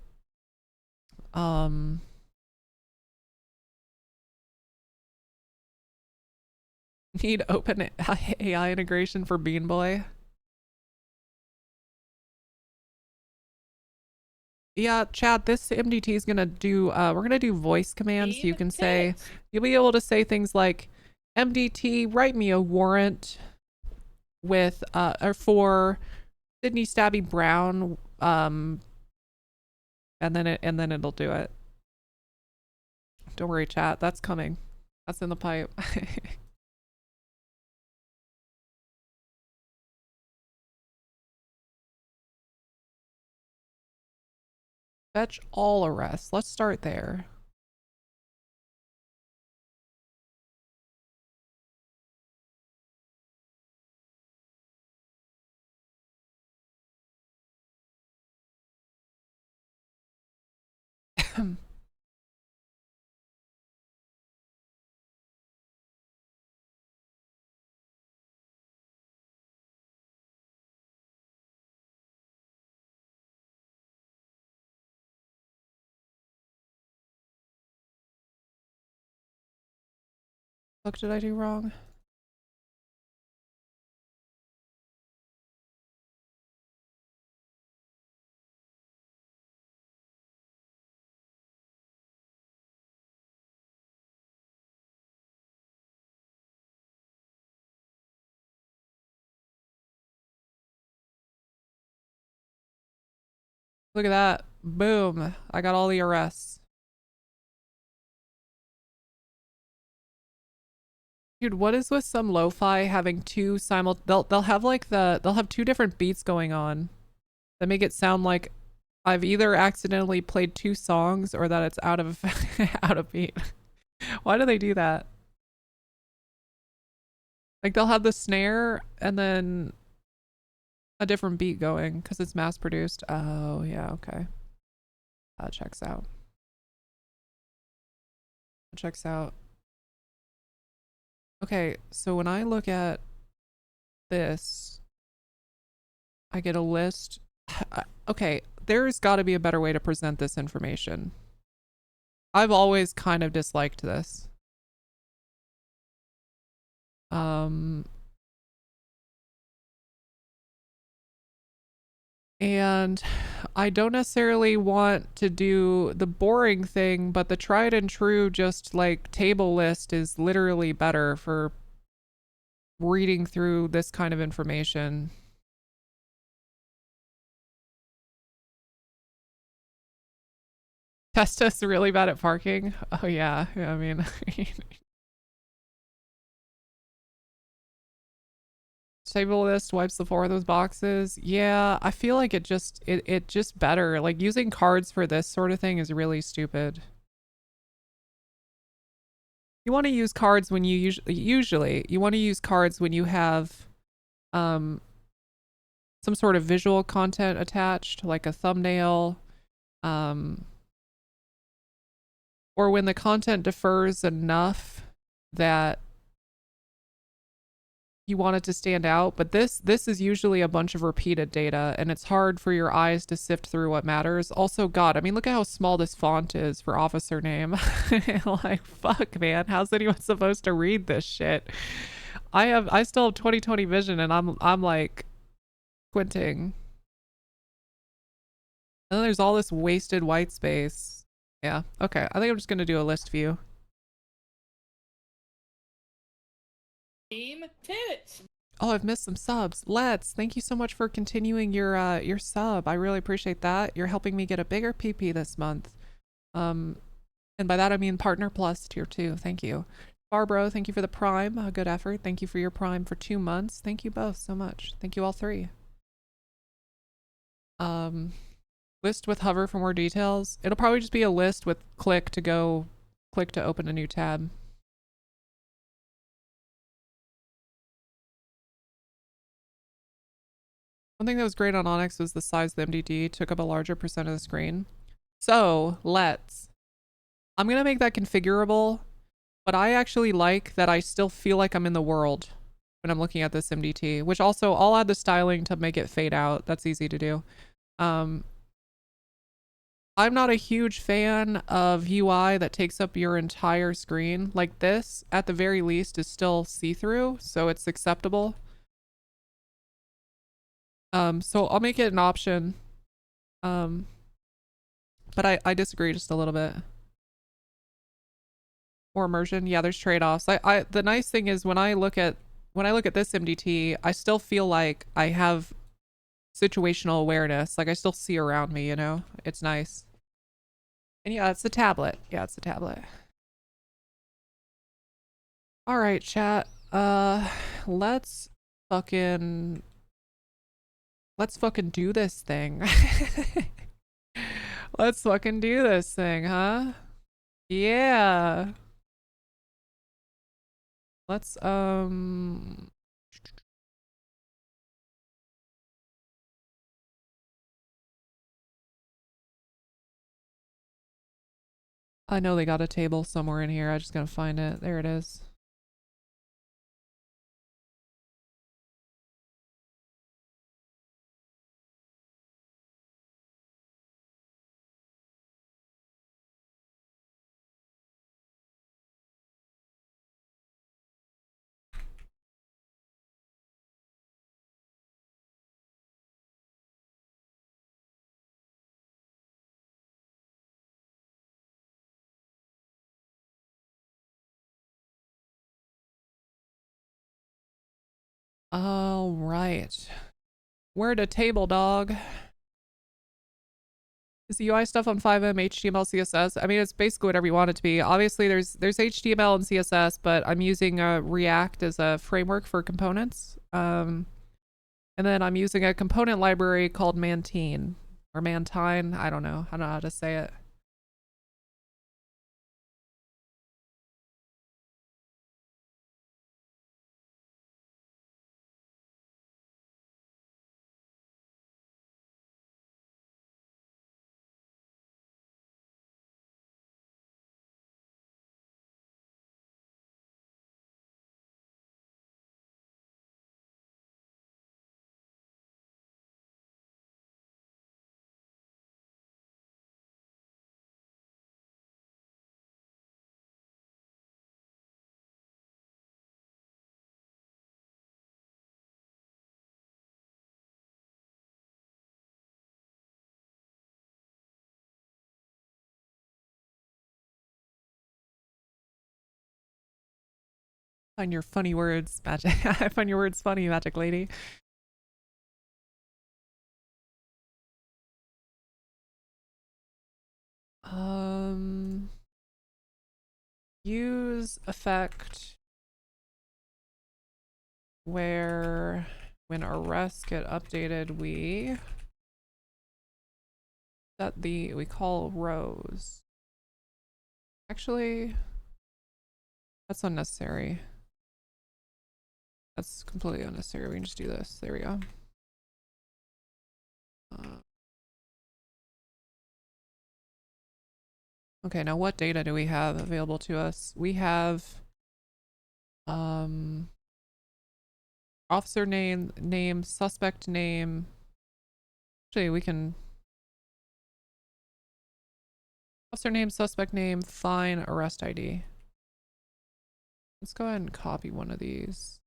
need open AI integration for Bean Boy. Yeah, Chad, this MDT is gonna do we're gonna do voice commands. So you can say, you'll be able to say things like MDT, write me a warrant with or for Sydney Stabby Brown, and then it'll do it. Don't worry, chat, that's coming. That's in the pipe. Fetch all arrests. Let's start there. What did I do wrong? Look at that. Boom. I got all the arrests. Dude, what is with some lo-fi having two they'll have like they'll have two different beats going on that make it sound like I've either accidentally played two songs or that it's out of out of beat. Why do they do that? Like they'll have the snare and then a different beat going because it's mass produced. Oh yeah, okay. That checks out. That checks out. Okay, so when I look at this, I get a list. Okay, there's got to be a better way to present this information. I've always kind of disliked this. And I don't necessarily want to do the boring thing, but the tried and true just like table list is literally better for reading through this kind of information. Testa's really bad at parking. Oh yeah, I mean table list wipes the floor of those boxes. Yeah, I feel like it just better. Like using cards for this sort of thing is really stupid. You want to use cards when you usually you want to use cards when you have some sort of visual content attached, like a thumbnail, or when the content differs enough that you want it to stand out. But this is usually a bunch of repeated data and it's hard for your eyes to sift through what matters. Also, God, I mean, look at how small this font is for officer name. Like, fuck, man, how's anyone supposed to read this shit? I still have 20/20 vision and I'm like squinting. And then there's all this wasted white space. Yeah, okay, I think I'm just gonna do a list view. Team Tits. Oh, I've missed some subs. Let's. Thank you so much for continuing your sub. I really appreciate that. You're helping me get a bigger PP this month. And by that I mean Partner Plus tier 2. Thank you. Barbro, thank you for the Prime. A good effort. Thank you for your Prime for 2 months. Thank you both so much. Thank you all three. List with hover for more details. It'll probably just be a list with click to open a new tab. One thing that was great on Onyx was the size of the MDD took up a larger percent of the screen. So I'm gonna make that configurable, but I actually like that I still feel like I'm in the world when I'm looking at this MDT, which also I'll add the styling to make it fade out. That's easy to do. I'm not a huge fan of UI that takes up your entire screen. Like this, at the very least, is still see-through, so it's acceptable. So I'll make it an option. But I disagree just a little bit. More immersion, yeah, there's trade-offs. The nice thing is when I look at this MDT, I still feel like I have situational awareness. Like I still see around me, you know? It's nice. And yeah, it's the tablet. Yeah, it's the tablet. All right, chat. Let's fucking do this thing. Let's fucking do this thing, huh? Yeah. Let's I know they got a table somewhere in here. I just gotta find it. There it is. All right. Where to table, dog? Is the UI stuff on 5M HTML CSS? I mean, it's basically whatever you want it to be. Obviously, there's HTML and CSS, but I'm using React as a framework for components. And then I'm using a component library called Mantine or Mantine. I don't know how to say it. I find your funny words, Magic. I find your words funny, Magic Lady. Use effect where when arrests get updated, we set we call rows. Actually, that's unnecessary. That's completely unnecessary. We can just do this. There we go. Okay, now what data do we have available to us? We have officer name, suspect name. Actually, we can officer name, suspect name, fine, arrest ID. Let's go ahead and copy one of these.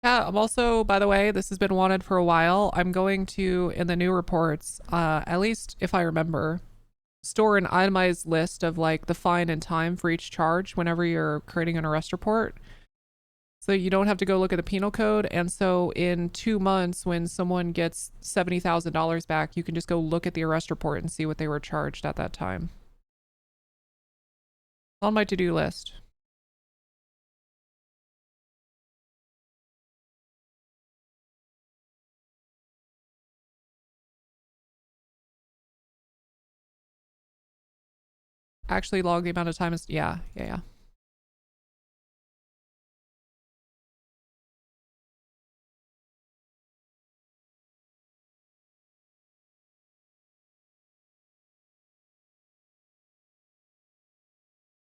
Yeah, I'm also, by the way, this has been wanted for a while. I'm going to, in the new reports, at least if I remember, store an itemized list of like the fine and time for each charge whenever you're creating an arrest report. So you don't have to go look at the penal code. And so in 2 months, when someone gets $70,000 back, you can just go look at the arrest report and see what they were charged at that time. On my to-do list. Actually log the amount of time is, yeah.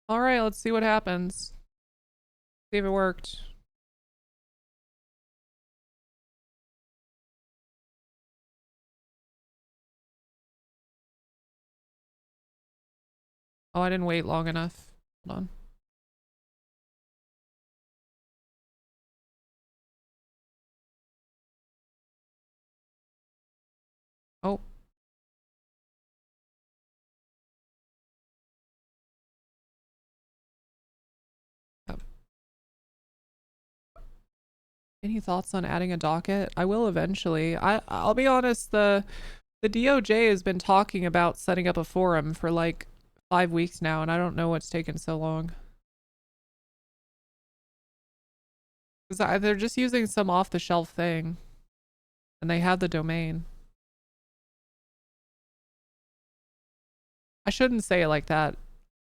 All right, let's see what happens. See if it worked. Oh, I didn't wait long enough. Hold on. Oh. Any thoughts on adding a docket? I will eventually. I'll be honest, the DOJ has been talking about setting up a forum for like 5 weeks now, and I don't know what's taken so long. Because they're just using some off-the-shelf thing. And they have the domain. I shouldn't say it like that.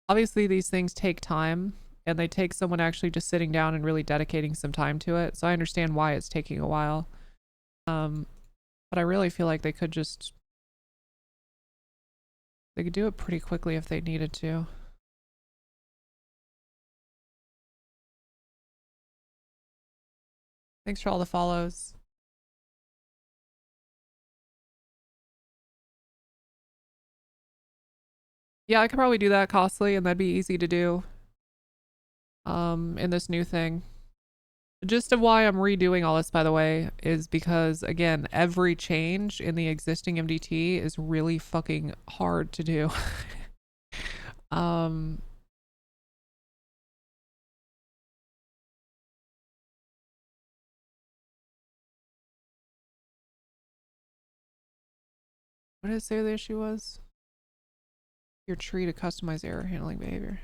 Obviously, these things take time, and they take someone actually just sitting down and really dedicating some time to it. So I understand why it's taking a while. But I really feel like they could just... They could do it pretty quickly if they needed to. Thanks for all the follows. Yeah, I could probably do that costly and that'd be easy to do. In this new thing. Just of why I'm redoing all this, by the way, is because again, every change in the existing MDT is really fucking hard to do. um what did it say the issue was? Your tree to customize error handling behavior.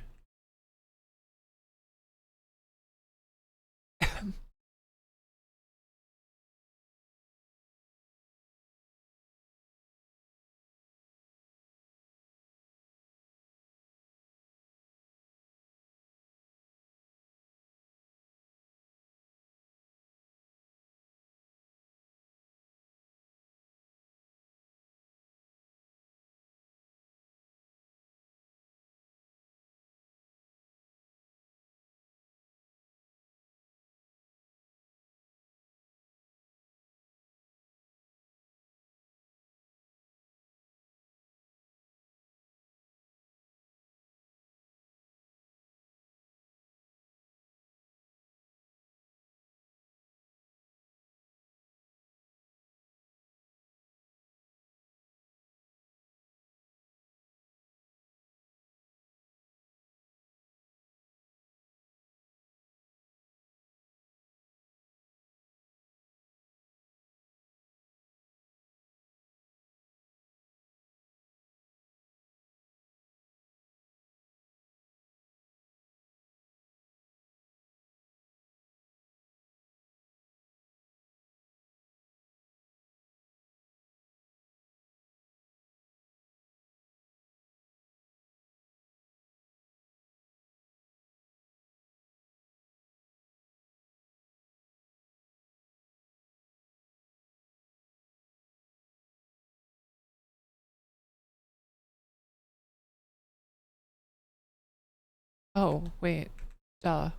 Oh, wait. Duh.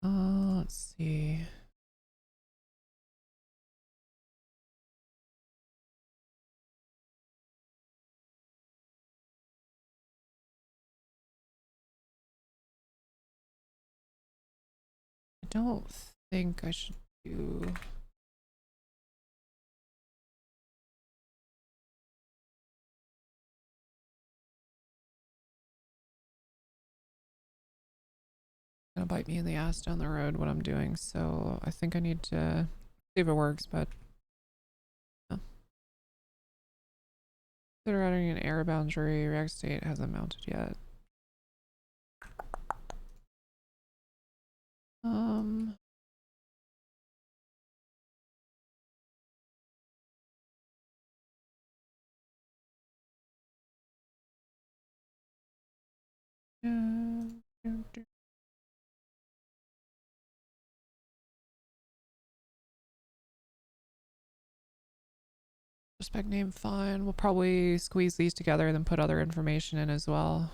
Let's see. I don't think I should do. Gonna bite me in the ass down the road what I'm doing, so I think I need to see if it works, but no. Consider adding an error boundary. React state hasn't mounted yet. Spec name fine. We'll probably squeeze these together and then put other information in as well.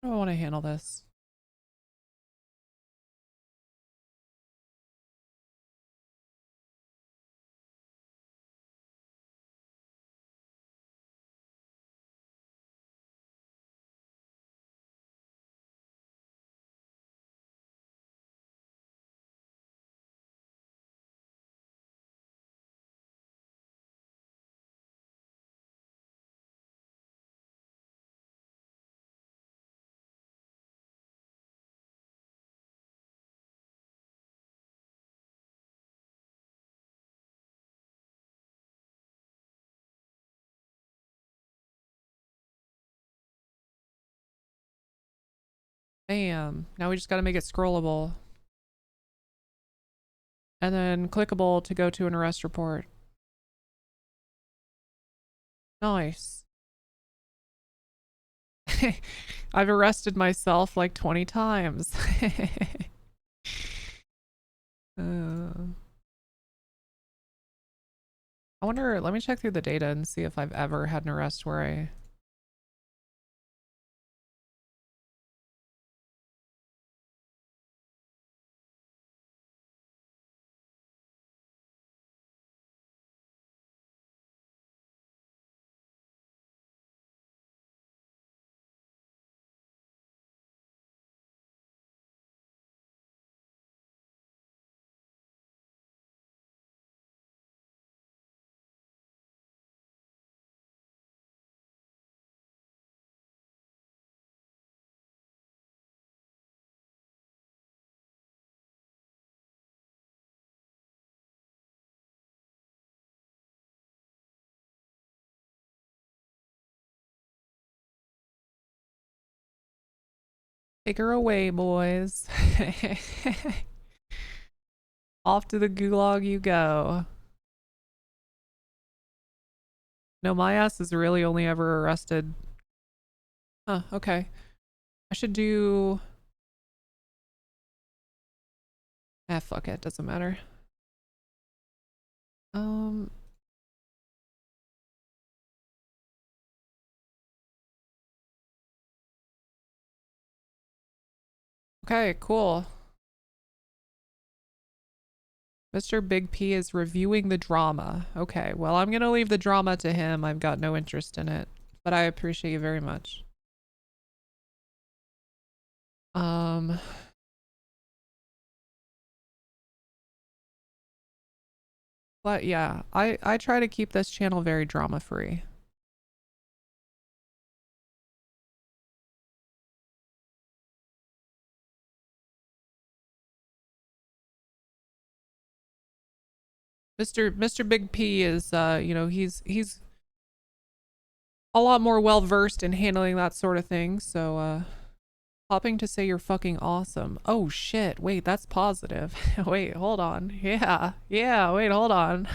How do I want to handle this? Bam. Now we just got to make it scrollable. And then clickable to go to an arrest report. Nice. I've arrested myself like 20 times. I wonder, let me check through the data and see if I've ever had an arrest where I... Take her away, boys. Off to the gulag you go. No, my ass is really only ever arrested. Huh, okay. I should do... Ah, fuck it. Doesn't matter. Okay, cool. Mr. Big P is reviewing the drama. Okay, well, I'm gonna leave the drama to him. I've got no interest in it, but I appreciate you very much. But yeah, I try to keep this channel very drama free. Mr. Big P is you know, he's a lot more well versed in handling that sort of thing, so popping to say you're fucking awesome. Oh shit, wait, that's positive. Wait, hold on. Yeah, wait, hold on.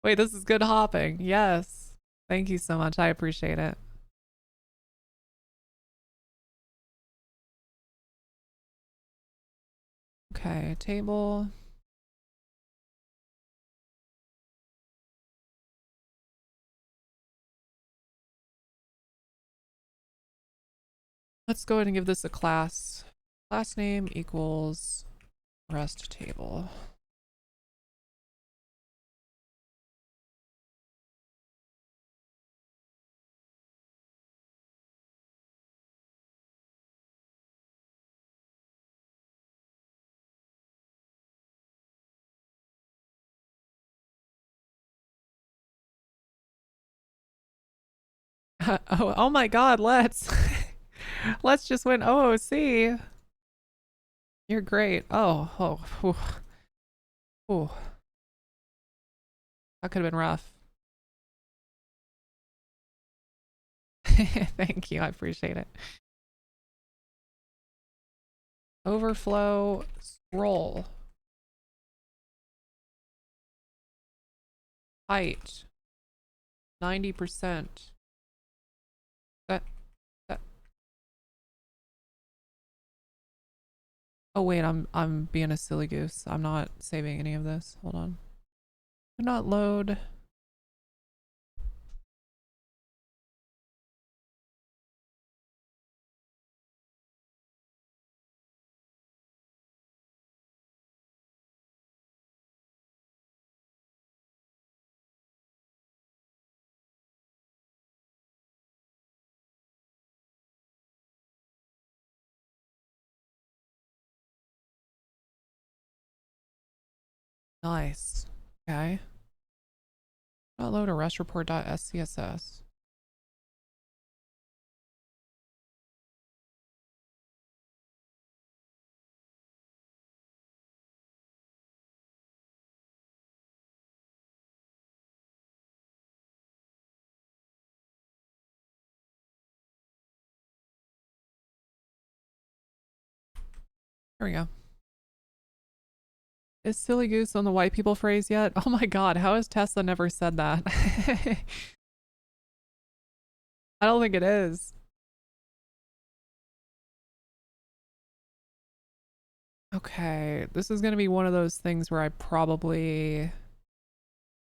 Wait, this is good hopping. Yes. Thank you so much. I appreciate it. Okay, table. Let's go ahead and give this a class. Class name equals rest table. Oh my god, let's. Let's just win OOC. You're great. Oh. Ooh. That could have been rough. Thank you. I appreciate it. Overflow scroll. Height. 90%. That. Oh wait, I'm being a silly goose. I'm not saving any of this. Hold on. Do not load. Nice. Okay. Not load arrest report.scss. There we go. Is silly goose on the white people phrase yet? Oh my god, how has Tesla never said that? I don't think it is. Okay, this is going to be one of those things where I probably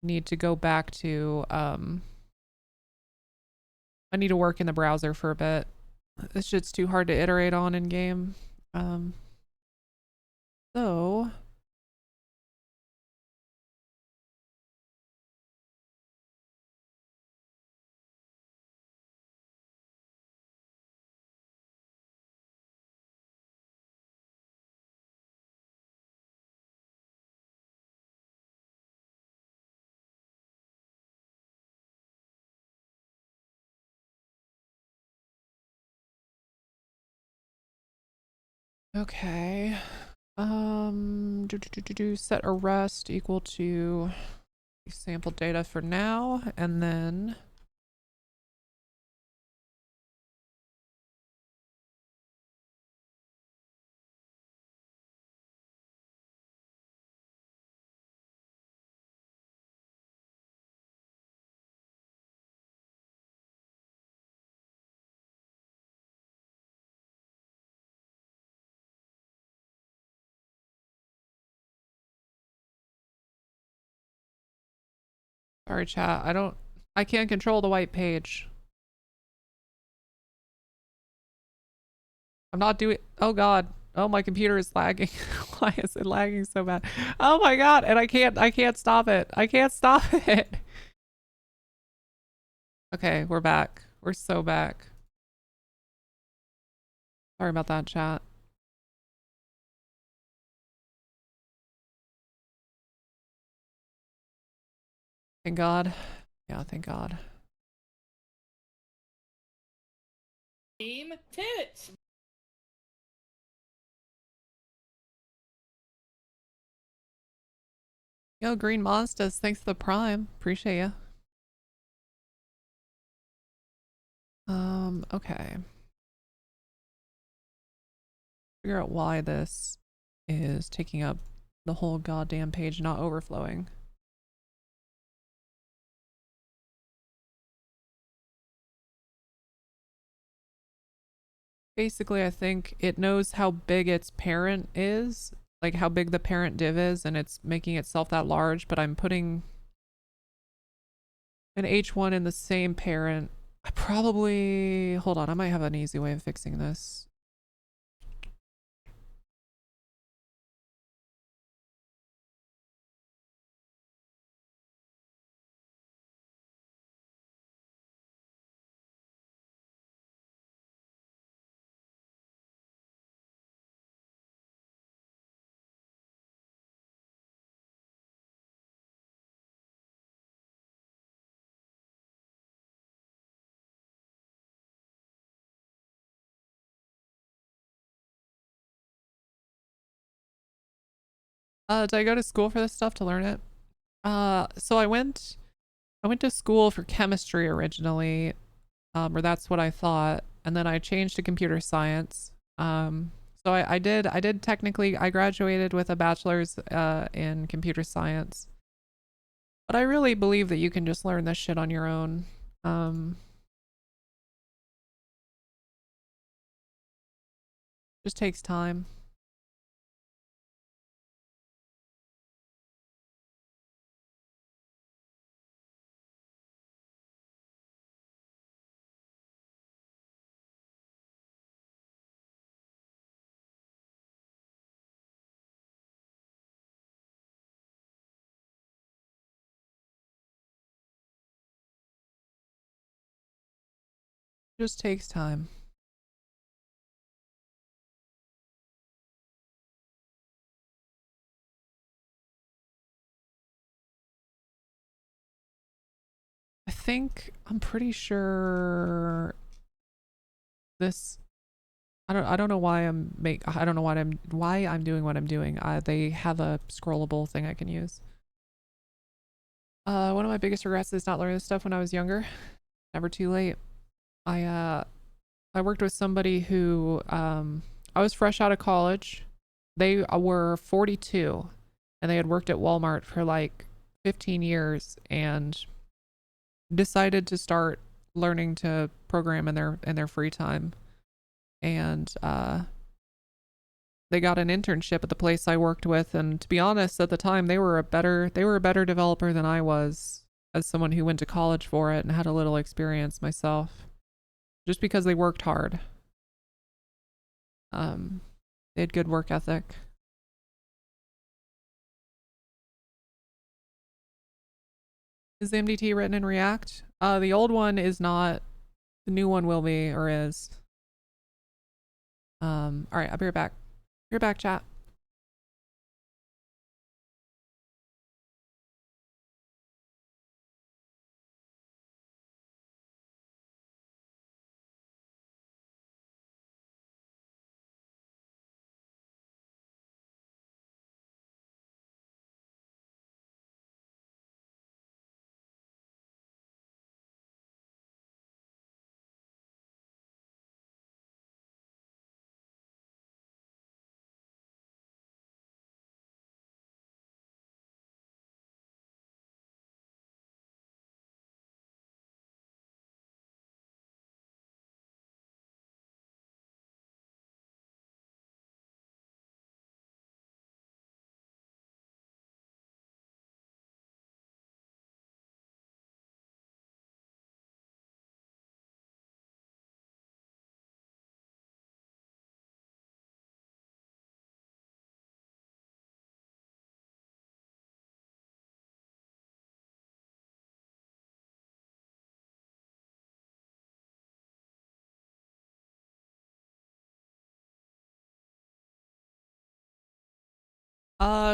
need to go back to, I need to work in the browser for a bit. This shit's too hard to iterate on in game. So... Okay. Set arrest equal to sample data for now, and then sorry chat, I can't control the white page. I'm not doing, oh god. Oh, my computer is lagging. Why is it lagging so bad? Oh my god, and I can't stop it. I can't stop it. Okay, we're back. We're so back. Sorry about that, chat. Thank god. Yeah, thank god. Team tits. Yo, Green Monsters, thanks for the prime. Appreciate ya. Okay. Figure out why this is taking up the whole goddamn page, not overflowing. Basically, I think it knows how big its parent is, like how big the parent div is, and it's making itself that large, but I'm putting an H1 in the same parent. I probably, hold on, I might have an easy way of fixing this. Did I go to school for this stuff to learn it? So I went to school for chemistry originally, or that's what I thought, and then I changed to computer science. So I did technically, I graduated with a bachelor's in computer science, but I really believe that you can just learn this shit on your own. Just takes time. Just takes time. I'm pretty sure this, I don't know why I don't know why I'm doing what I'm doing. They have a scrollable thing I can use. One of my biggest regrets is not learning this stuff when I was younger. Never too late. I worked with somebody who, I was fresh out of college They were 42 and they had worked at Walmart for like 15 years and decided to start learning to program in their free time. And they got an internship at the place I worked with, and to be honest, at the time they were a better developer than I was, as someone who went to college for it and had a little experience myself, just because they worked hard. They had good work ethic. Is the MDT written in React? The old one is not. The new one will be, or is. All right, I'll be right back. Be right back, chat.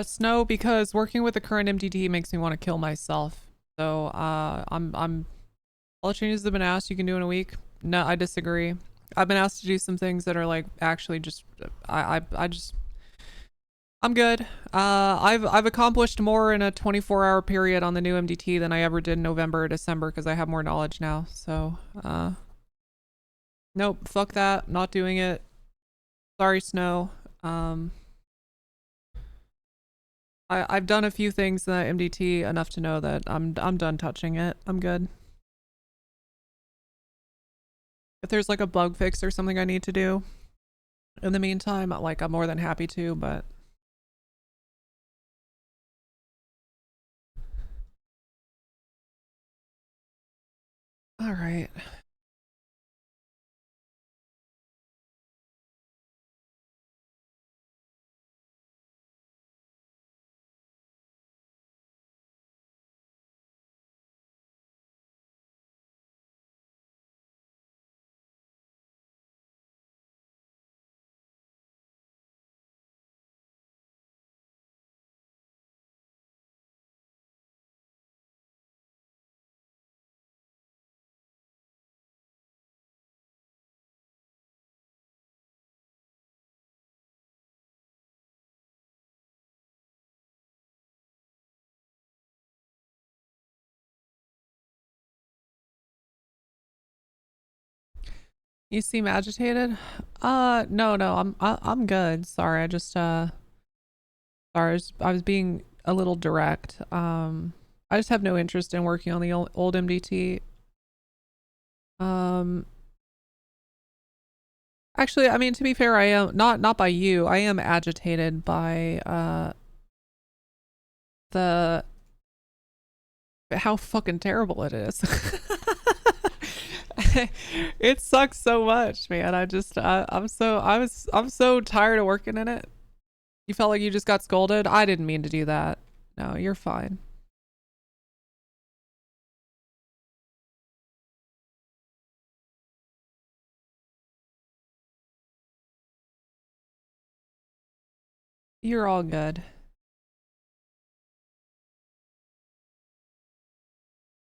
Snow, because working with the current MDT makes me want to kill myself. So, all changes have been asked you can do in a week. No, I disagree. I've been asked to do some things that are like actually just, I'm good. I've accomplished more in a 24-hour period on the new MDT than I ever did in November or December because I have more knowledge now. So, nope, fuck that. Not doing it. Sorry, Snow. I've done a few things in the MDT enough to know that I'm done touching it. I'm good. If there's like a bug fix or something I need to do in the meantime, like I'm more than happy to, but all right. You seem agitated? No, I'm good. Sorry, I just sorry, I was being a little direct. I just have no interest in working on the old MDT. Actually, I mean, to be fair, I am not by you. I am agitated by the how fucking terrible it is. It sucks so much, man. I'm so tired of working in it. You felt like you just got scolded? I didn't mean to do that. No, you're fine. You're all good.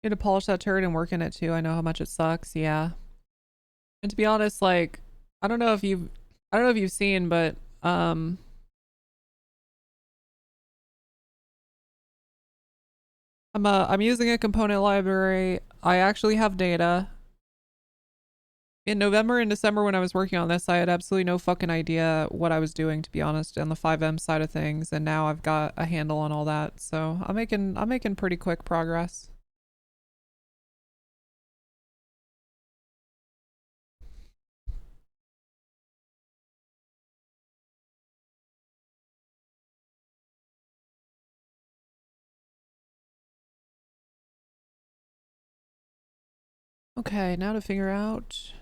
You had to polish that turd and work in it too. I know how much it sucks. Yeah. And to be honest, like, I don't know if you've seen, but I'm using a component library. I actually have data. In November and December when I was working on this, I had absolutely no fucking idea what I was doing, to be honest, on the 5M side of things, and now I've got a handle on all that. So I'm making pretty quick progress. Okay, now to figure out.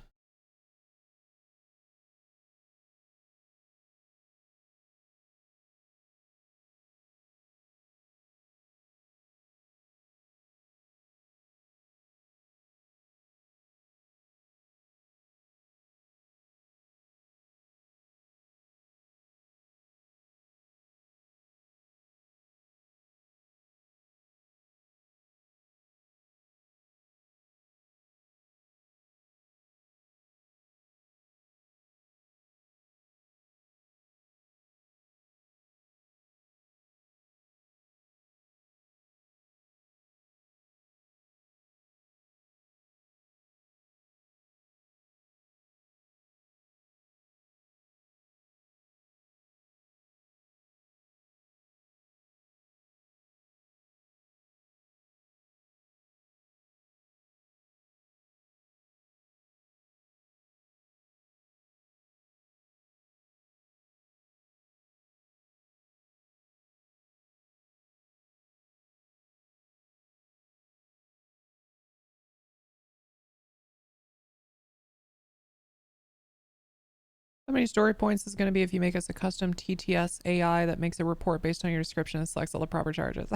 How many story points is going to be if you make us a custom TTS AI that makes a report based on your description and selects all the proper charges?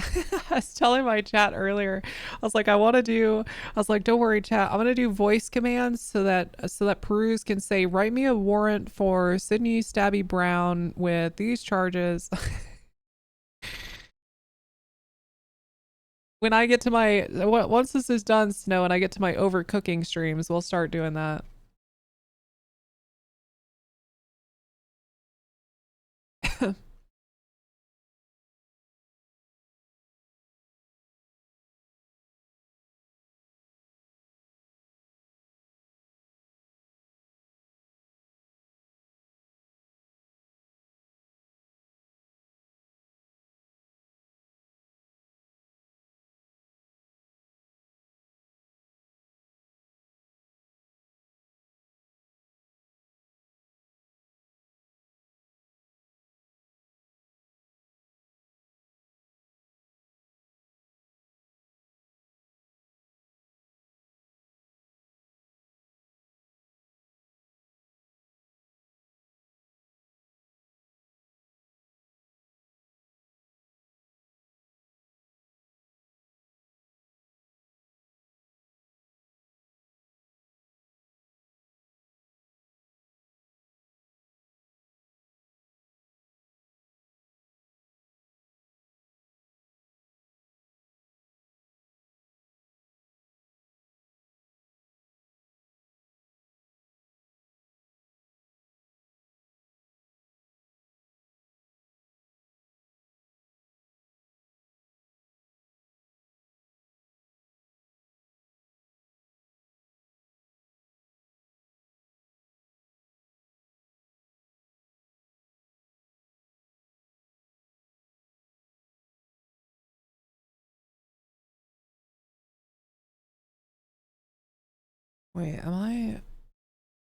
I was telling my chat earlier, I was like, don't worry, chat. I'm going to do voice commands so that Peruse can say, write me a warrant for Sydney Stabby Brown with these charges. When I get to my, once this is done, Snow, and I get to my overcooking streams, we'll start doing that. Wait, am I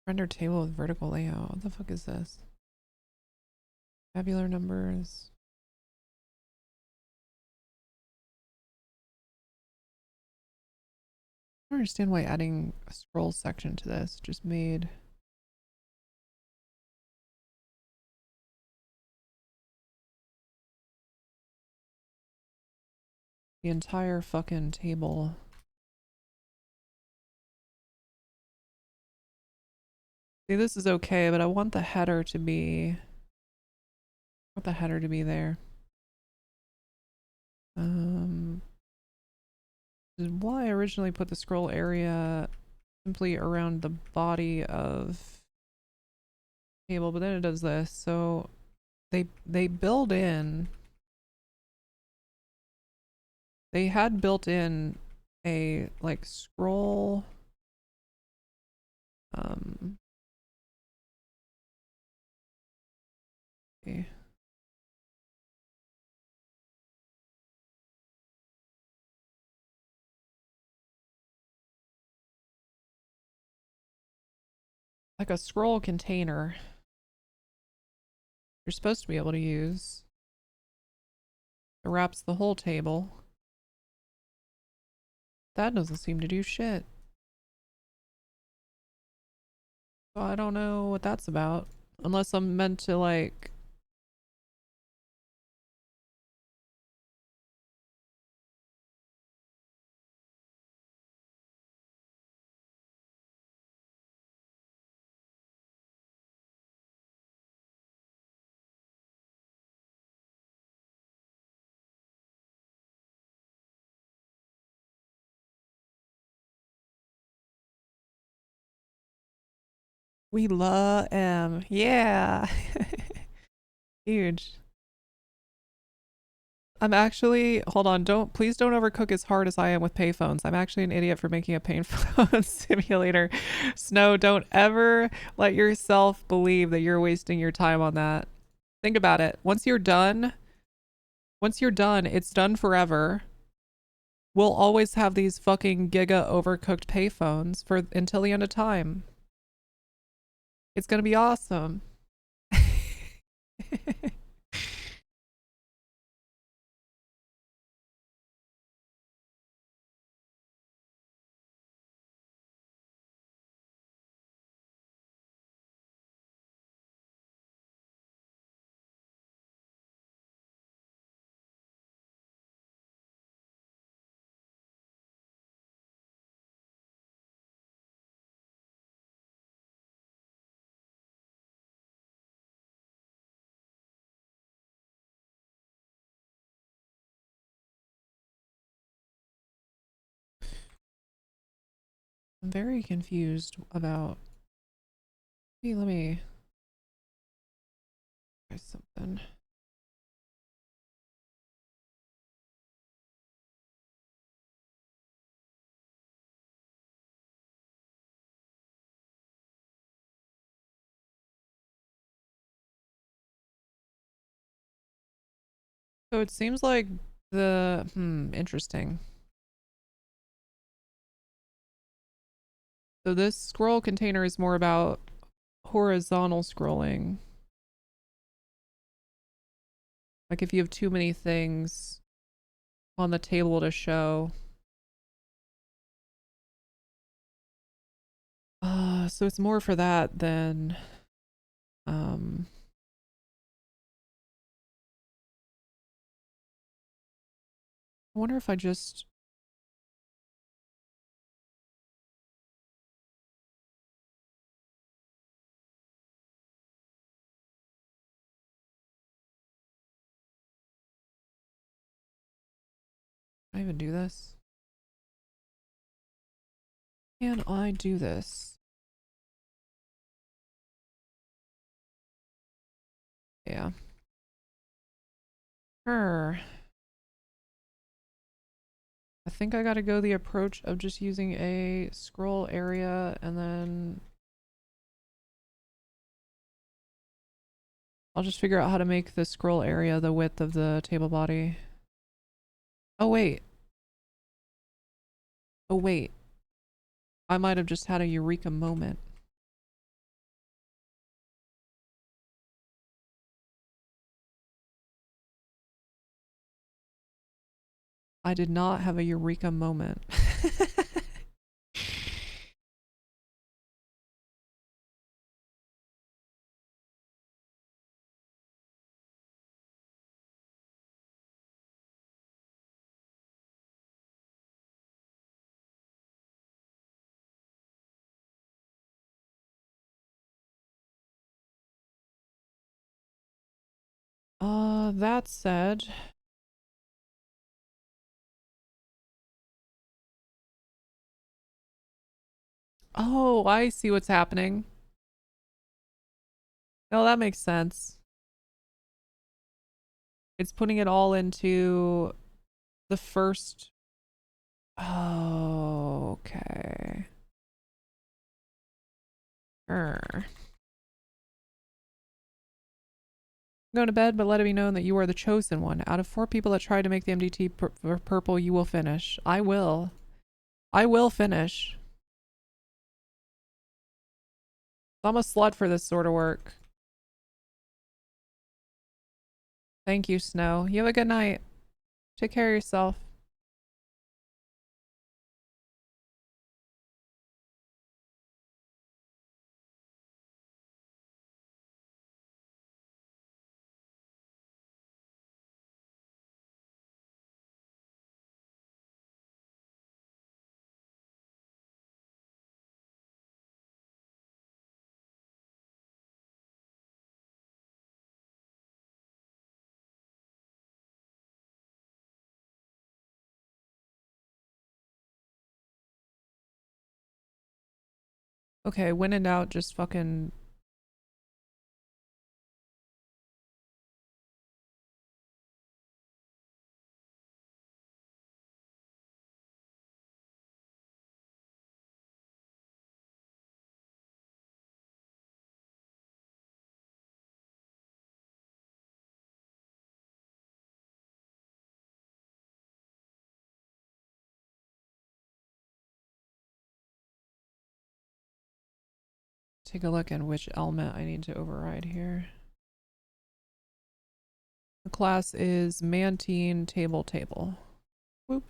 render table with vertical layout? What the fuck is this? Tabular numbers. I don't understand why adding a scroll section to this just made the entire fucking table. See, this is okay, but I want the header to be there. This is why I originally put the scroll area simply around the body of table, but then it does this. So they build in, they had built in a like scroll Okay. Like a scroll container. You're supposed to be able to use. It wraps the whole table. That doesn't seem to do shit. So I don't know what that's about. Unless I'm meant to like... We love yeah. Huge. I'm actually, hold on, please don't overcook as hard as I am with payphones. I'm actually an idiot for making a payphone simulator. Snow, don't ever let yourself believe that you're wasting your time on that. Think about it. Once you're done, it's done forever. We'll always have these fucking giga overcooked payphones for until the end of time. It's gonna be awesome. I'm very confused about... Hey, let me try something. So it seems like the... interesting. So this scroll container is more about horizontal scrolling. Like if you have too many things on the table to show. So it's more for that than... I wonder if I just... Can I even do this? Can I do this? Yeah. I think I gotta go the approach of just using a scroll area and then I'll just figure out how to make the scroll area the width of the table body. Oh wait. Oh wait. I might have just had a eureka moment. I did not have a eureka moment. That said, oh, I see what's happening. No, that makes sense. It's putting it all into the first. Oh, okay. Going to bed, but let it be known that you are the chosen one. Out of 4 people that tried to make the MDT purple, you will finish. I will. I will finish. I'm a slut for this sort of work. Thank you, Snow. You have a good night. Take care of yourself. Okay, when in doubt, just fucking... Take a look at which element I need to override here. The class is Mantine Table. Whoop.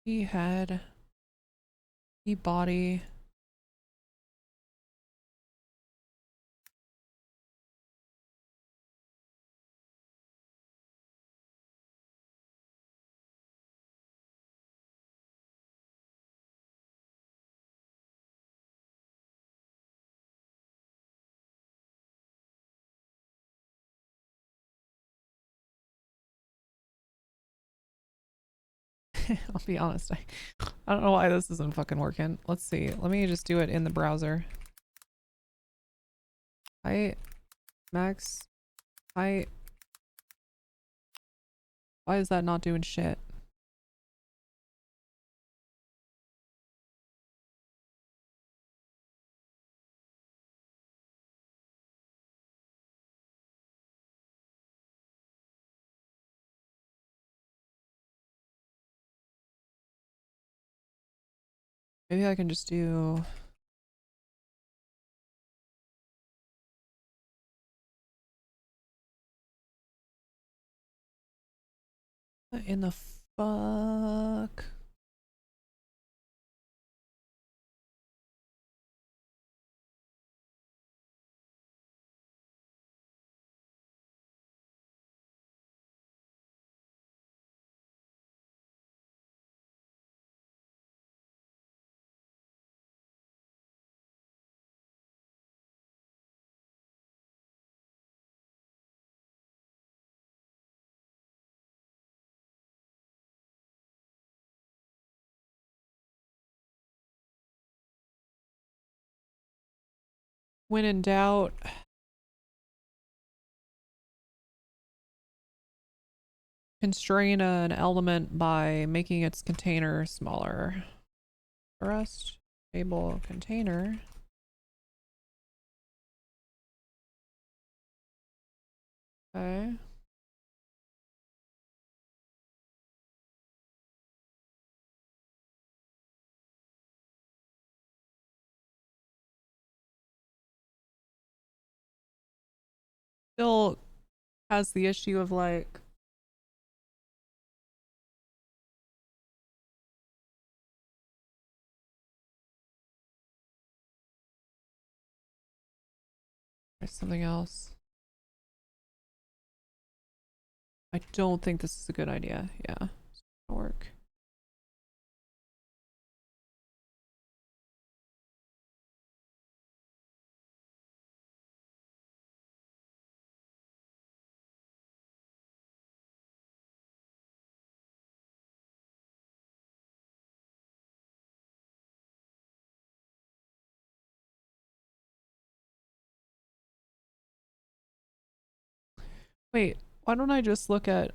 Head, body. I'll be honest, I don't know why this isn't fucking working. Let's see. Let me just do it in the browser. Height, max, height. Why is that not doing shit? Maybe I can just do... What in the fuck? When in doubt, constrain an element by making its container smaller. Rest table container. Okay. Still has the issue of like Try something else. I don't think this is a good idea. Yeah. It's not gonna work. Wait, why don't I just look at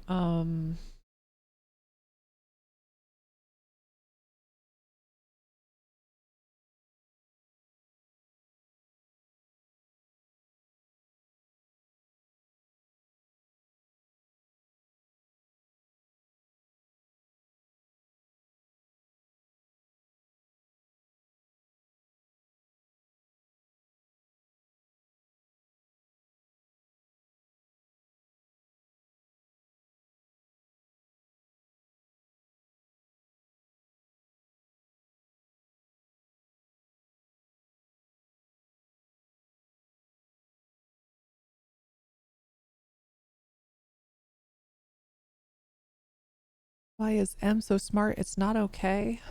why is M so smart? It's not okay.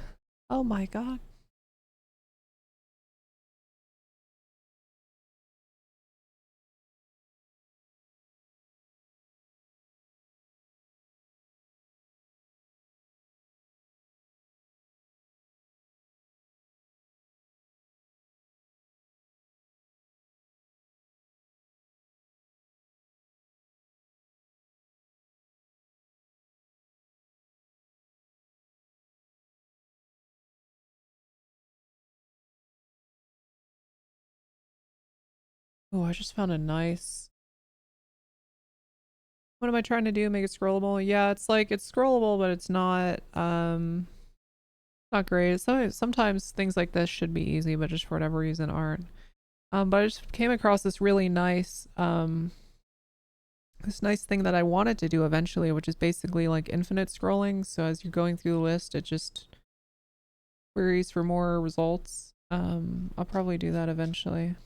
Oh my god. Oh, I just found a nice. What am I trying to do? Make it scrollable? Yeah, it's like it's scrollable, but it's not great. Sometimes things like this should be easy, but just for whatever reason aren't. But I just came across this really nice this nice thing that I wanted to do eventually, which is basically like infinite scrolling. So as you're going through the list, it just queries for more results. I'll probably do that eventually.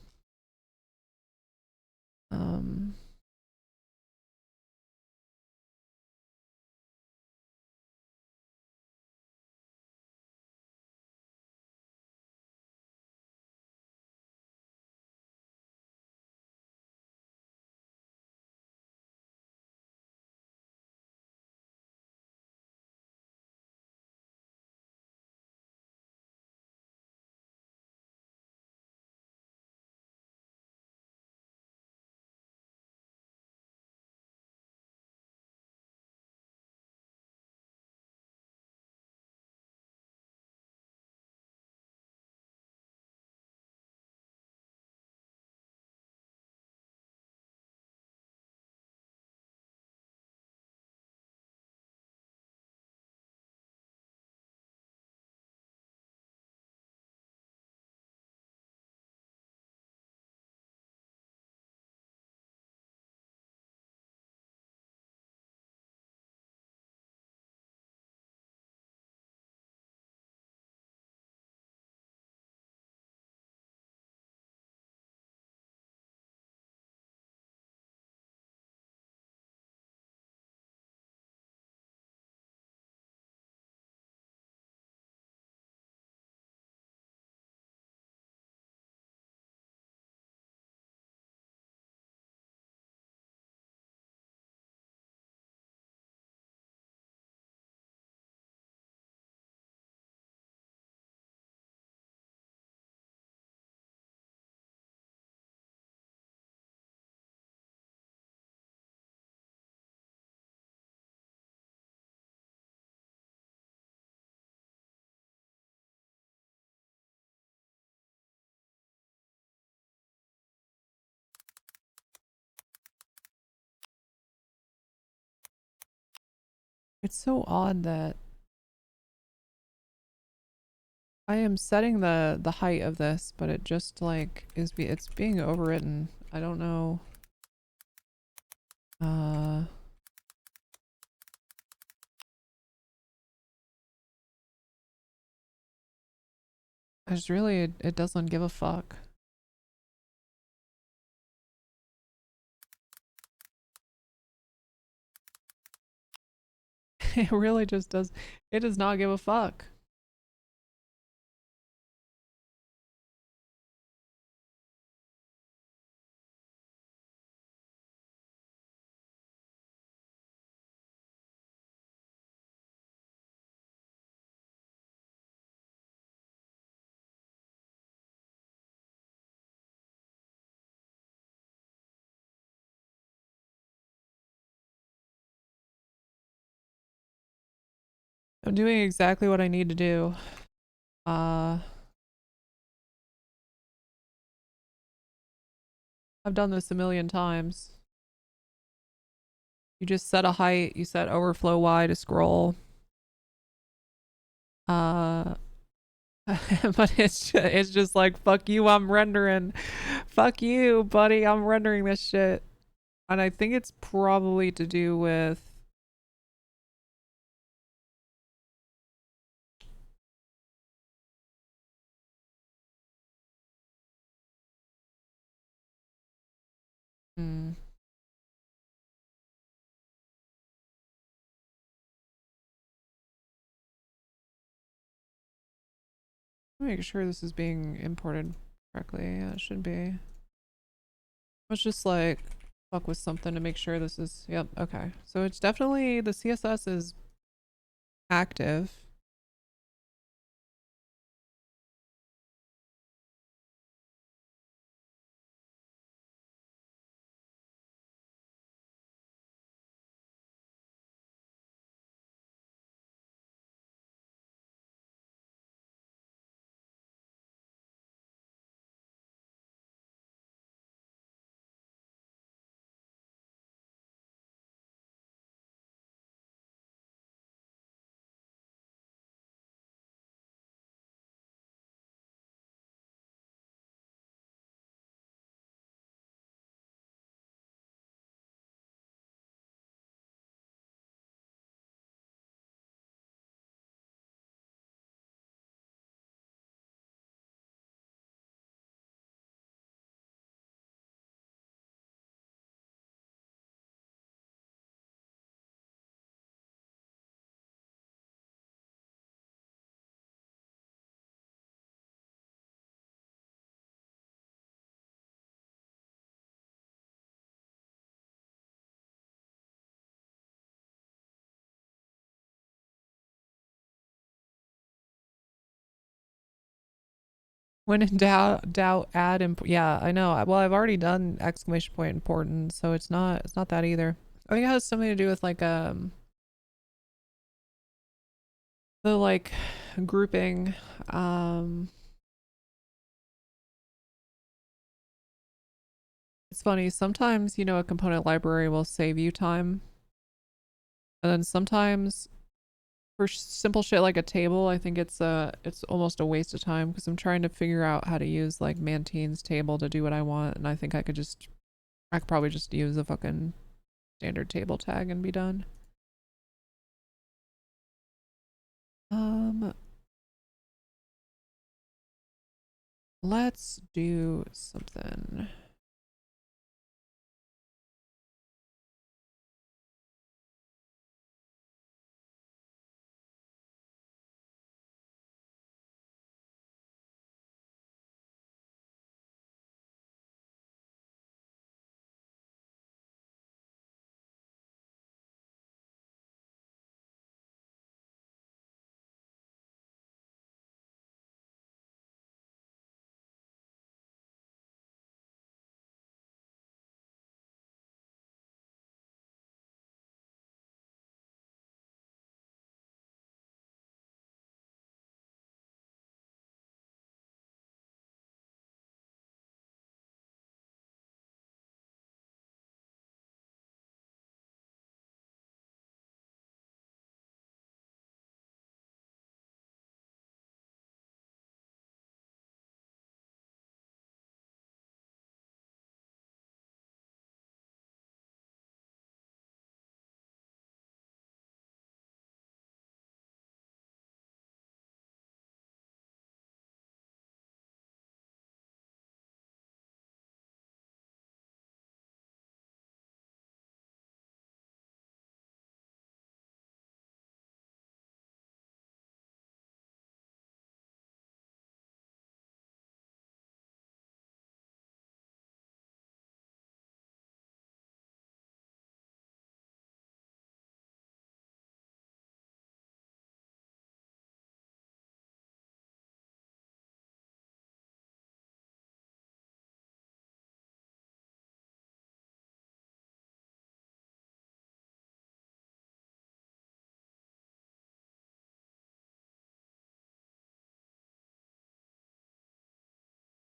It's so odd that I am setting the height of this, but it just like it's being overwritten. I don't know. I just really it doesn't give a fuck. It really just does. It does not give a fuck. I'm doing exactly what I need to do. I've done this a million times. You just set a height, you set overflow Y to scroll. But it's just like, fuck you, I'm rendering. Fuck you, buddy, I'm rendering this shit. And I think it's probably to do with hmm. Make sure this is being imported correctly. Yeah, it should be. Let's just like fuck with something to make sure this is, yep, okay. So it's definitely, the CSS is active. When in doubt, add yeah, I know. Well, I've already done exclamation point important, so it's not that either. I think it has something to do with like the like grouping. It's funny, sometimes, you know, a component library will save you time. And then sometimes for simple shit like a table, I think it's almost a waste of time because I'm trying to figure out how to use like Mantine's table to do what I want, and I think I could probably just use a fucking standard table tag and be done. Let's do something.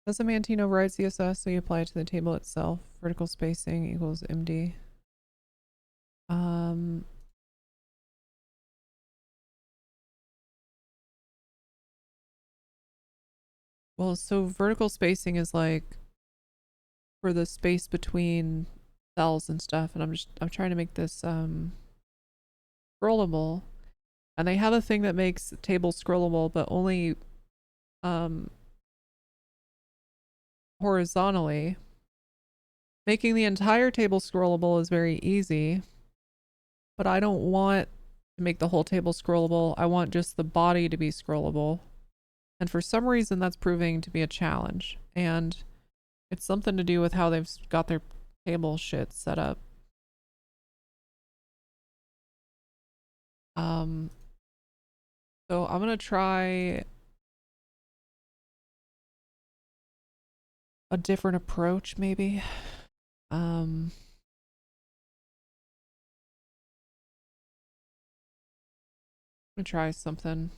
Does a Mantine override CSS, so you apply it to the table itself? Vertical spacing equals MD. Well, so vertical spacing is like for the space between cells and stuff, and I'm trying to make this scrollable. And they have a thing that makes tables scrollable, but only horizontally. Making the entire table scrollable is very easy, but I don't want to make the whole table scrollable. I want just the body to be scrollable. And for some reason, that's proving to be a challenge. And it's something to do with how they've got their table shit set up. So I'm going to try a different approach, maybe. I'm going to try something.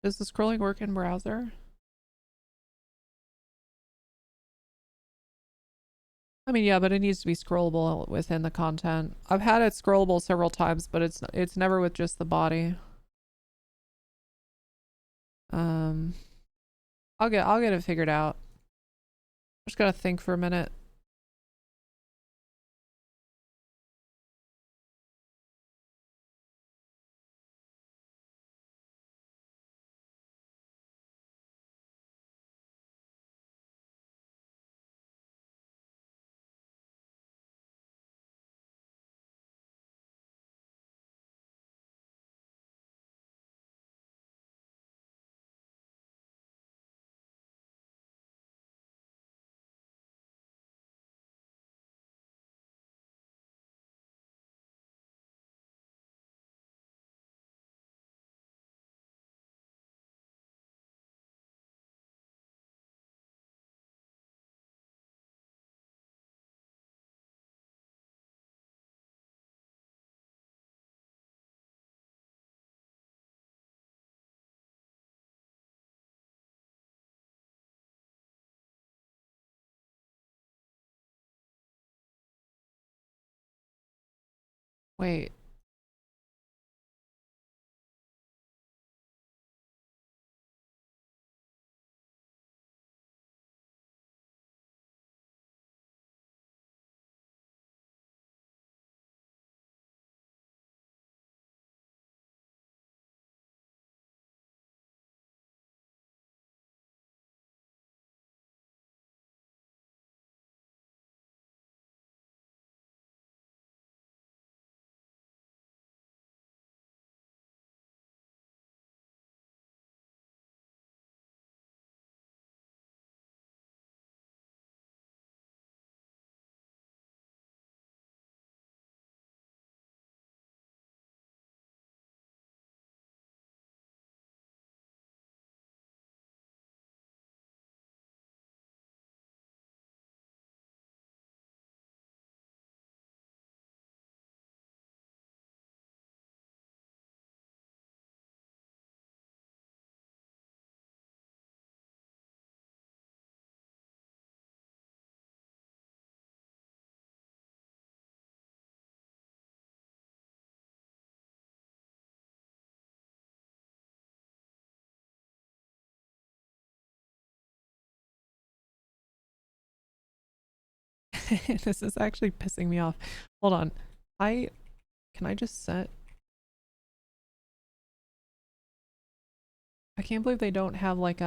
Does the scrolling work in browser? I mean, yeah, but it needs to be scrollable within the content. I've had it scrollable several times, but it's never with just the body. I'll get it figured out. Just gotta think for a minute. Wait. This is actually pissing me off. Hold on. Can I just set I can't believe they don't have like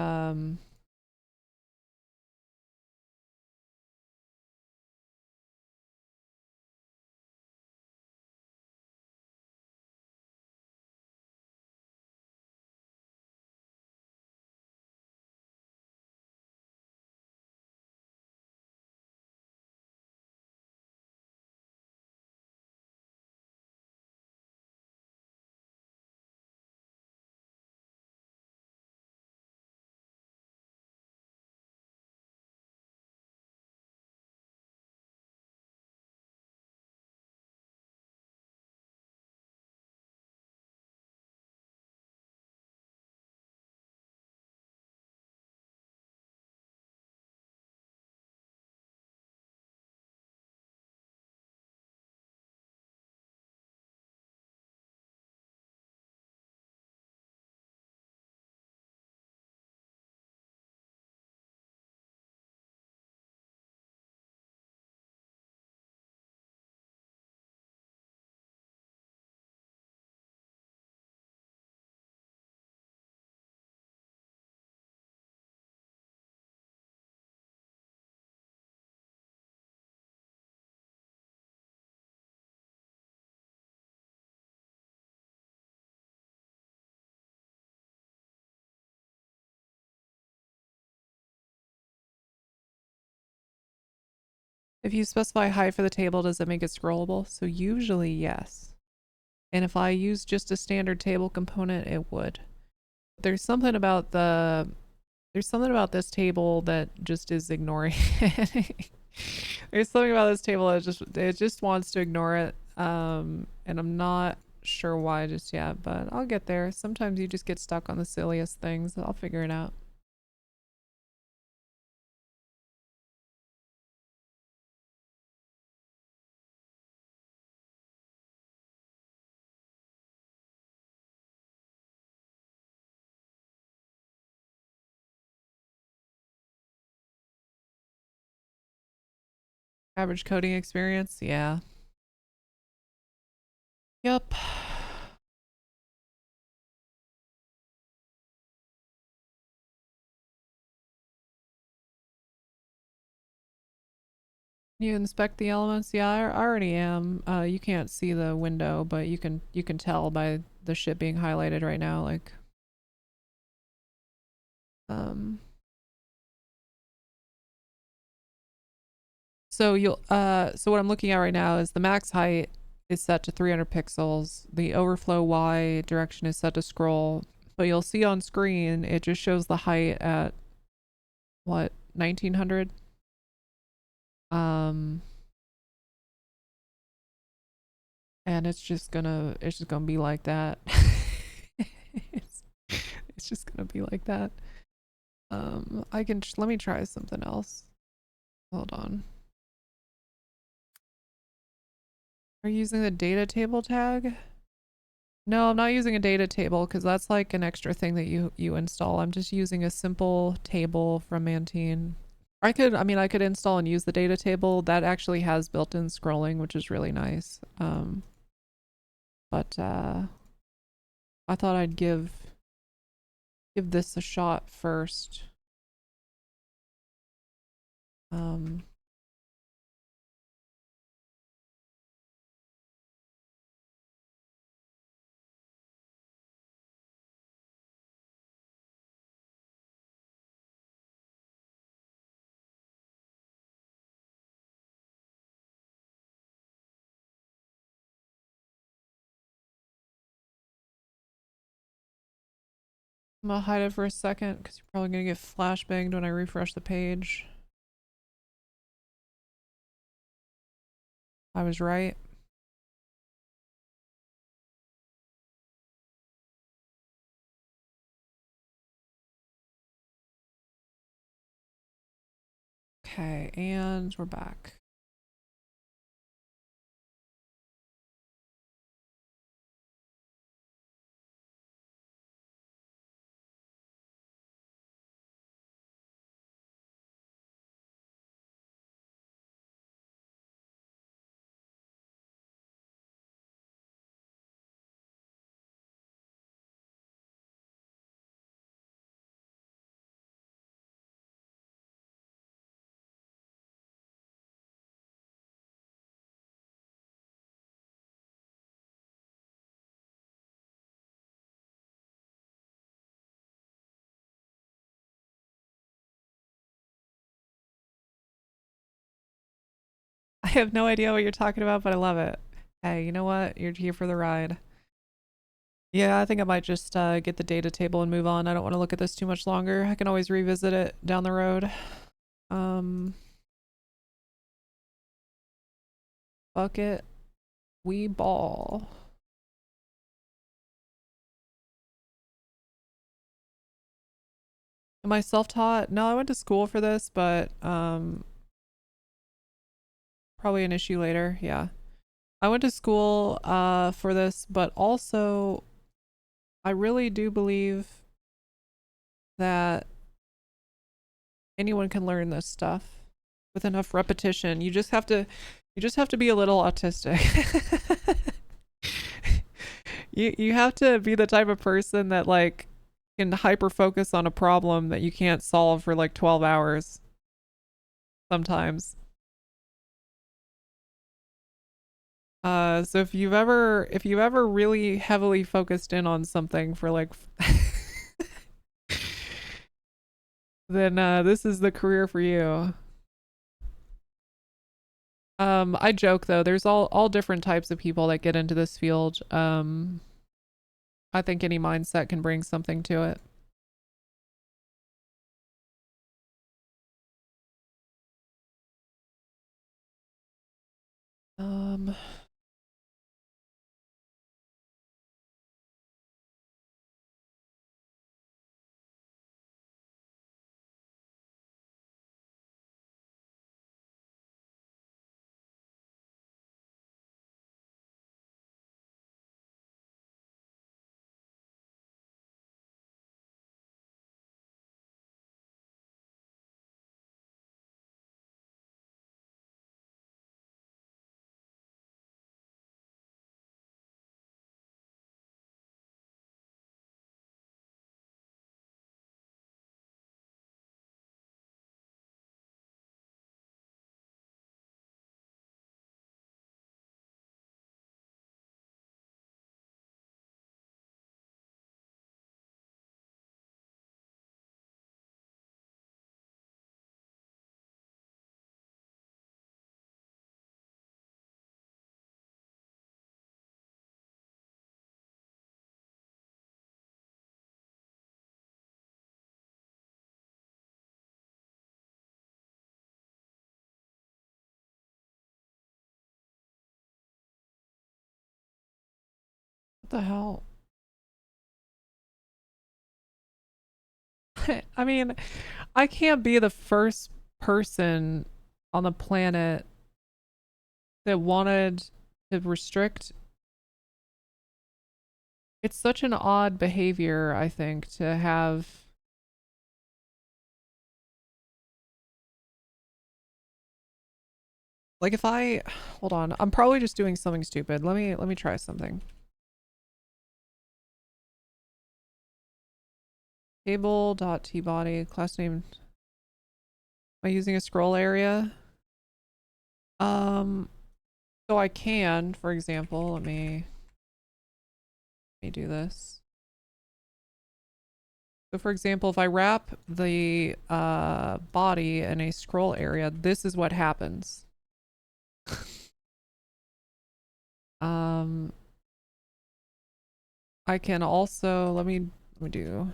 if you specify height for the table, does it make it scrollable? So usually yes. And if I use just a standard table component, it would. There's something about this table that just is ignoring it. There's something about this table that just wants to ignore it. And I'm not sure why just yet, but I'll get there. Sometimes you just get stuck on the silliest things. I'll figure it out. Average coding experience, yeah. Yep. You inspect the elements? Yeah, I already am. You can't see the window, but you can tell by the shit being highlighted right now, like so so what I'm looking at right now is the max height is set to 300 pixels. The overflow Y direction is set to scroll, but you'll see on screen it just shows the height at what, 1900? And it's just gonna be like that. it's just gonna be like that. I can let me try something else. Hold on. Are you using the data table tag? No, I'm not using a data table because that's like an extra thing that you install. I'm just using a simple table from Mantine. I could install and use the data table. That actually has built-in scrolling, which is really nice. But I thought I'd give this a shot first. I'm gonna hide it for a second because you're probably gonna get flashbanged when I refresh the page. I was right. Okay, and we're back. I have no idea what you're talking about, but I love it. Hey, you know what? You're here for the ride. Yeah, I think I might just get the data table and move on. I don't want to look at this too much longer. I can always revisit it down the road. Bucket, we ball. Am I self-taught? No, I went to school for this, but probably an issue later. Yeah. I went to school for this, but also I really do believe that anyone can learn this stuff with enough repetition. You just have to be a little autistic. You have to be the type of person that like can hyper focus on a problem that you can't solve for like 12 hours sometimes. So if you've ever really heavily focused in on something for like then this is the career for you. I joke though, there's all different types of people that get into this field. I think any mindset can bring something to it. What the hell? I mean, I can't be the first person on the planet that wanted to restrict. It's such an odd behavior, I think, to have. Like if I hold on, I'm probably just doing something stupid. Let me try something. Table.tbody class name. Am I using a scroll area? So I can, for example, let me do this. So for example, if I wrap the body in a scroll area, this is what happens. I can also let me do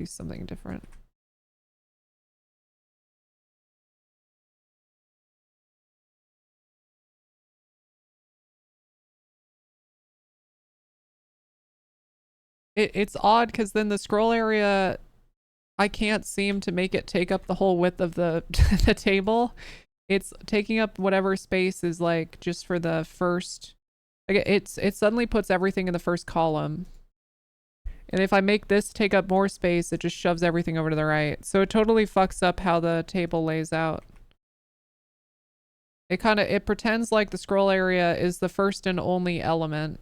something different. It's odd because then the scroll area, I can't seem to make it take up the whole width of the the table. It's taking up whatever space is like just for the first. Like it suddenly puts everything in the first column. And if I make this take up more space, it just shoves everything over to the right. So it totally fucks up how the table lays out. It pretends like the scroll area is the first and only element.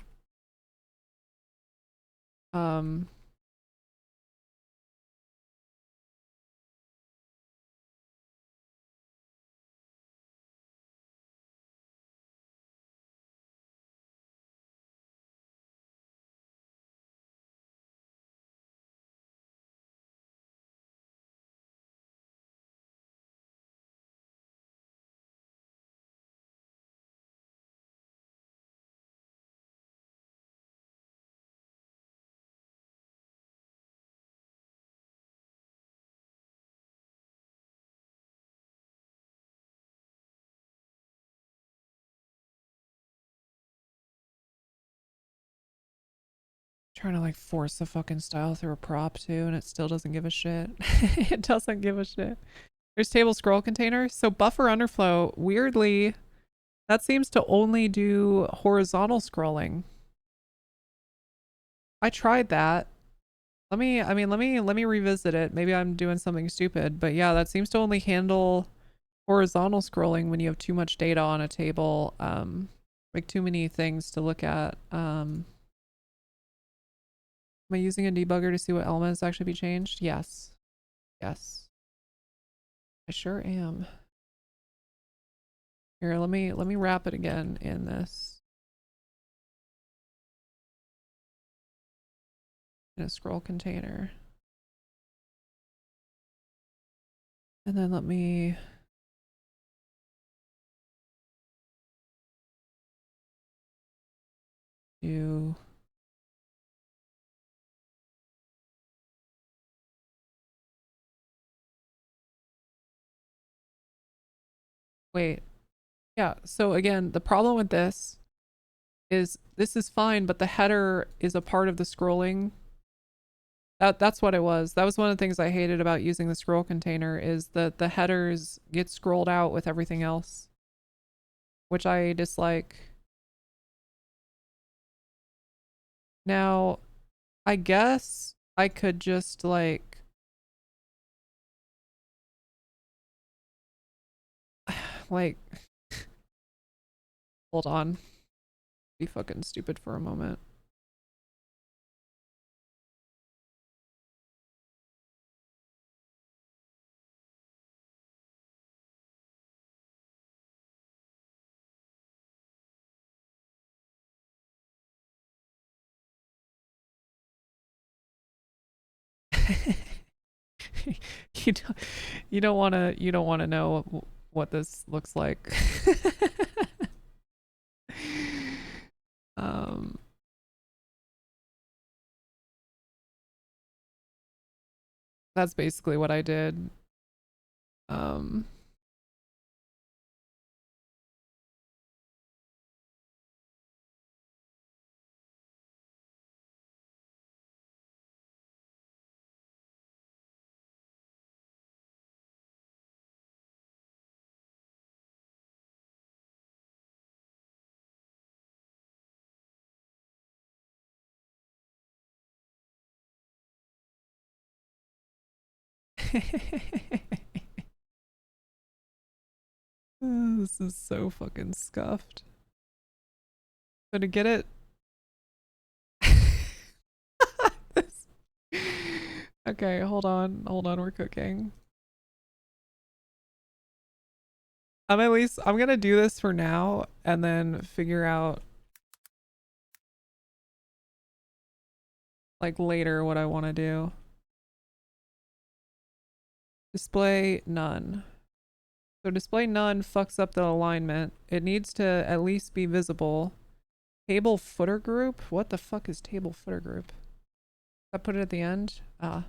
Trying to like force the fucking style through a prop too, and it still doesn't give a shit. It doesn't give a shit. There's table scroll containers. So buffer underflow, weirdly, that seems to only do horizontal scrolling. I tried that. Let me revisit it. Maybe I'm doing something stupid, but yeah, that seems to only handle horizontal scrolling when you have too much data on a table. Like too many things to look at. Am I using a debugger to see what elements actually be changed? Yes. Yes. I sure am. Here, let me wrap it again in this. In a scroll container. And then let me do wait. Yeah, so again, the problem with this is fine, but the header is a part of the scrolling. That's what it was. That was one of the things I hated about using the scroll container is that the headers get scrolled out with everything else, which I dislike. Now, I guess I could just like like hold on. Be fucking stupid for a moment. you don't you don't want to know what this looks like. um that's basically what I did. um oh, this is so fucking scuffed. So to get it this... okay, hold on, we're cooking. I'm gonna do this for now and then figure out like later what I want to do. Display none. So display none fucks up the alignment. It needs to at least be visible. Table footer group? What the fuck is table footer group? I put it at the end? Ah.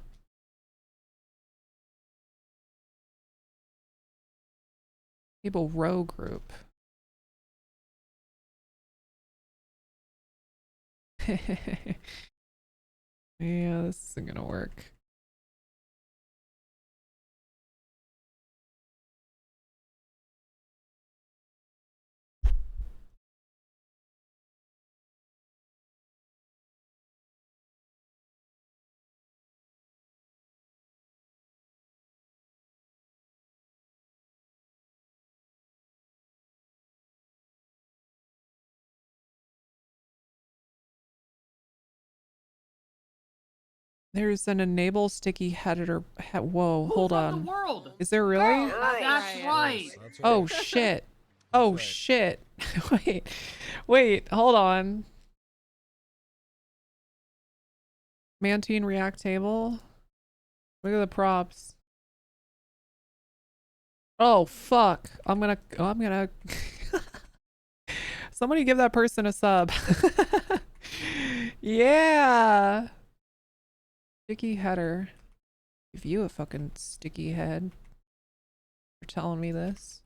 Table row group. Yeah, this isn't gonna work. There's an enable sticky header. Whoa, hold Who run on. the world? Is there really? That's right. That's Oh right. shit. Oh right. shit. Wait, hold on. Mantine React table. Look at the props. Oh fuck. I'm gonna somebody give that person a sub. Yeah. Sticky header. Give you a fucking sticky head for telling me this.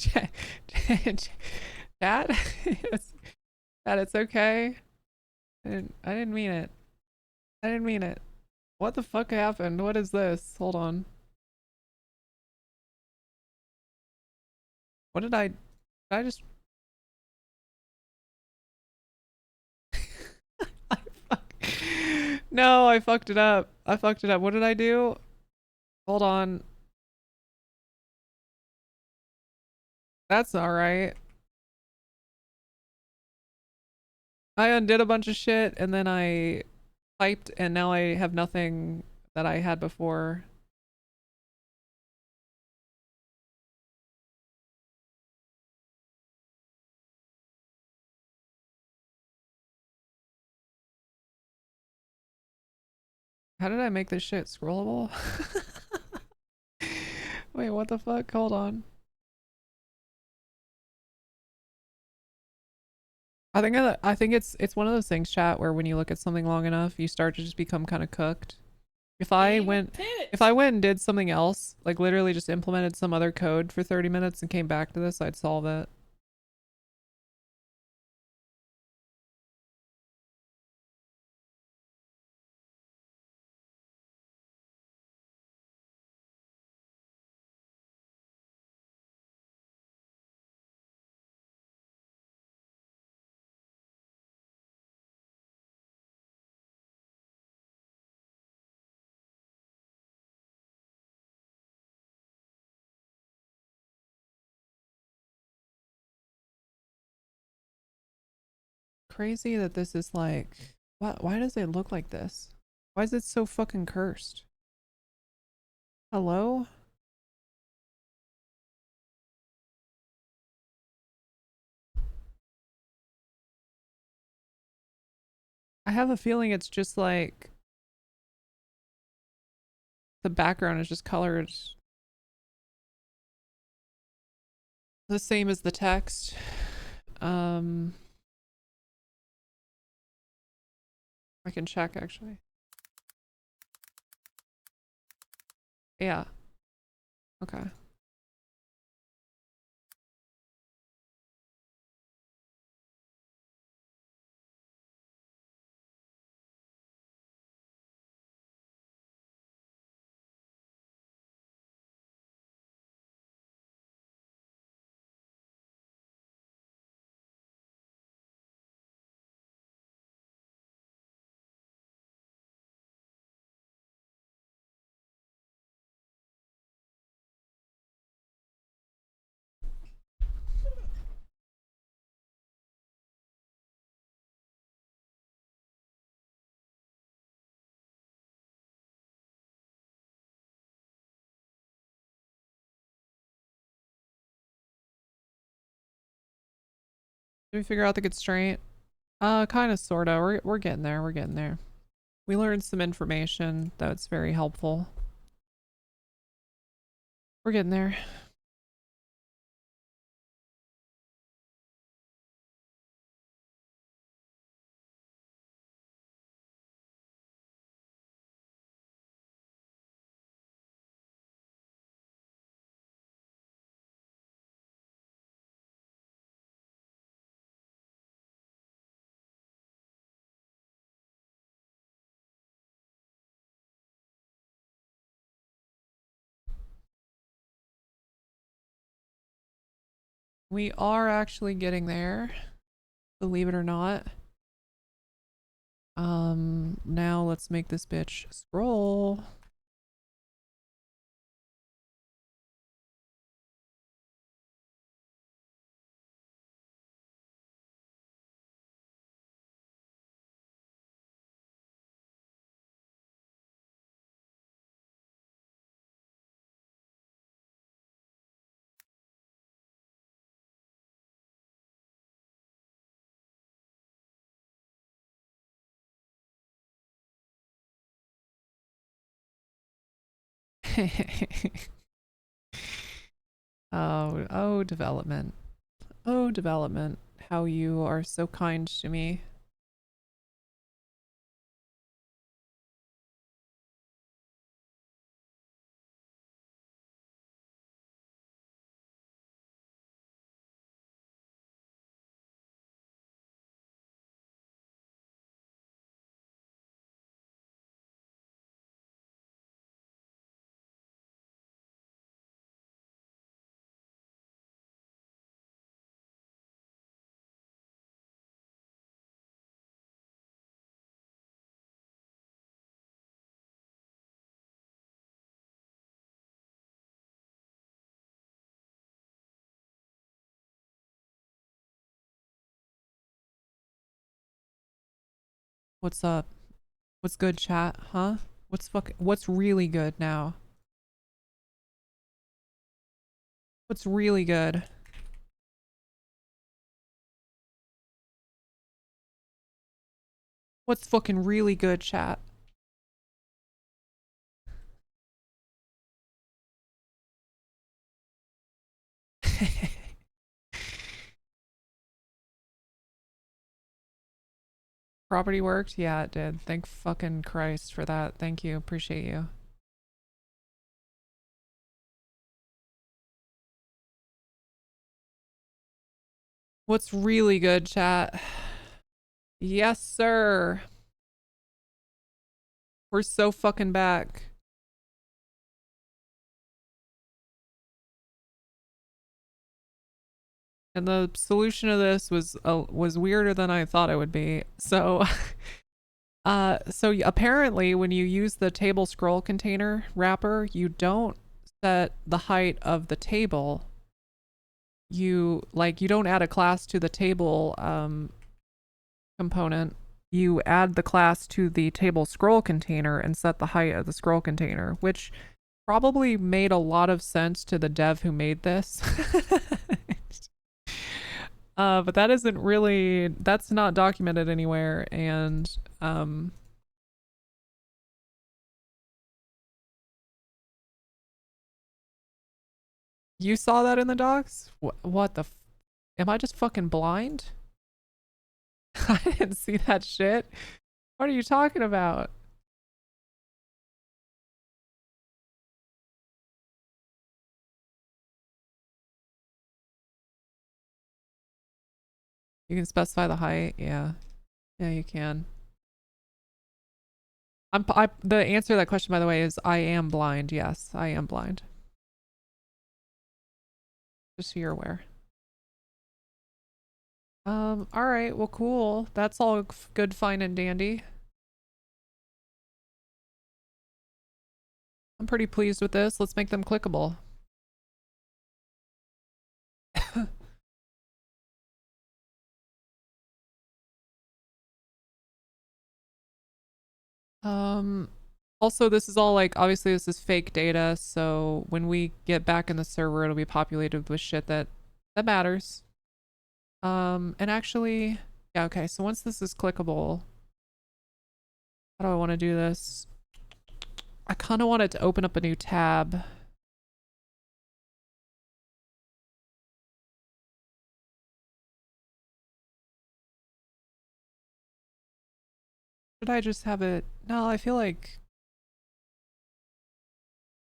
Chat, chat, it's okay. I didn't mean it. I didn't mean it. What the fuck happened? What is this? Hold on. What did I just No, I fucked it up. I fucked it up. What did I do? Hold on. That's not right. I undid a bunch of shit and then I typed and now I have nothing that I had before. How did I make this shit scrollable? Wait, what the fuck? Hold on. I think it's one of those things, chat, where when you look at something long enough, you start to just become kind of cooked. If I went and did something else, like literally just implemented some other code for 30 minutes and came back to this, I'd solve it. Crazy that this is like, what? Why does it look like this? Why is it so fucking cursed? Hello? I have a feeling it's just like the background is just colored the same as the text. I can check actually. Yeah. Okay. Did we figure out the constraint? Kind of, sorta. We're getting there. We're getting there. We learned some information that's very helpful. We're getting there. We are actually getting there, believe it or not. Now let's make this bitch scroll. Oh, development. Oh, development. How you are so kind to me. What's up? What's good, chat? Huh? What's really good now? What's really good? What's fucking really good, chat? Property worked? Yeah, it did. Thank fucking Christ for that. Thank you. Appreciate you. What's really good, chat? Yes, sir. We're so fucking back. And the solution to this was weirder than I thought it would be. So, apparently when you use the table scroll container wrapper, you don't set the height of the table. You don't add a class to the table component. You add the class to the table scroll container and set the height of the scroll container, which probably made a lot of sense to the dev who made this. But that isn't really, that's not documented anywhere, and you saw that in the docs? What the am I just fucking blind? I didn't see that shit. What are you talking about? You can specify the height, yeah. Yeah, you can. The answer to that question, by the way, is I am blind. Yes, I am blind. Just so you're aware. All right, well, cool. That's all good, fine, and dandy. I'm pretty pleased with this. Let's make them clickable. Also, this is all obviously this is fake data, so when we get back in the server, it'll be populated with shit that matters. And actually, yeah, okay, so once this is clickable, how do I want to do this? I kind of want it to open up a new tab. Should I just have it? No, I feel like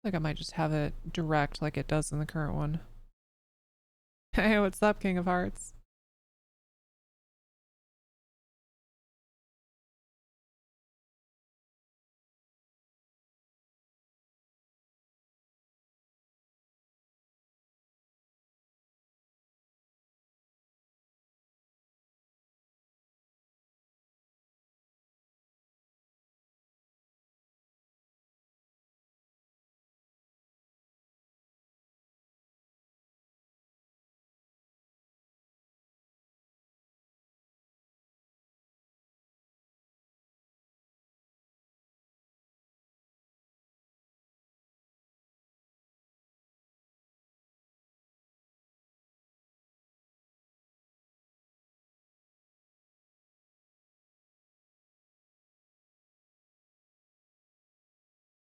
I might just have it direct like it does in the current one. Hey, what's up, King of Hearts?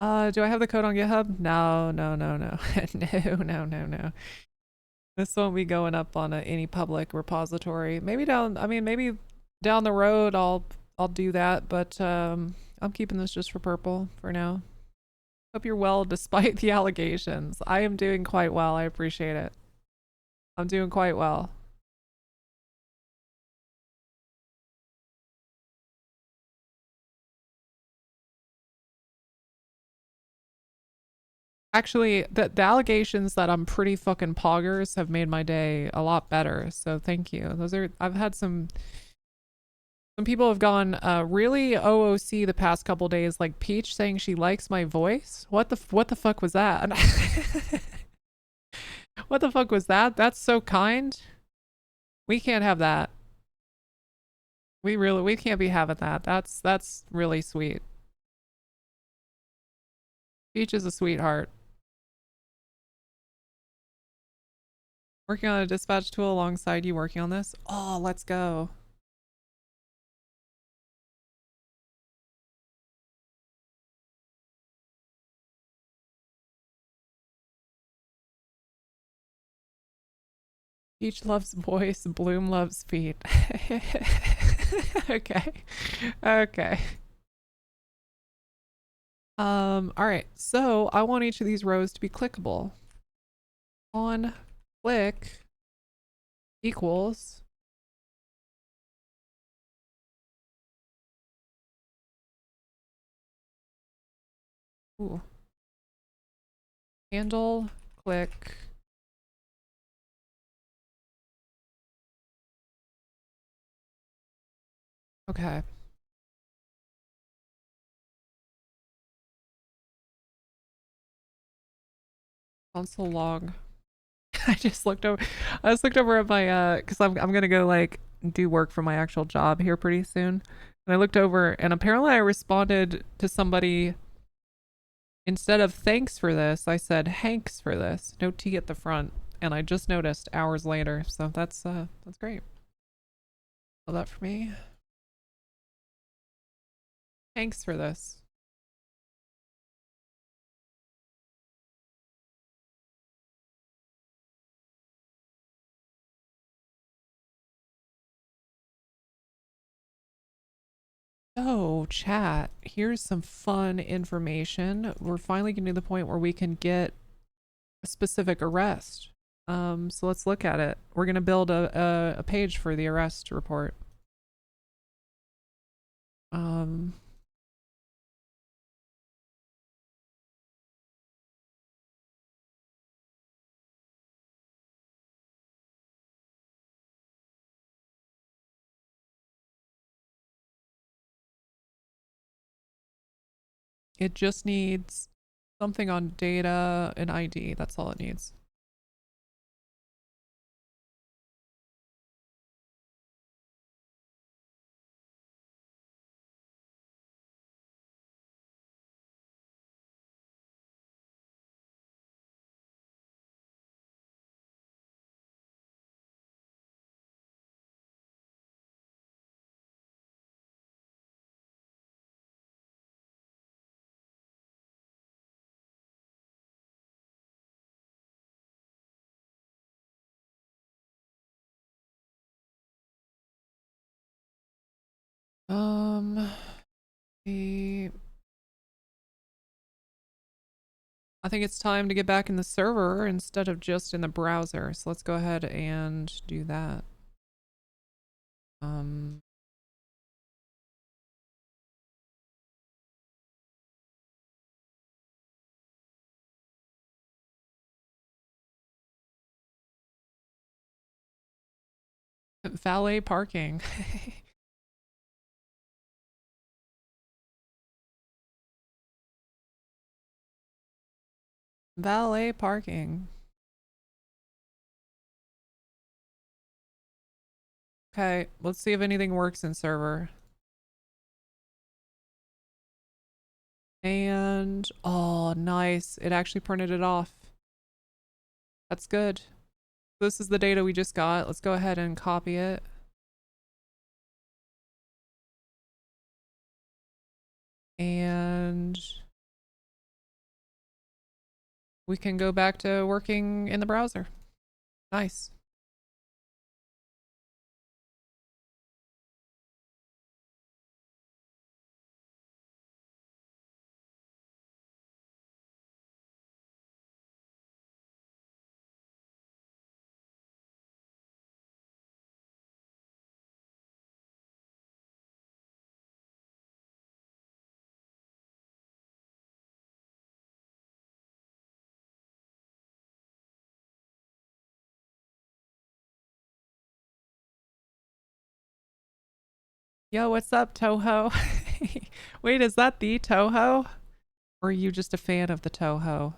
Do I have the code on GitHub? No. No. This won't be going up on any public repository. Maybe maybe down the road I'll do that, but I'm keeping this just for Purple for now. Hope you're well despite the allegations. I am doing quite well. I appreciate it. I'm doing quite well. Actually, the allegations that I'm pretty fucking poggers have made my day a lot better. So thank you. I've had some people have gone really OOC the past couple days, like Peach saying she likes my voice. What the fuck was that? What the fuck was that? That's so kind. We can't have that. We can't be having that. That's really sweet. Peach is a sweetheart. Working on a dispatch tool alongside you working on this. Oh, let's go. Peach loves boys, Bloom loves feet. Okay. Okay. All right. So I want each of these rows to be clickable. On click equals ooh, handle click okay. Console log. I just looked over. I just looked over at my because I'm gonna go like do work for my actual job here pretty soon. And I looked over and apparently I responded to somebody instead of thanks for this, I said Hanks for this. No T at the front. And I just noticed hours later. So that's great. Love that for me. Thanks for this. So, chat, here's some fun information. We're finally getting to the point where we can get a specific arrest. So let's look at it. We're gonna build a page for the arrest report. It just needs something on data and ID. That's all it needs. The I think it's time to get back in the server instead of just in the browser. So let's go ahead and do that. Valet parking. Valet parking. Okay, let's see if anything works in server. And oh, nice. It actually printed it off. That's good. This is the data we just got. Let's go ahead and copy it. And we can go back to working in the browser. Nice. Yo, what's up, Toho? Wait, is that the Toho? Or are you just a fan of the Toho?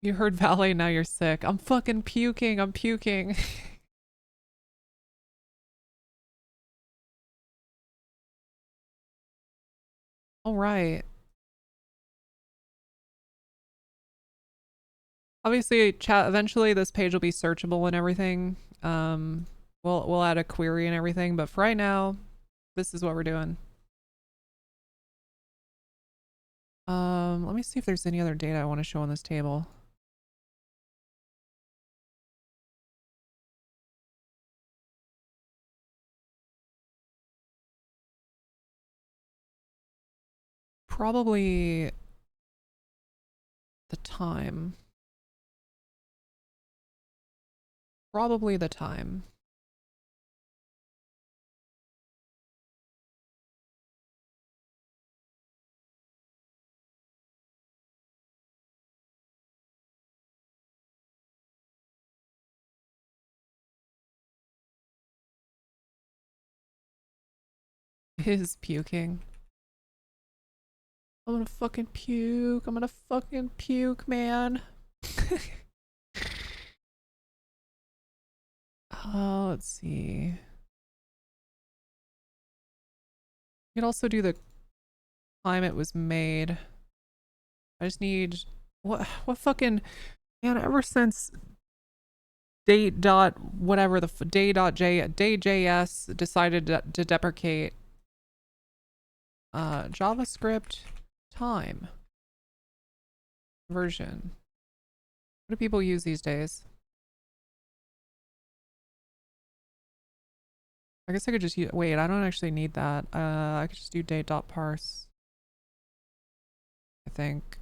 You heard valet, now you're sick. I'm fucking puking. I'm puking. All right. Obviously, chat. Eventually, this page will be searchable and everything. We'll add a query and everything, but for right now, this is what we're doing. Let me see if there's any other data I want to show on this table. Probably the time. Probably the time. Is puking. I'm gonna fucking puke. I'm gonna fucking puke, man. Let's see. You can also do the time it was made. I just need what fucking man, ever since date dot whatever the day dot j day js decided to deprecate JavaScript time version. What do people use these days? I guess I could just use, wait, I don't actually need that. I could just do date.parse. I think.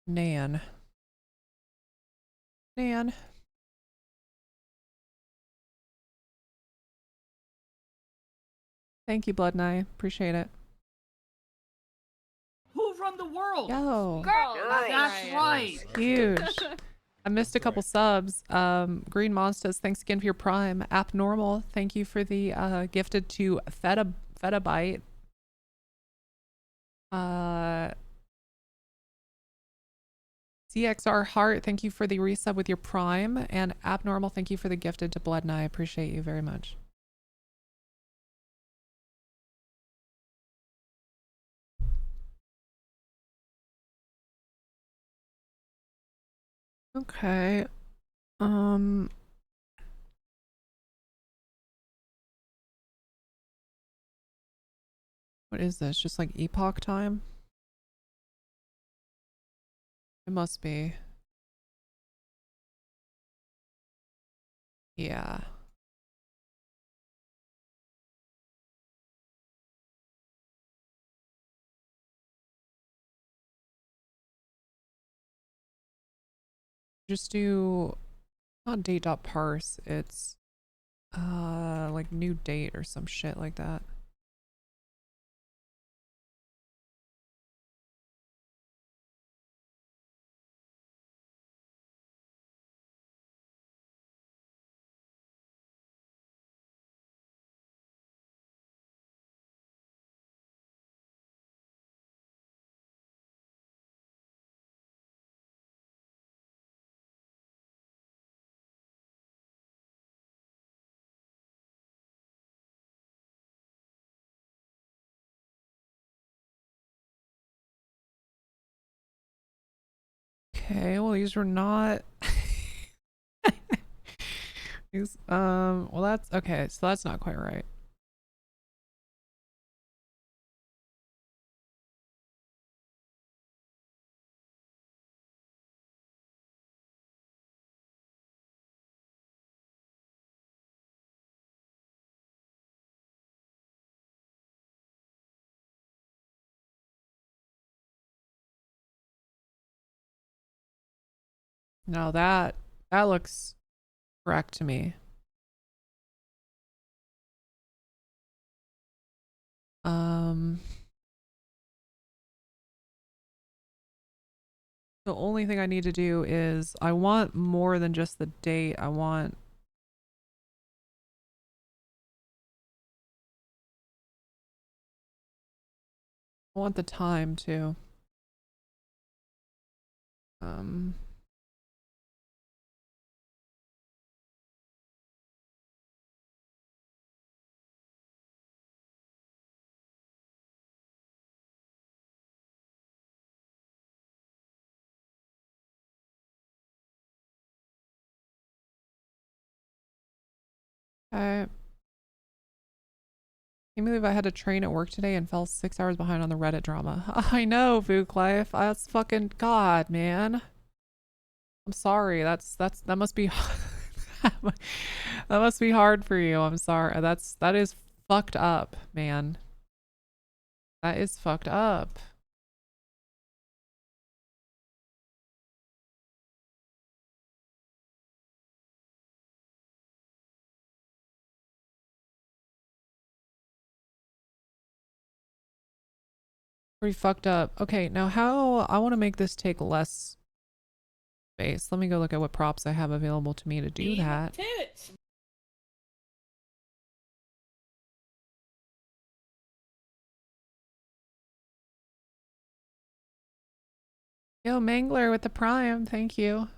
Nan. Thank you, Blood and I appreciate it. Who run the world? Yo, Girl, That's right. huge. I missed a couple subs. Green Monsters, thanks again for your prime. Abnormal, thank you for the gifted to Fetabyte. CXR Heart, thank you for the resub with your prime. And Abnormal, thank you for the gifted to Blood and I appreciate you very much. Okay. What is this? Just like epoch time? It must be. Yeah. Just do not date.parse, it's like new date or some shit like that. Okay, well these were not these well that's okay, so that's not quite right. No, that looks correct to me. The only thing I need to do is I want more than just the date. I want the time too. I can't believe I had to train at work today and fell 6 hours behind on the Reddit drama. I know, Vook Life. That's fucking God, man. I'm sorry. That must be that must be hard for you. I'm sorry. That is fucked up, man. That is fucked up. Pretty fucked up. Okay, now how I want to make this take less space. Let me go look at what props I have available to me to do Team that. Tits. Yo, Mangler with the Prime. Thank you.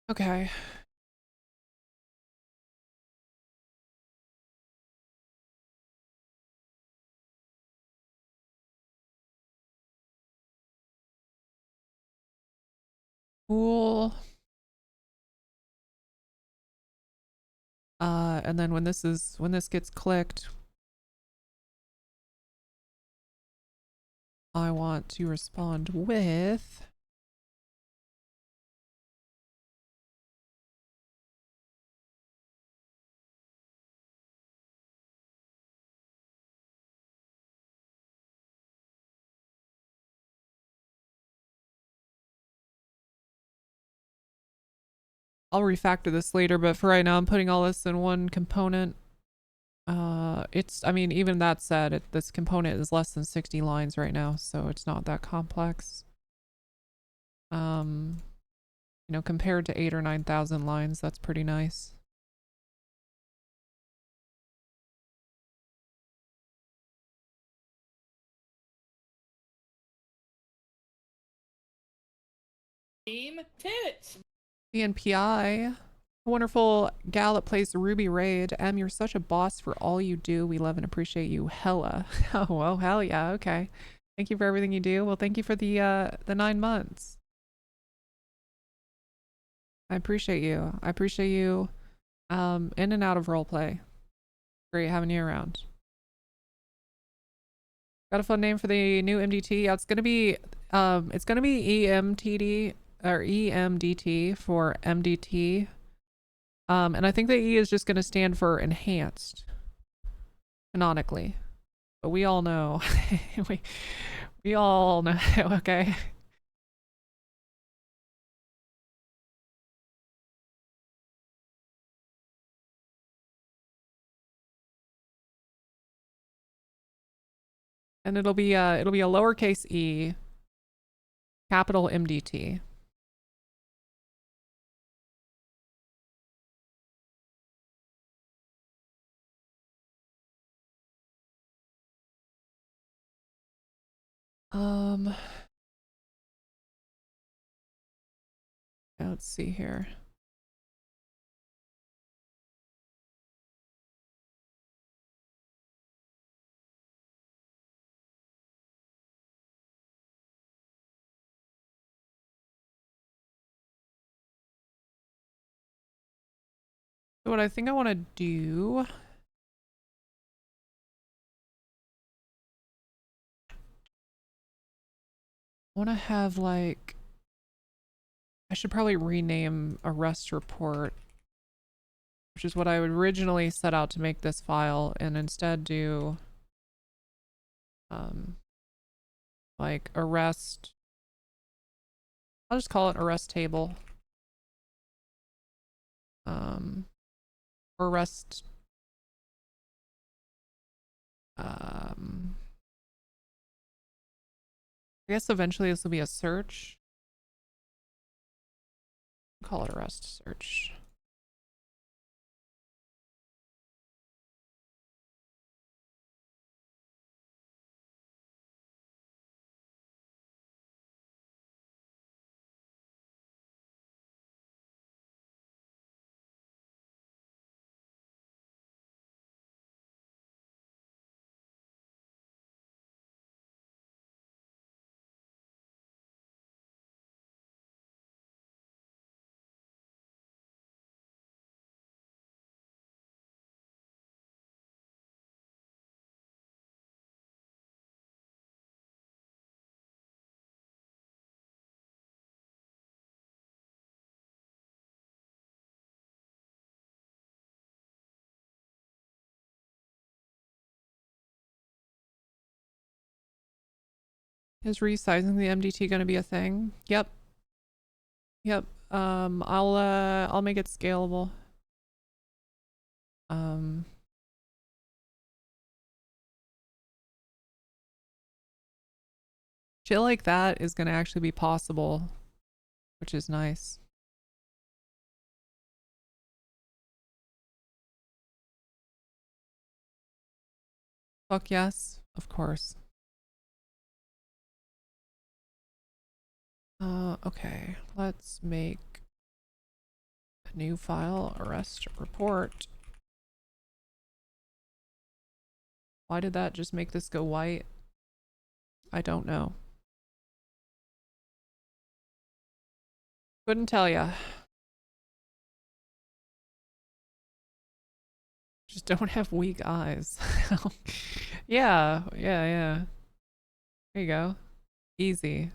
Okay. Cool. And then when this gets clicked, I want to respond with I'll refactor this later, but for right now I'm putting all this in one component. I mean, even that said, this component is less than 60 lines right now, so it's not that complex. You know, compared to 8,000 or 9,000 lines, that's pretty nice. Team Tits. CNPI. Wonderful gal that plays Ruby Raid. Em, you're such a boss for all you do. We love and appreciate you. Hella. Oh, well, hell yeah. Okay. Thank you for everything you do. Well, thank you for the 9 months. I appreciate you. I appreciate you in and out of roleplay. Great having you around. Got a fun name for the new MDT. Yeah, it's gonna be EMTD or EMDT for MDT. And I think the E is just gonna stand for enhanced canonically. But we all know we all know, okay. And it'll be a lowercase e, capital MDT. Let's see here. So what I think I want to do, I want to have like, I should probably rename arrest report, which is what I would originally set out to make this file, and instead do like arrest, I'll just call it arrest table. Arrest I guess eventually this will be a search. Call it arrest search. Is resizing the MDT going to be a thing? Yep. Yep. I'll make it scalable. Shit like that is going to actually be possible, which is nice. Fuck yes, of course. Okay, let's make a new file, arrest report. Why did that just make this go white? I don't know. Couldn't tell ya. Just don't have weak eyes. Yeah. There you go. Easy.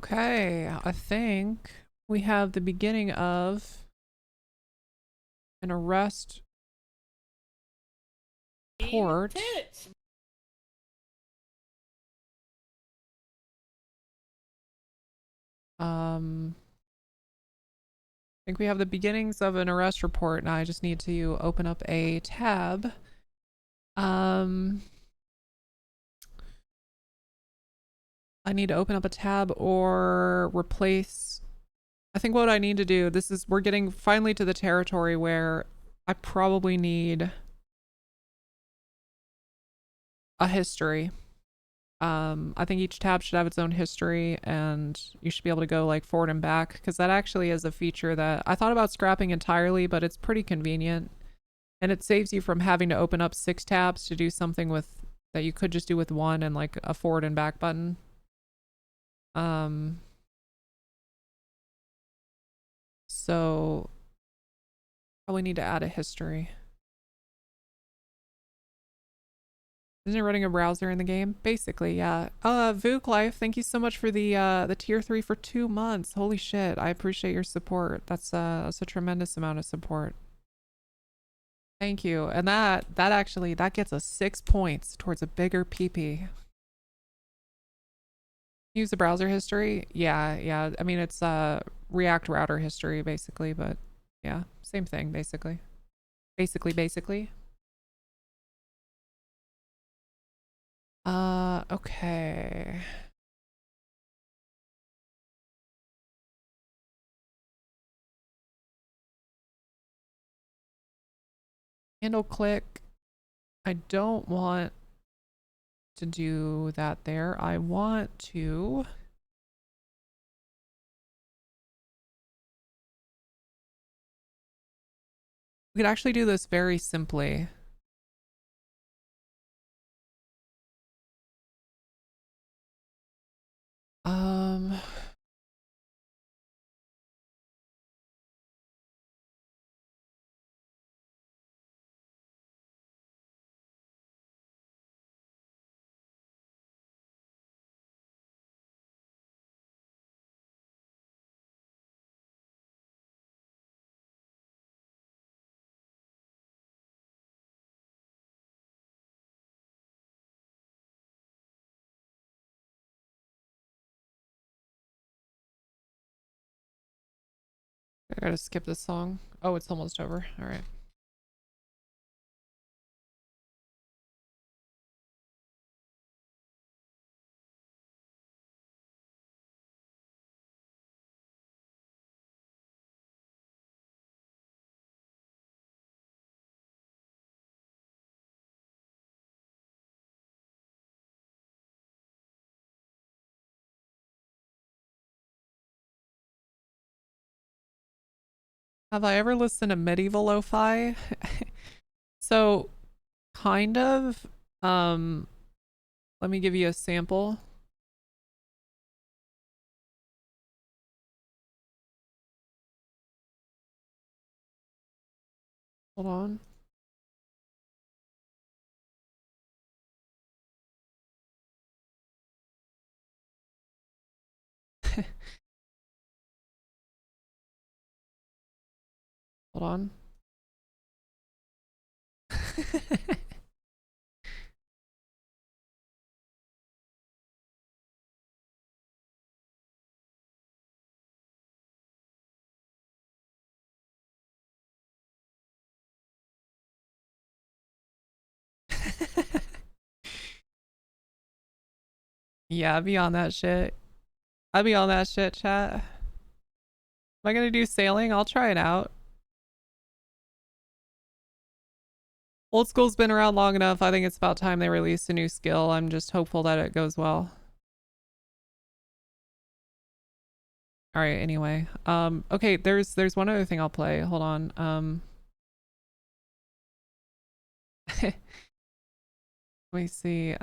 Okay, I think we have the beginning of an arrest report. Tits. I think we have the beginnings of an arrest report. Now I just need to open up a tab. I need to open up a tab or replace. I think what I need to do, we're getting finally to the territory where I probably need a history. I think each tab should have its own history, and you should be able to go like forward and back, because that actually is a feature that I thought about scrapping entirely, but it's pretty convenient, and it saves you from having to open up 6 tabs to do something with that you could just do with one and like a forward and back button. So probably need to add a history. Isn't it running a browser in the game? Basically, yeah. Vuk Life, thank you so much for the tier 3 for 2 months. Holy shit, I appreciate your support. That's a tremendous amount of support. Thank you. And that actually gets us 6 points towards a bigger PP. Use the browser history? Yeah. I mean, it's React router history basically, but yeah, same thing basically. Basically. Okay. Handle click. I don't want to do that there. I want to we could actually do this very simply. I gotta skip this song. Oh, it's almost over. All right. Have I ever listened to medieval lo-fi? So, kind of. Let me give you a sample. Hold on. Hold on. Yeah, I'd be on that shit. I'd be on that shit, chat. Am I gonna do sailing? I'll try it out. Old school's been around long enough. I think it's about time they release a new skill. I'm just hopeful that it goes well. All right, anyway. Okay, there's one other thing I'll play. Hold on. Let me see.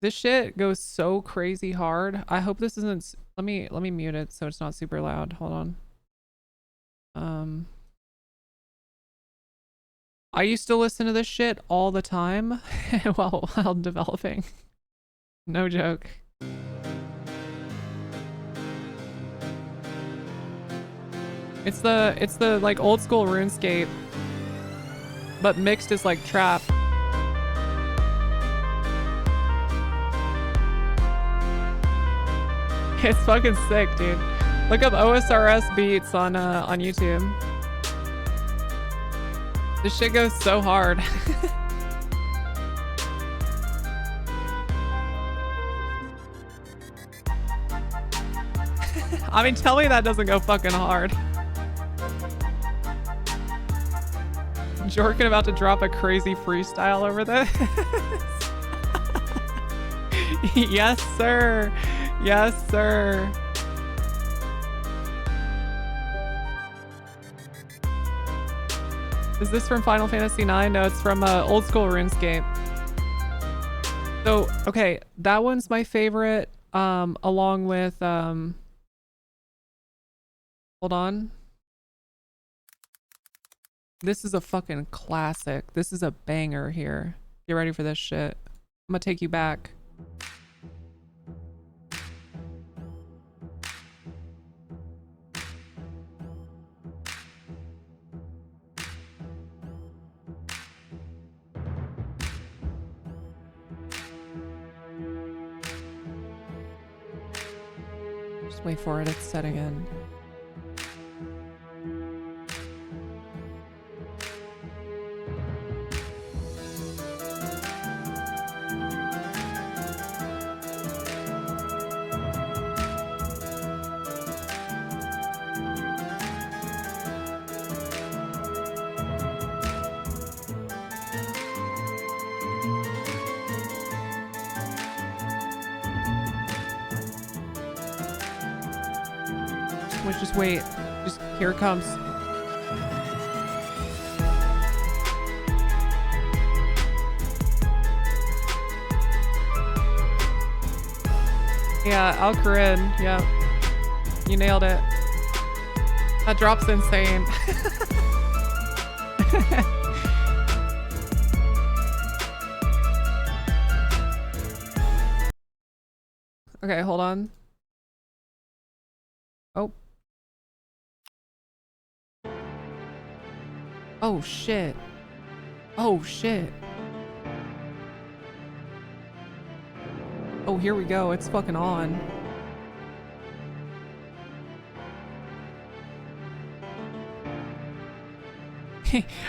This shit goes so crazy hard. I hope this isn't let me mute it so it's not super loud. Hold on. I used to listen to this shit all the time while developing. No joke. It's the like old school RuneScape, but mixed as like trap. It's fucking sick, dude. Look up OSRS beats on YouTube. This shit goes so hard. I mean, tell me that doesn't go fucking hard. Jorkin about to drop a crazy freestyle over this. Yes, sir. Yes, sir. Is this from Final Fantasy IX? No, it's from old school RuneScape. So, okay, that one's my favorite, along with, hold on. This is a fucking classic. This is a banger here. Get ready for this shit. I'm gonna take you back. Just wait for it, it's setting in. Just wait. Just here it comes. Yeah, Al Corinne. Yeah. You nailed it. That drop's insane. Okay, hold on. Oh. Oh shit. Oh shit. Oh, here we go. It's fucking on.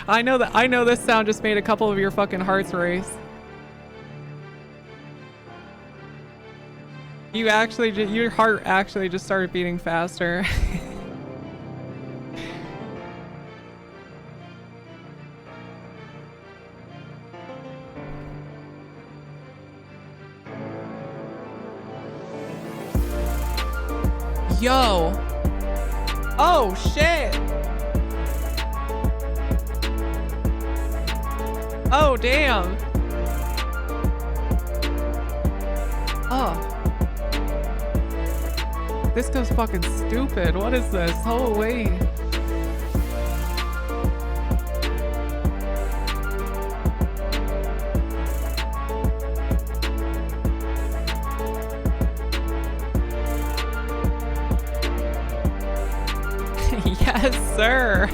I know this sound just made a couple of your fucking hearts race. You actually your heart actually just started beating faster. Yo. Oh shit. Oh damn. Oh. This goes fucking stupid. What is this? Holy. Yes, sir.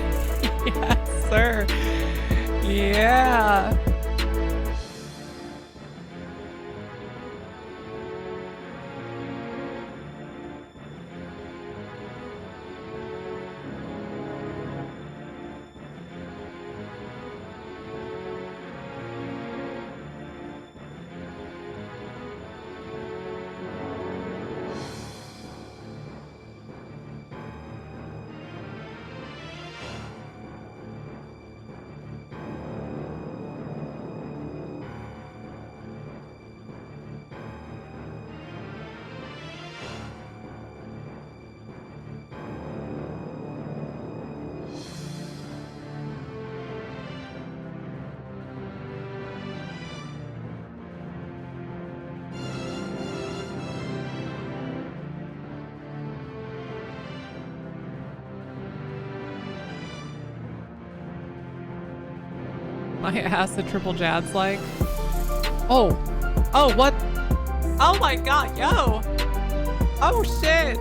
Yes, sir. Yeah. My ass the triple Jad's like. Oh. Oh, what? Oh my god, yo. Oh shit.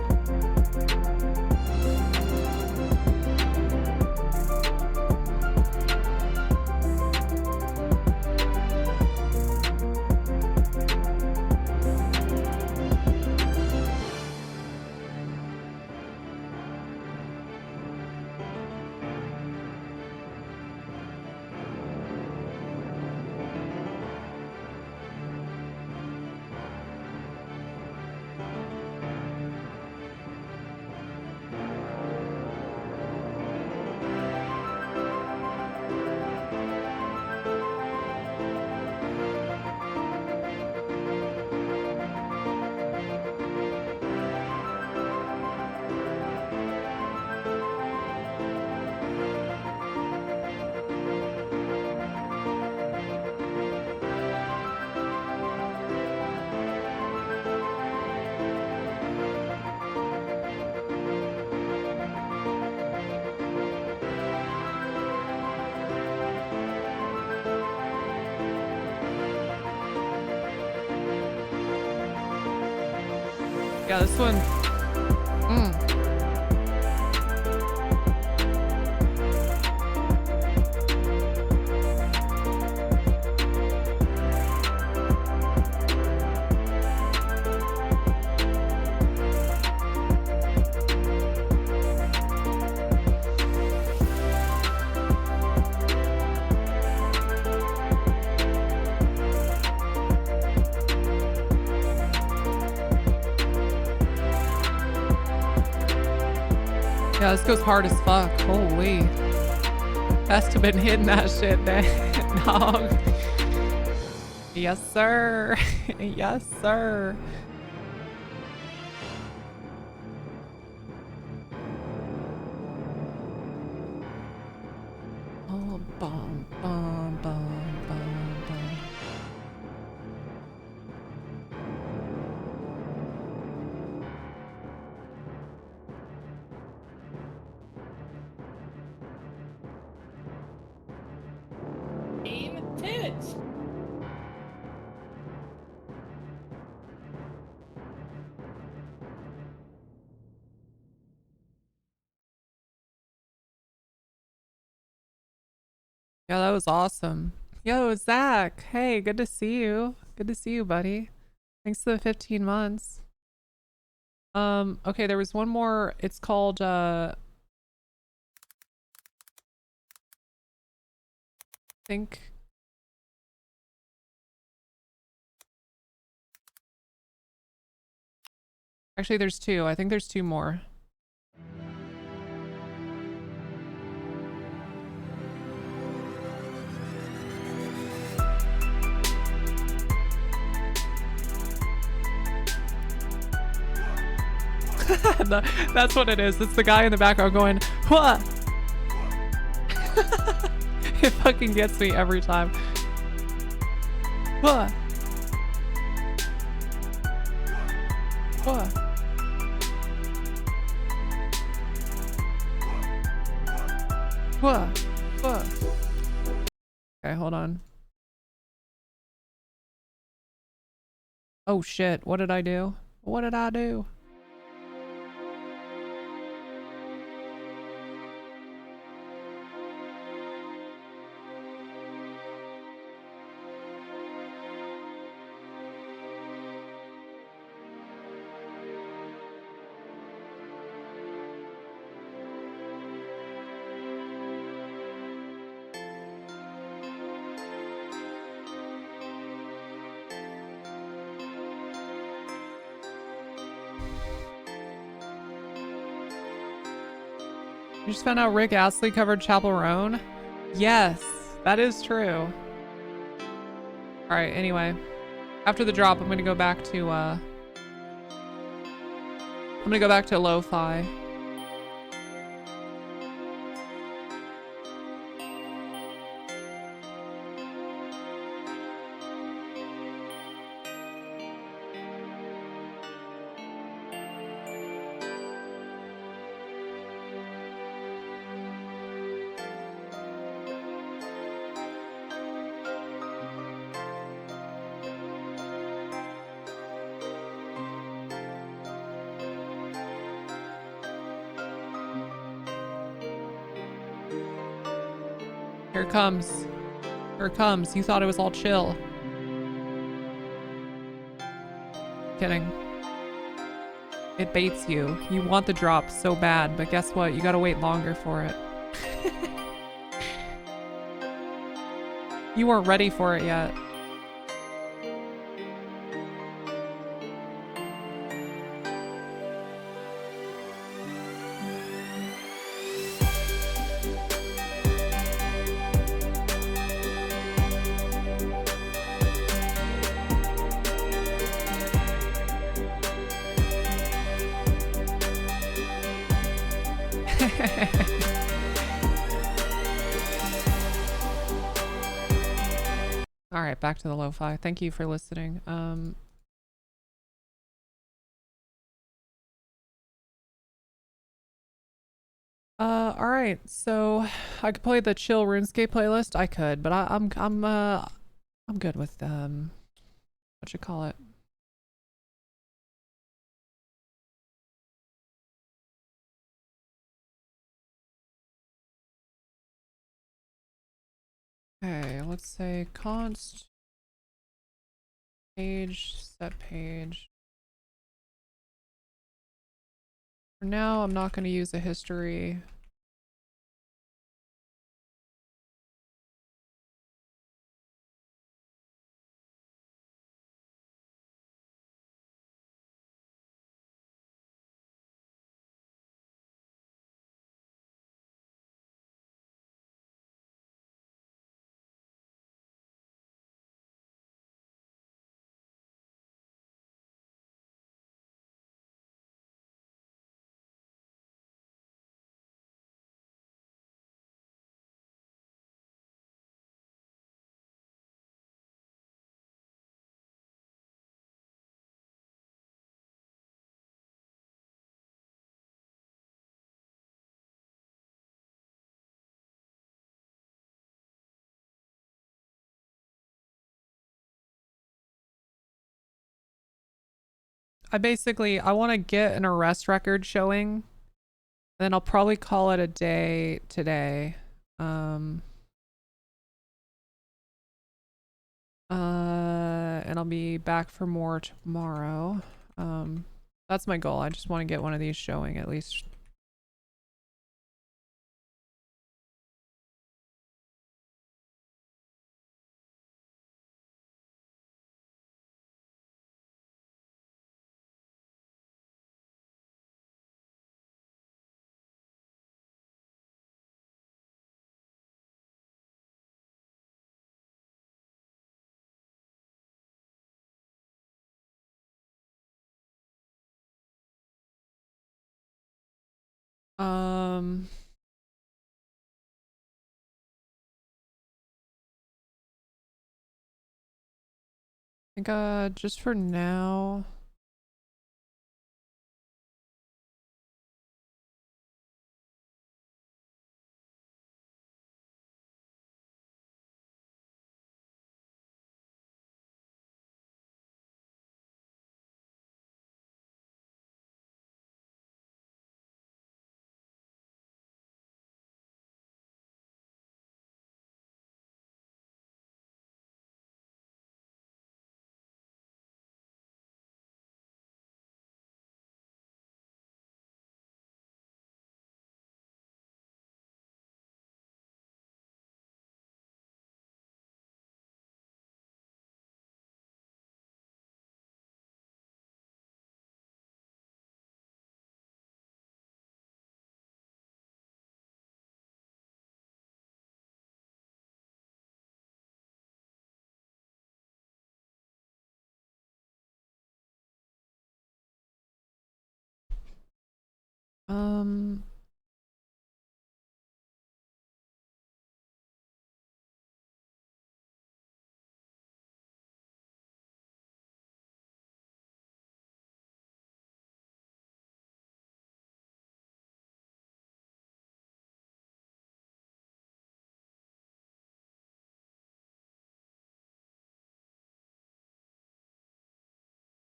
Yeah, this one. Yeah, this goes hard as fuck. Holy. Has to have been hitting that shit, dog. Yes, sir. Yes, sir. Oh, bum, bum, bum, bum, bum. Team Tits. Yeah, that was awesome. Yo, Zach. Hey, good to see you. Good to see you, buddy. Thanks for the 15 months. Okay, there was one more. It's called I think actually there's two. I think there's two more. That's what it is. It's the guy in the background going, what? It fucking gets me every time. What? What? What? What? Okay, hold on. Oh shit, what did I do? What did I do? You just found out Rick Astley covered Chapel Roan? Yes, that is true. Alright, anyway. After the drop, I'm gonna go back to lo-fi. Here it comes. Here it comes. You thought it was all chill. Kidding. It baits you. You want the drop so bad, but guess what? You gotta wait longer for it. You weren't ready for it yet. All right, back to the lo-fi. Thank you for listening. All right. So I could play the chill RuneScape playlist. I could, but I'm good with what you call it. Okay, let's say const page set page. For now, I'm not going to use a history. I want to get an arrest record showing. Then I'll probably call it a day today. And I'll be back for more tomorrow. That's my goal. I just want to get one of these showing at least. I think just for now. Um,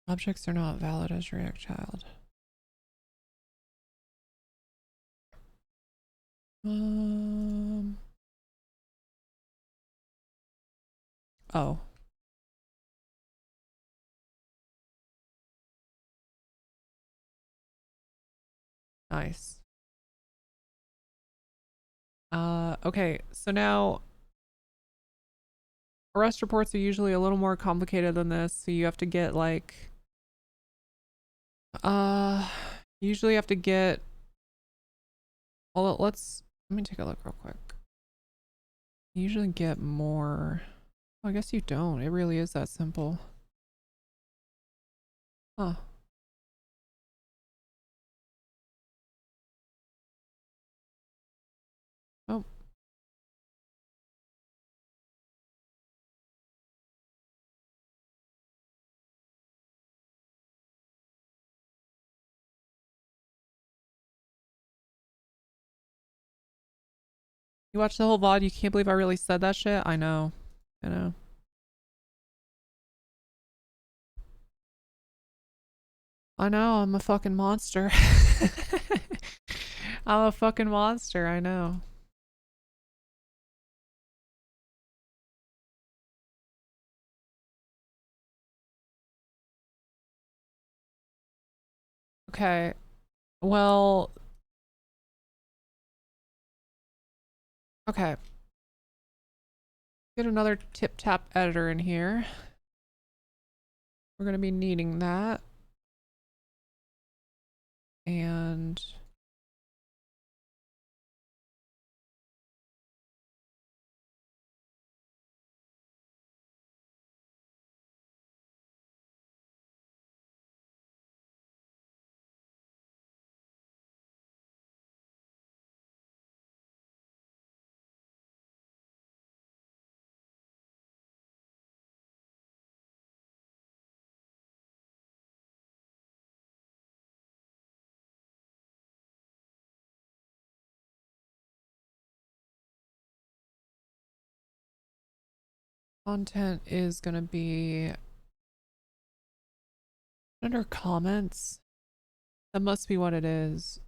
Objects are not valid as React child. Oh. Nice. Okay, so now arrest reports are usually a little more complicated than this, so you have to get like usually have to get, well, let me take a look real quick. You usually get more. Oh, I guess you don't. It really is that simple. Huh. Oh. You watched the whole VOD, you can't believe I really said that shit? I know. I know. I know, I'm a fucking monster. I'm a fucking monster, I know. Okay. Well, okay. Get another tip tap editor in here. We're going to be needing that. And content is going to be under comments. That must be what it is.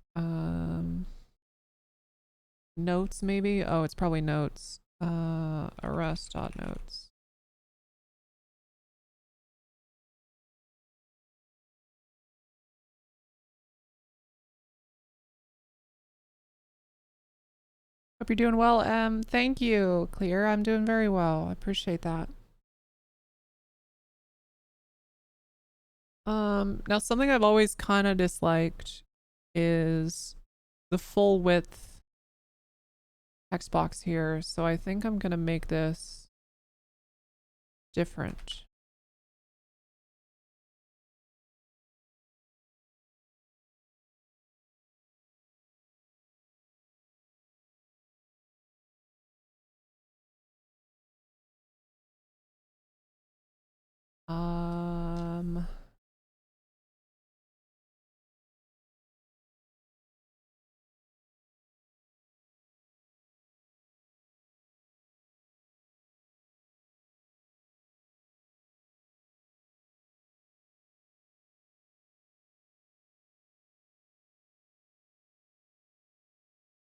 Notes maybe? Oh, it's probably notes. Arrest.notes. Hope you're doing well, Em. Thank you, Clear. I'm doing very well. I appreciate that. Now something I've always kind of disliked is the full width text box here. So I think I'm gonna make this different.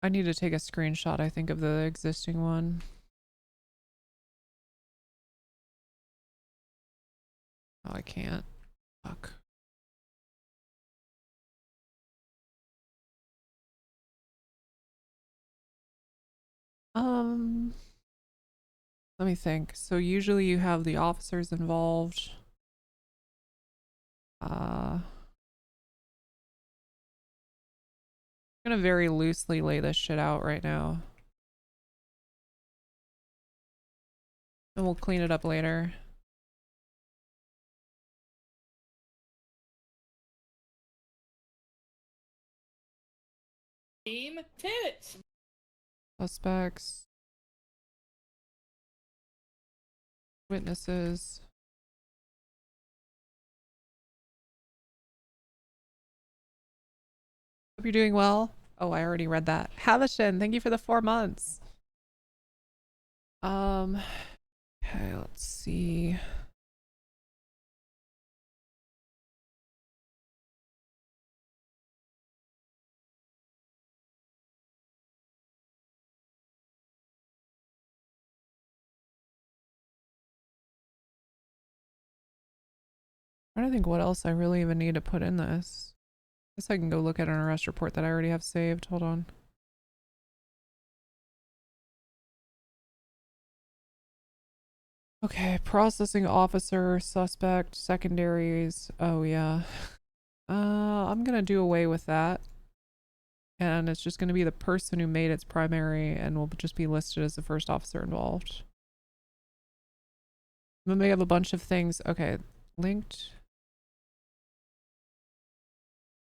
I need to take a screenshot, I think, of the existing one. Oh, I can't. Fuck. Let me think. So usually you have the officers involved. I'm gonna very loosely lay this shit out right now. And we'll clean it up later. Team tits. Suspects. Witnesses. Hope you're doing well. Oh, I already read that. Havisham, thank you for the 4 months. Okay, let's see. I don't think what else I really even need to put in this. I guess I can go look at an arrest report that I already have saved. Hold on. Okay, processing officer, suspect, secondaries. Oh yeah. I'm gonna do away with that. And it's just gonna be the person who made its primary and will just be listed as the first officer involved. Then they have a bunch of things. Okay, linked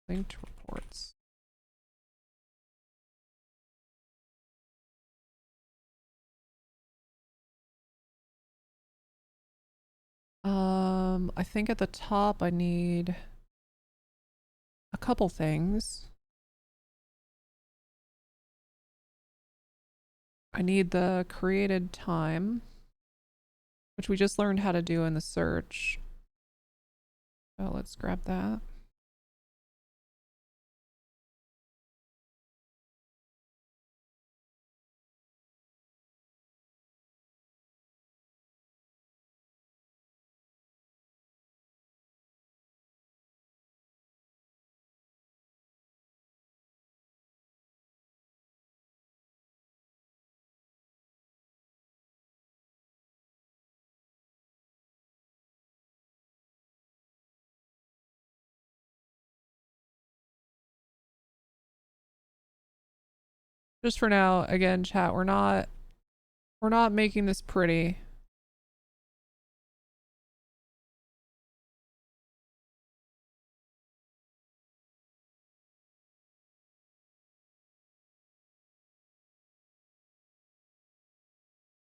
reports. I think at the top I need a couple things. I need the created time, which we just learned how to do in the search. So let's grab that. Just for now, again, chat, we're not making this pretty.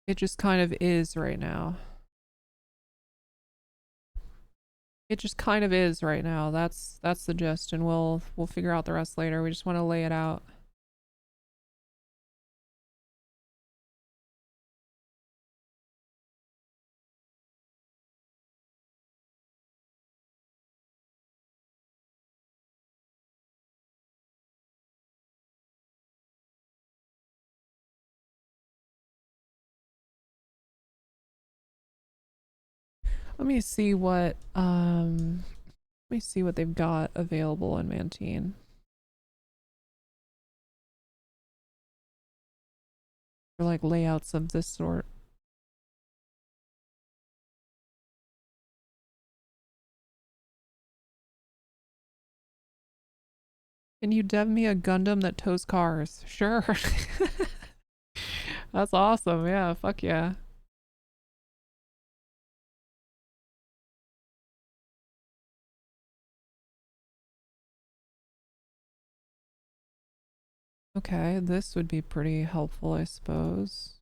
It just kind of is right now. It just kind of is right now. That's the gist, and we'll figure out the rest later. We just want to lay it out. Let me see what they've got available in Mantine. For like layouts of this sort. Can you dev me a Gundam that tows cars? Sure. That's awesome. Yeah, fuck yeah. Okay, this would be pretty helpful, I suppose.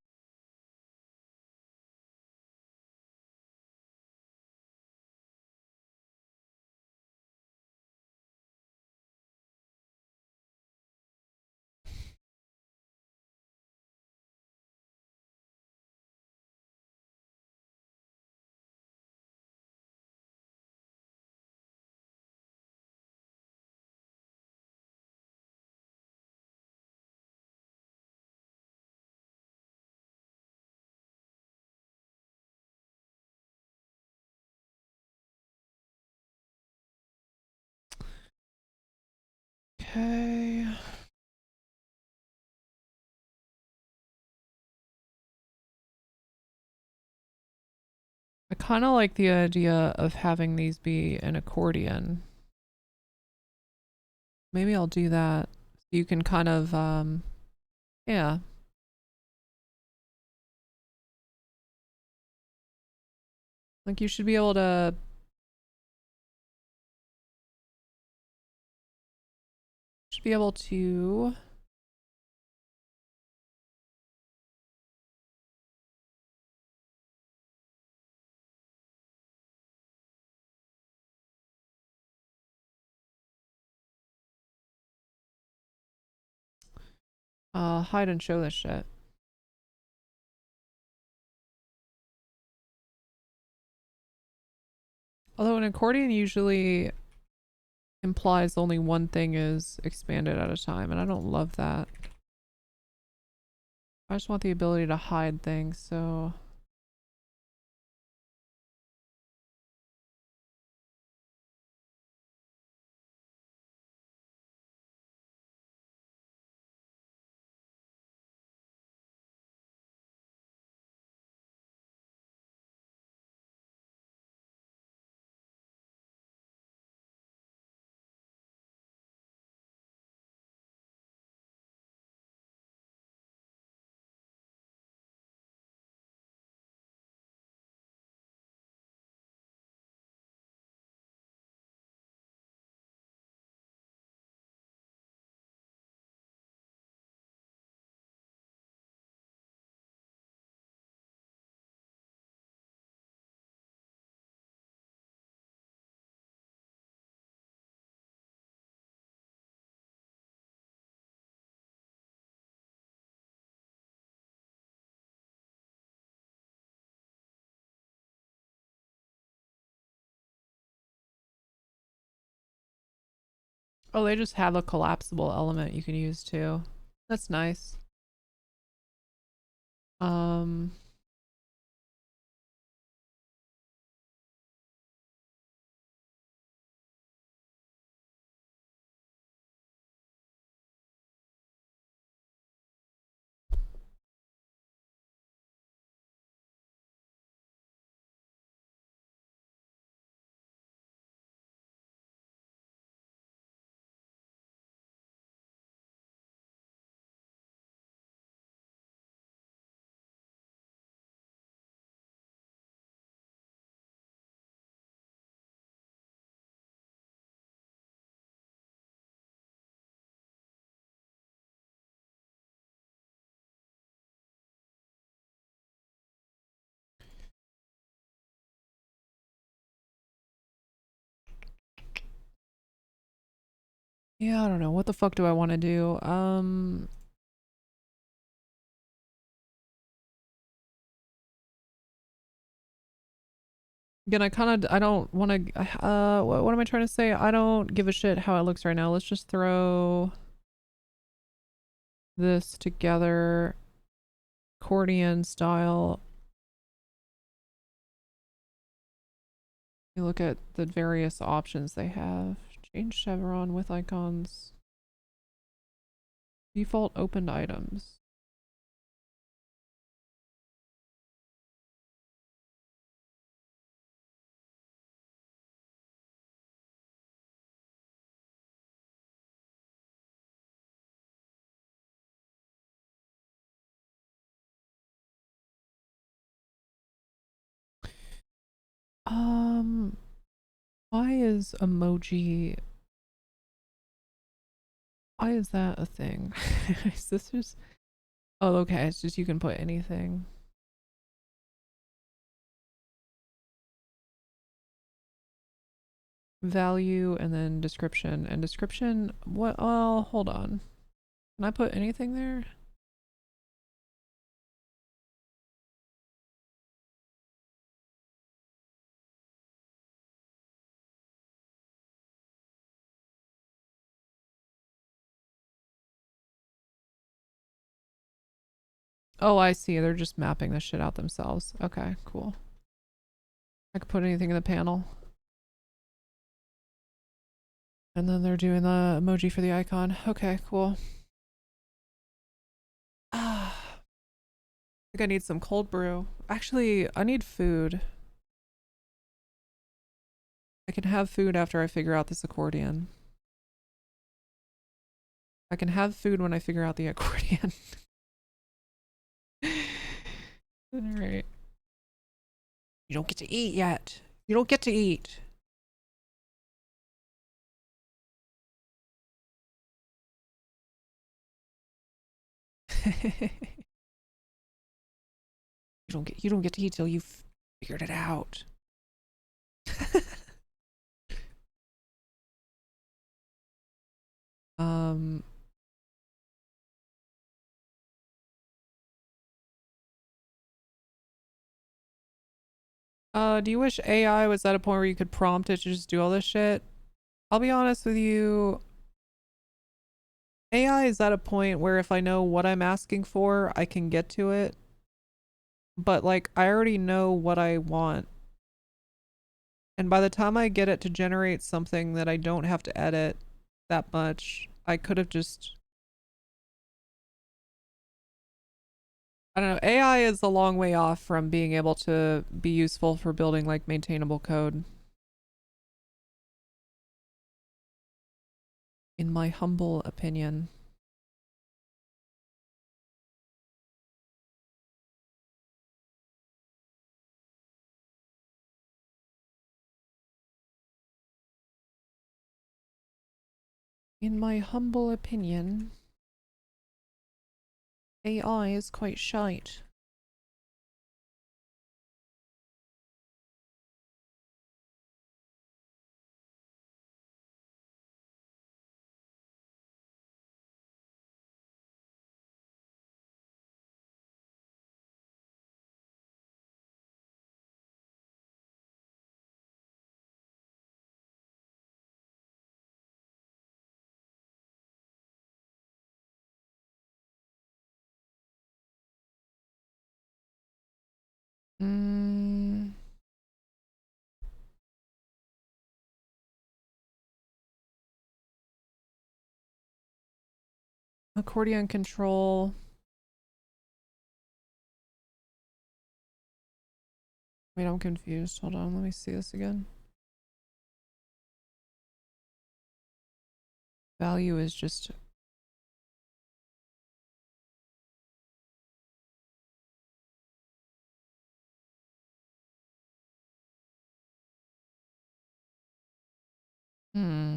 Okay. I kind of like the idea of having these be an accordion. Maybe I'll do that. You can kind of, yeah. Like you should be able to hide and show this shit. Although an accordion usually implies only one thing is expanded at a time, and I don't love that. I just want the ability to hide things, so... Oh, they just have a collapsible element you can use too. That's nice. Yeah, I don't know. What the fuck do I want to do? Again, I don't want to, what am I trying to say? I don't give a shit how it looks right now. Let's just throw this together, accordion style. You look at the various options they have. Change chevron with icons. Default opened items. Why is emoji? Why is that a thing? Is this just? Oh, okay. It's just you can put anything. Value and then description. And description, what? Oh, hold on. Can I put anything there? Oh, I see. They're just mapping this shit out themselves. Okay, cool. I could put anything in the panel. And then they're doing the emoji for the icon. Okay, cool. I think I need some cold brew. Actually, I need food. I can have food after I figure out this accordion. I can have food when I figure out the accordion. Alright. You don't get to eat yet. You don't get to eat. You don't get to eat till you've figured it out. Do you wish AI was at a point where you could prompt it to just do all this shit? I'll be honest with you. AI is at a point where if I know what I'm asking for, I can get to it. But like, I already know what I want. And by the time I get it to generate something that I don't have to edit that much, I could have just... I don't know. AI is a long way off from being able to be useful for building like maintainable code. In my humble opinion. In my humble opinion, AI is quite shite. Accordion control. Wait, I'm confused. Hold on, let me see this again. Value is just... Hmm.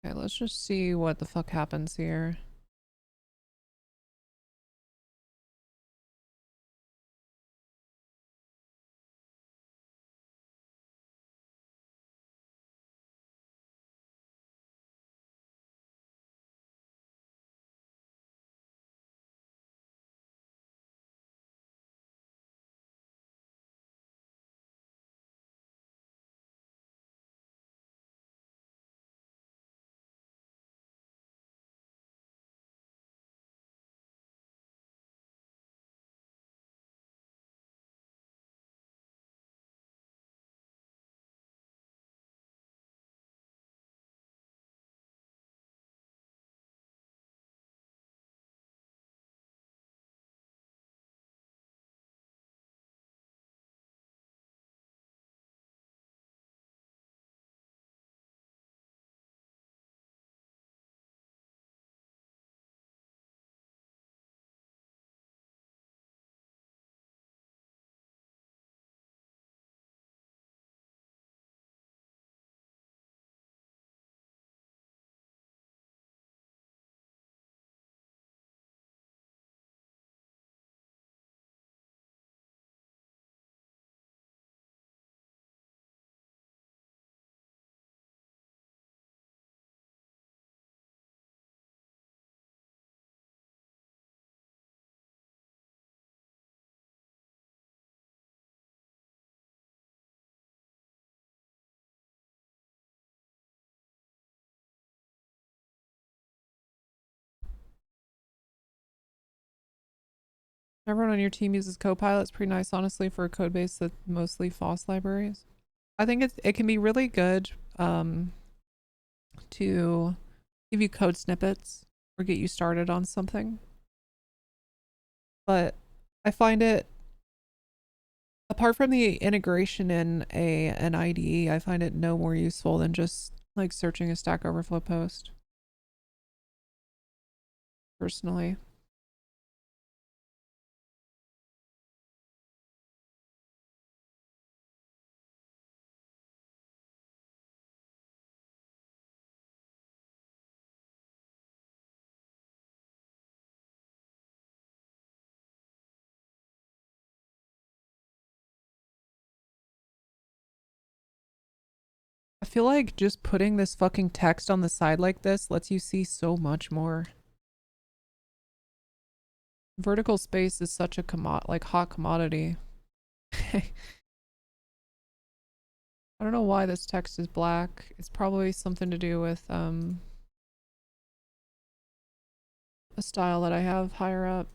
Okay, let's just see what the fuck happens here. Everyone on your team uses Copilot. It's pretty nice, honestly, for a code base that's mostly FOSS libraries. I think it can be really good to give you code snippets or get you started on something. But I find it, apart from the integration in an IDE, I find it no more useful than just like searching a Stack Overflow post. Personally. I feel like just putting this fucking text on the side like this lets you see so much more. Vertical space is such a hot commodity. I don't know why this text is black. It's probably something to do with a style that I have higher up.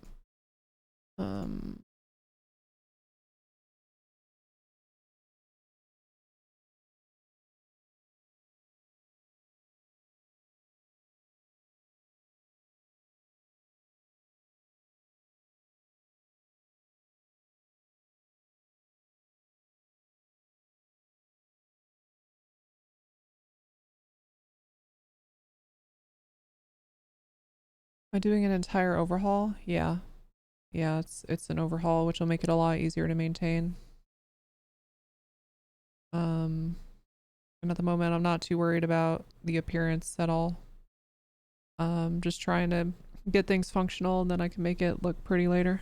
Am I doing an entire overhaul? Yeah. Yeah, it's an overhaul, which will make it a lot easier to maintain. And at the moment I'm not too worried about the appearance at all. Just trying to get things functional and then I can make it look pretty later.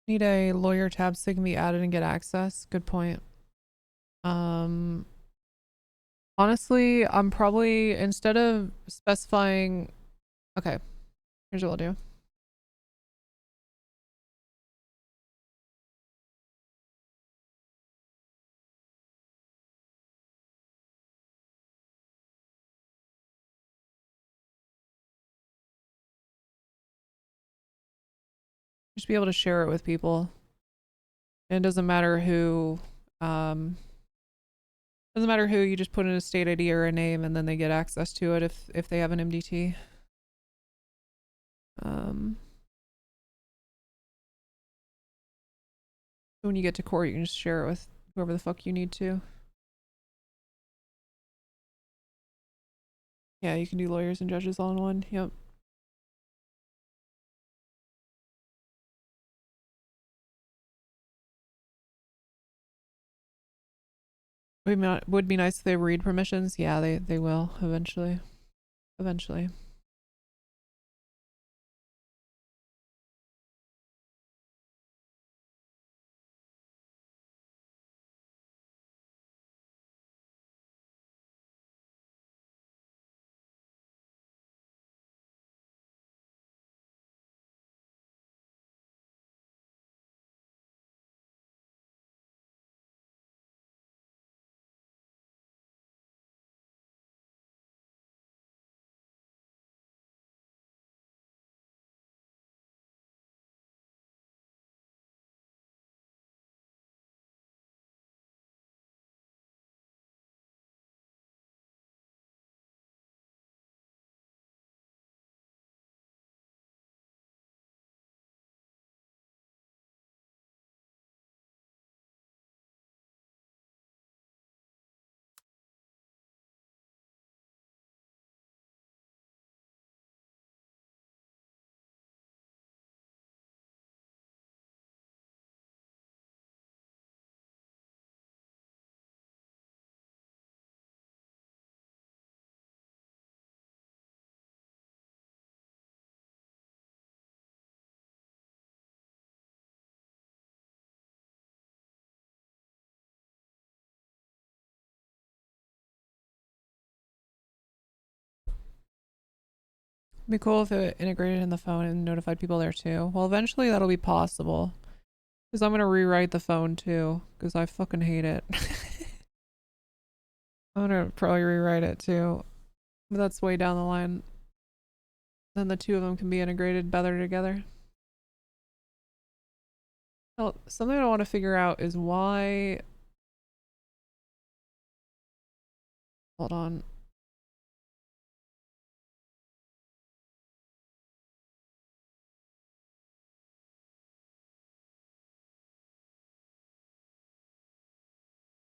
Need a lawyer tab so they can be added and get access. Good point. Honestly, I'm probably, instead of specifying, okay, here's what I'll do. Just be able to share it with people. And it doesn't matter who, doesn't matter who, you just put in a state ID or a name and then they get access to it if they have an MDT. When you get to court, you can just share it with whoever the fuck you need to. Yeah, you can do lawyers and judges all in one. Yep. Would be nice if they read permissions. Yeah, they will eventually. Eventually. It'd be cool if it integrated in the phone and notified people there too. Well, eventually that'll be possible. Because I'm going to rewrite the phone too. Because I fucking hate it. I'm going to probably rewrite it too. But that's way down the line. Then the two of them can be integrated better together. Well, something I want to figure out is why... Hold on.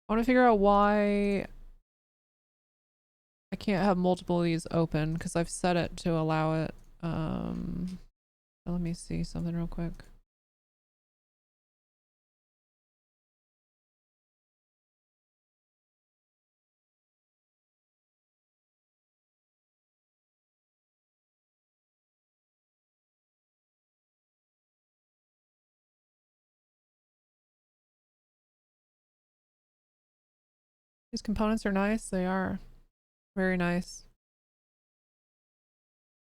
I want to figure out why I can't have multiple of these open because I've set it to allow it. Let me see something real quick. These components are nice. They are very nice.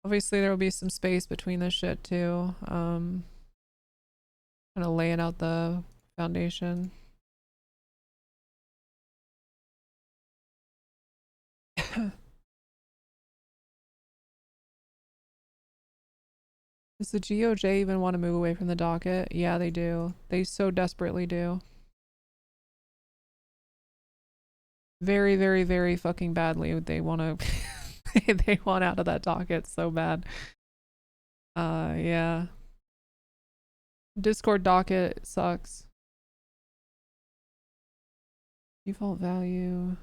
Obviously, there will be some space between this shit too. Kind of laying out the foundation. Does the GOJ even want to move away from the docket? Yeah, they do. They so desperately do. Very, very, very fucking badly. They want to they want out of that docket so bad. Yeah. Discord docket sucks. Default value.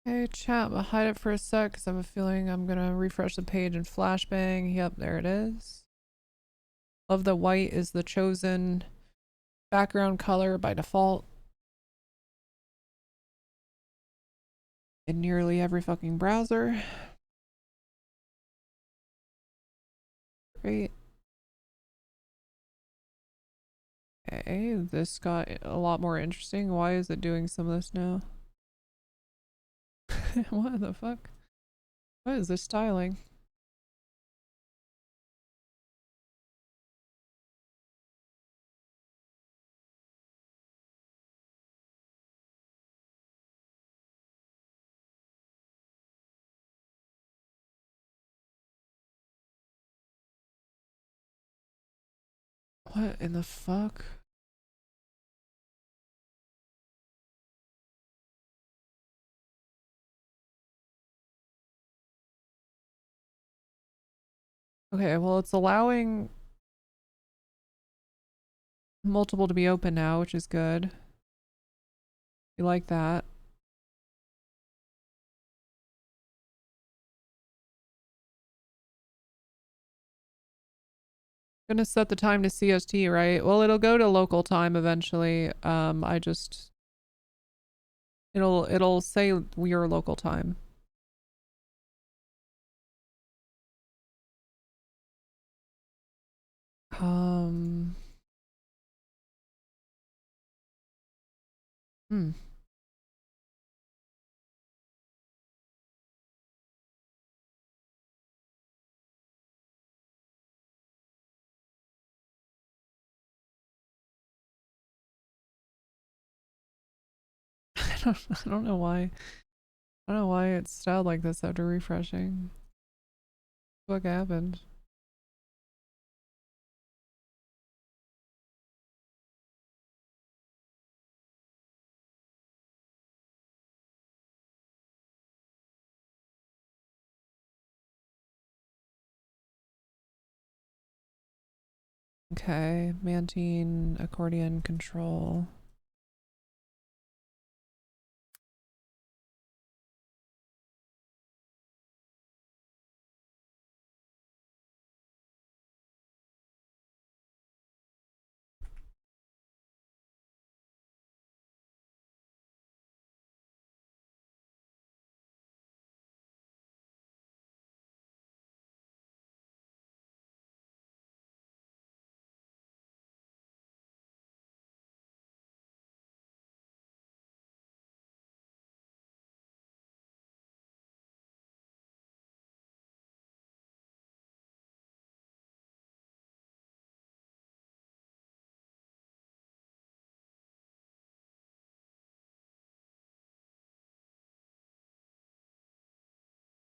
Okay, chat, but hide it for a sec because I have a feeling I'm gonna refresh the page and flashbang. Yep, there it is. Love that white is the chosen background color by default. In nearly every fucking browser. Great. Okay, this got a lot more interesting. Why is it doing some of this now? What the fuck? What is this styling? What in the fuck? Okay, well, it's allowing multiple to be open now, which is good. You like that. Gonna set the time to CST, right? Well, it'll go to local time eventually. I just it'll say we are local time. Hmm. I don't know why. I don't know why it's styled like this after refreshing. What happened? Okay, Mantine accordion control.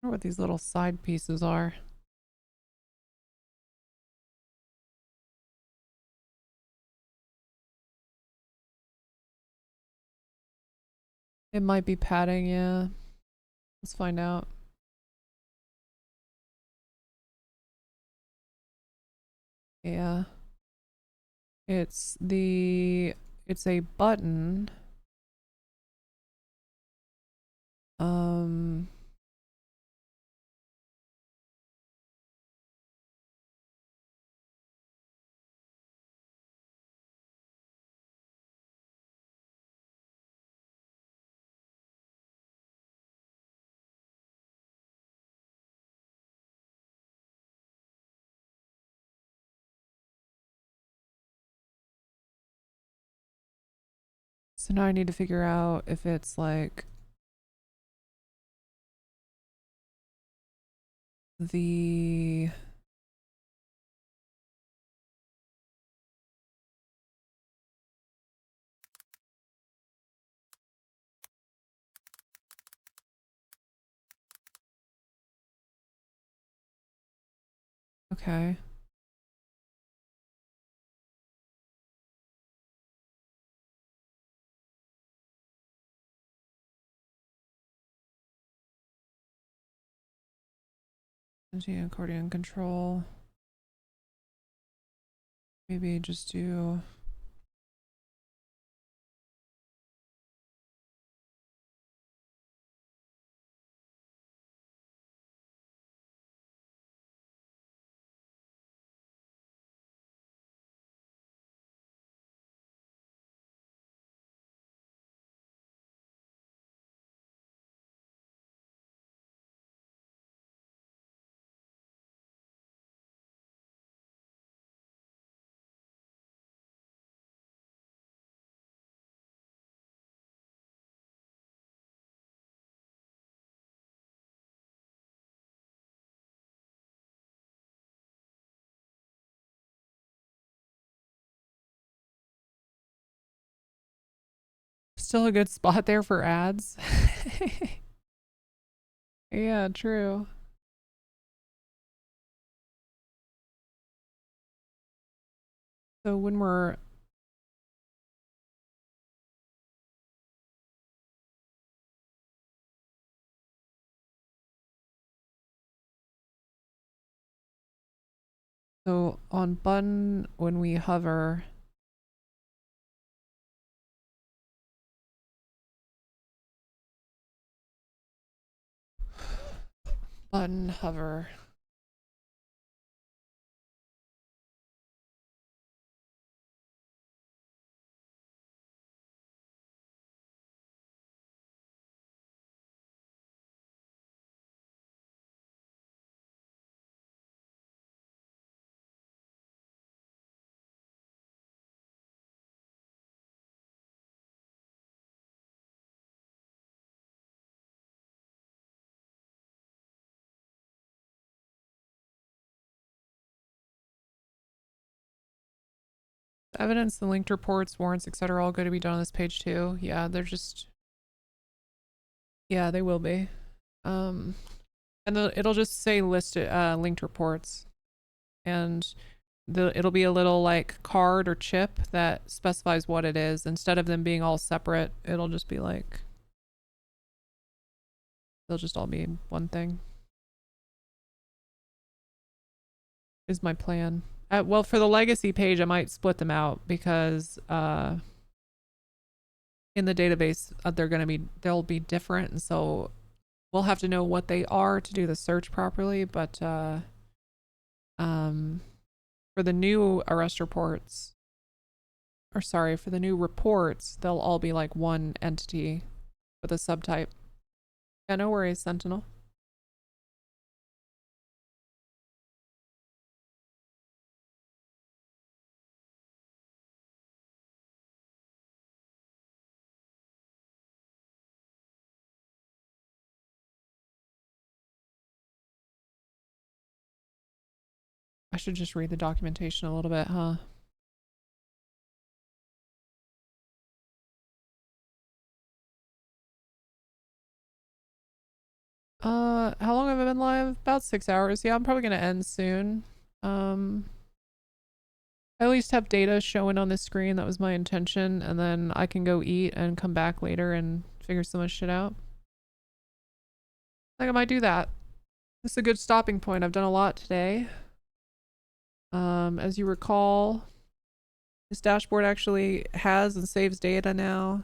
I wonder what these little side pieces are. It might be padding, yeah. Let's find out. Yeah. It's a button. Um So now I need to figure out if it's like the okay. Accordion control. Maybe just do still a good spot there for ads. Yeah, true. So when we're on button, when we hover, button hover. Evidence, the linked reports, warrants, etc. are all going to be done on this page too. Yeah, they're just... Yeah, they will be. And it'll just say listed, linked reports. And it'll be a little like card or chip that specifies what it is. Instead of them being all separate, it'll just be like... They'll just all be one thing. Is my plan. Well, for the legacy page, I might split them out because in the database they'll be different, and so we'll have to know what they are to do the search properly. But for the new arrest reports, or sorry, for the new reports, they'll all be like one entity with a subtype. Yeah, no worries, Sentinel. I should just read the documentation a little bit, huh? How long have I been live? About 6 hours. Yeah, I'm probably gonna end soon. I at least have data showing on the screen. That was my intention, and then I can go eat and come back later and figure some of this shit out. I think I might do that. This is a good stopping point. I've done a lot today. As you recall, this dashboard actually has and saves data now.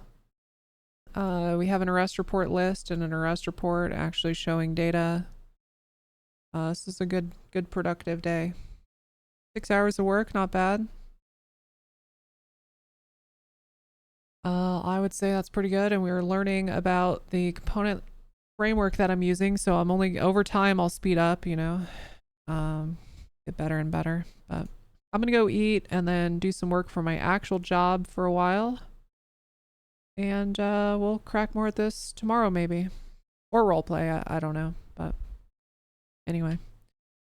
We have an arrest report list and an arrest report actually showing data. This is a good productive day. 6 hours of work, not bad. I would say that's pretty good, and we were learning about the component framework that I'm using, so I'm only over time I'll speed up, you know. Get better and better. But I'm gonna go eat and then do some work for my actual job for a while. And we'll crack more at this tomorrow maybe. Or roleplay, I don't know. But anyway.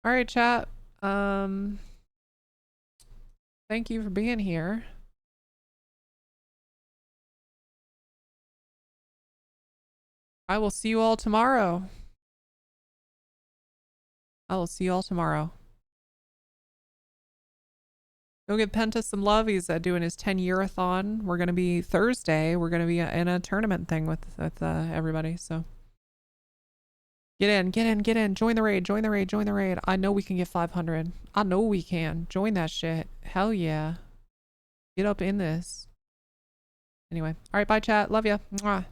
Alright, chat. Thank you for being here. I will see you all tomorrow. I will see you all tomorrow. Go give Penta some love. He's doing his 10-year-a-thon. We're going to be Thursday. We're going to be in a tournament thing with everybody. So get in. Join the raid. I know we can get 500. I know we can. Join that shit. Hell yeah. Get up in this. Anyway. All right. Bye, chat. Love ya. Mwah.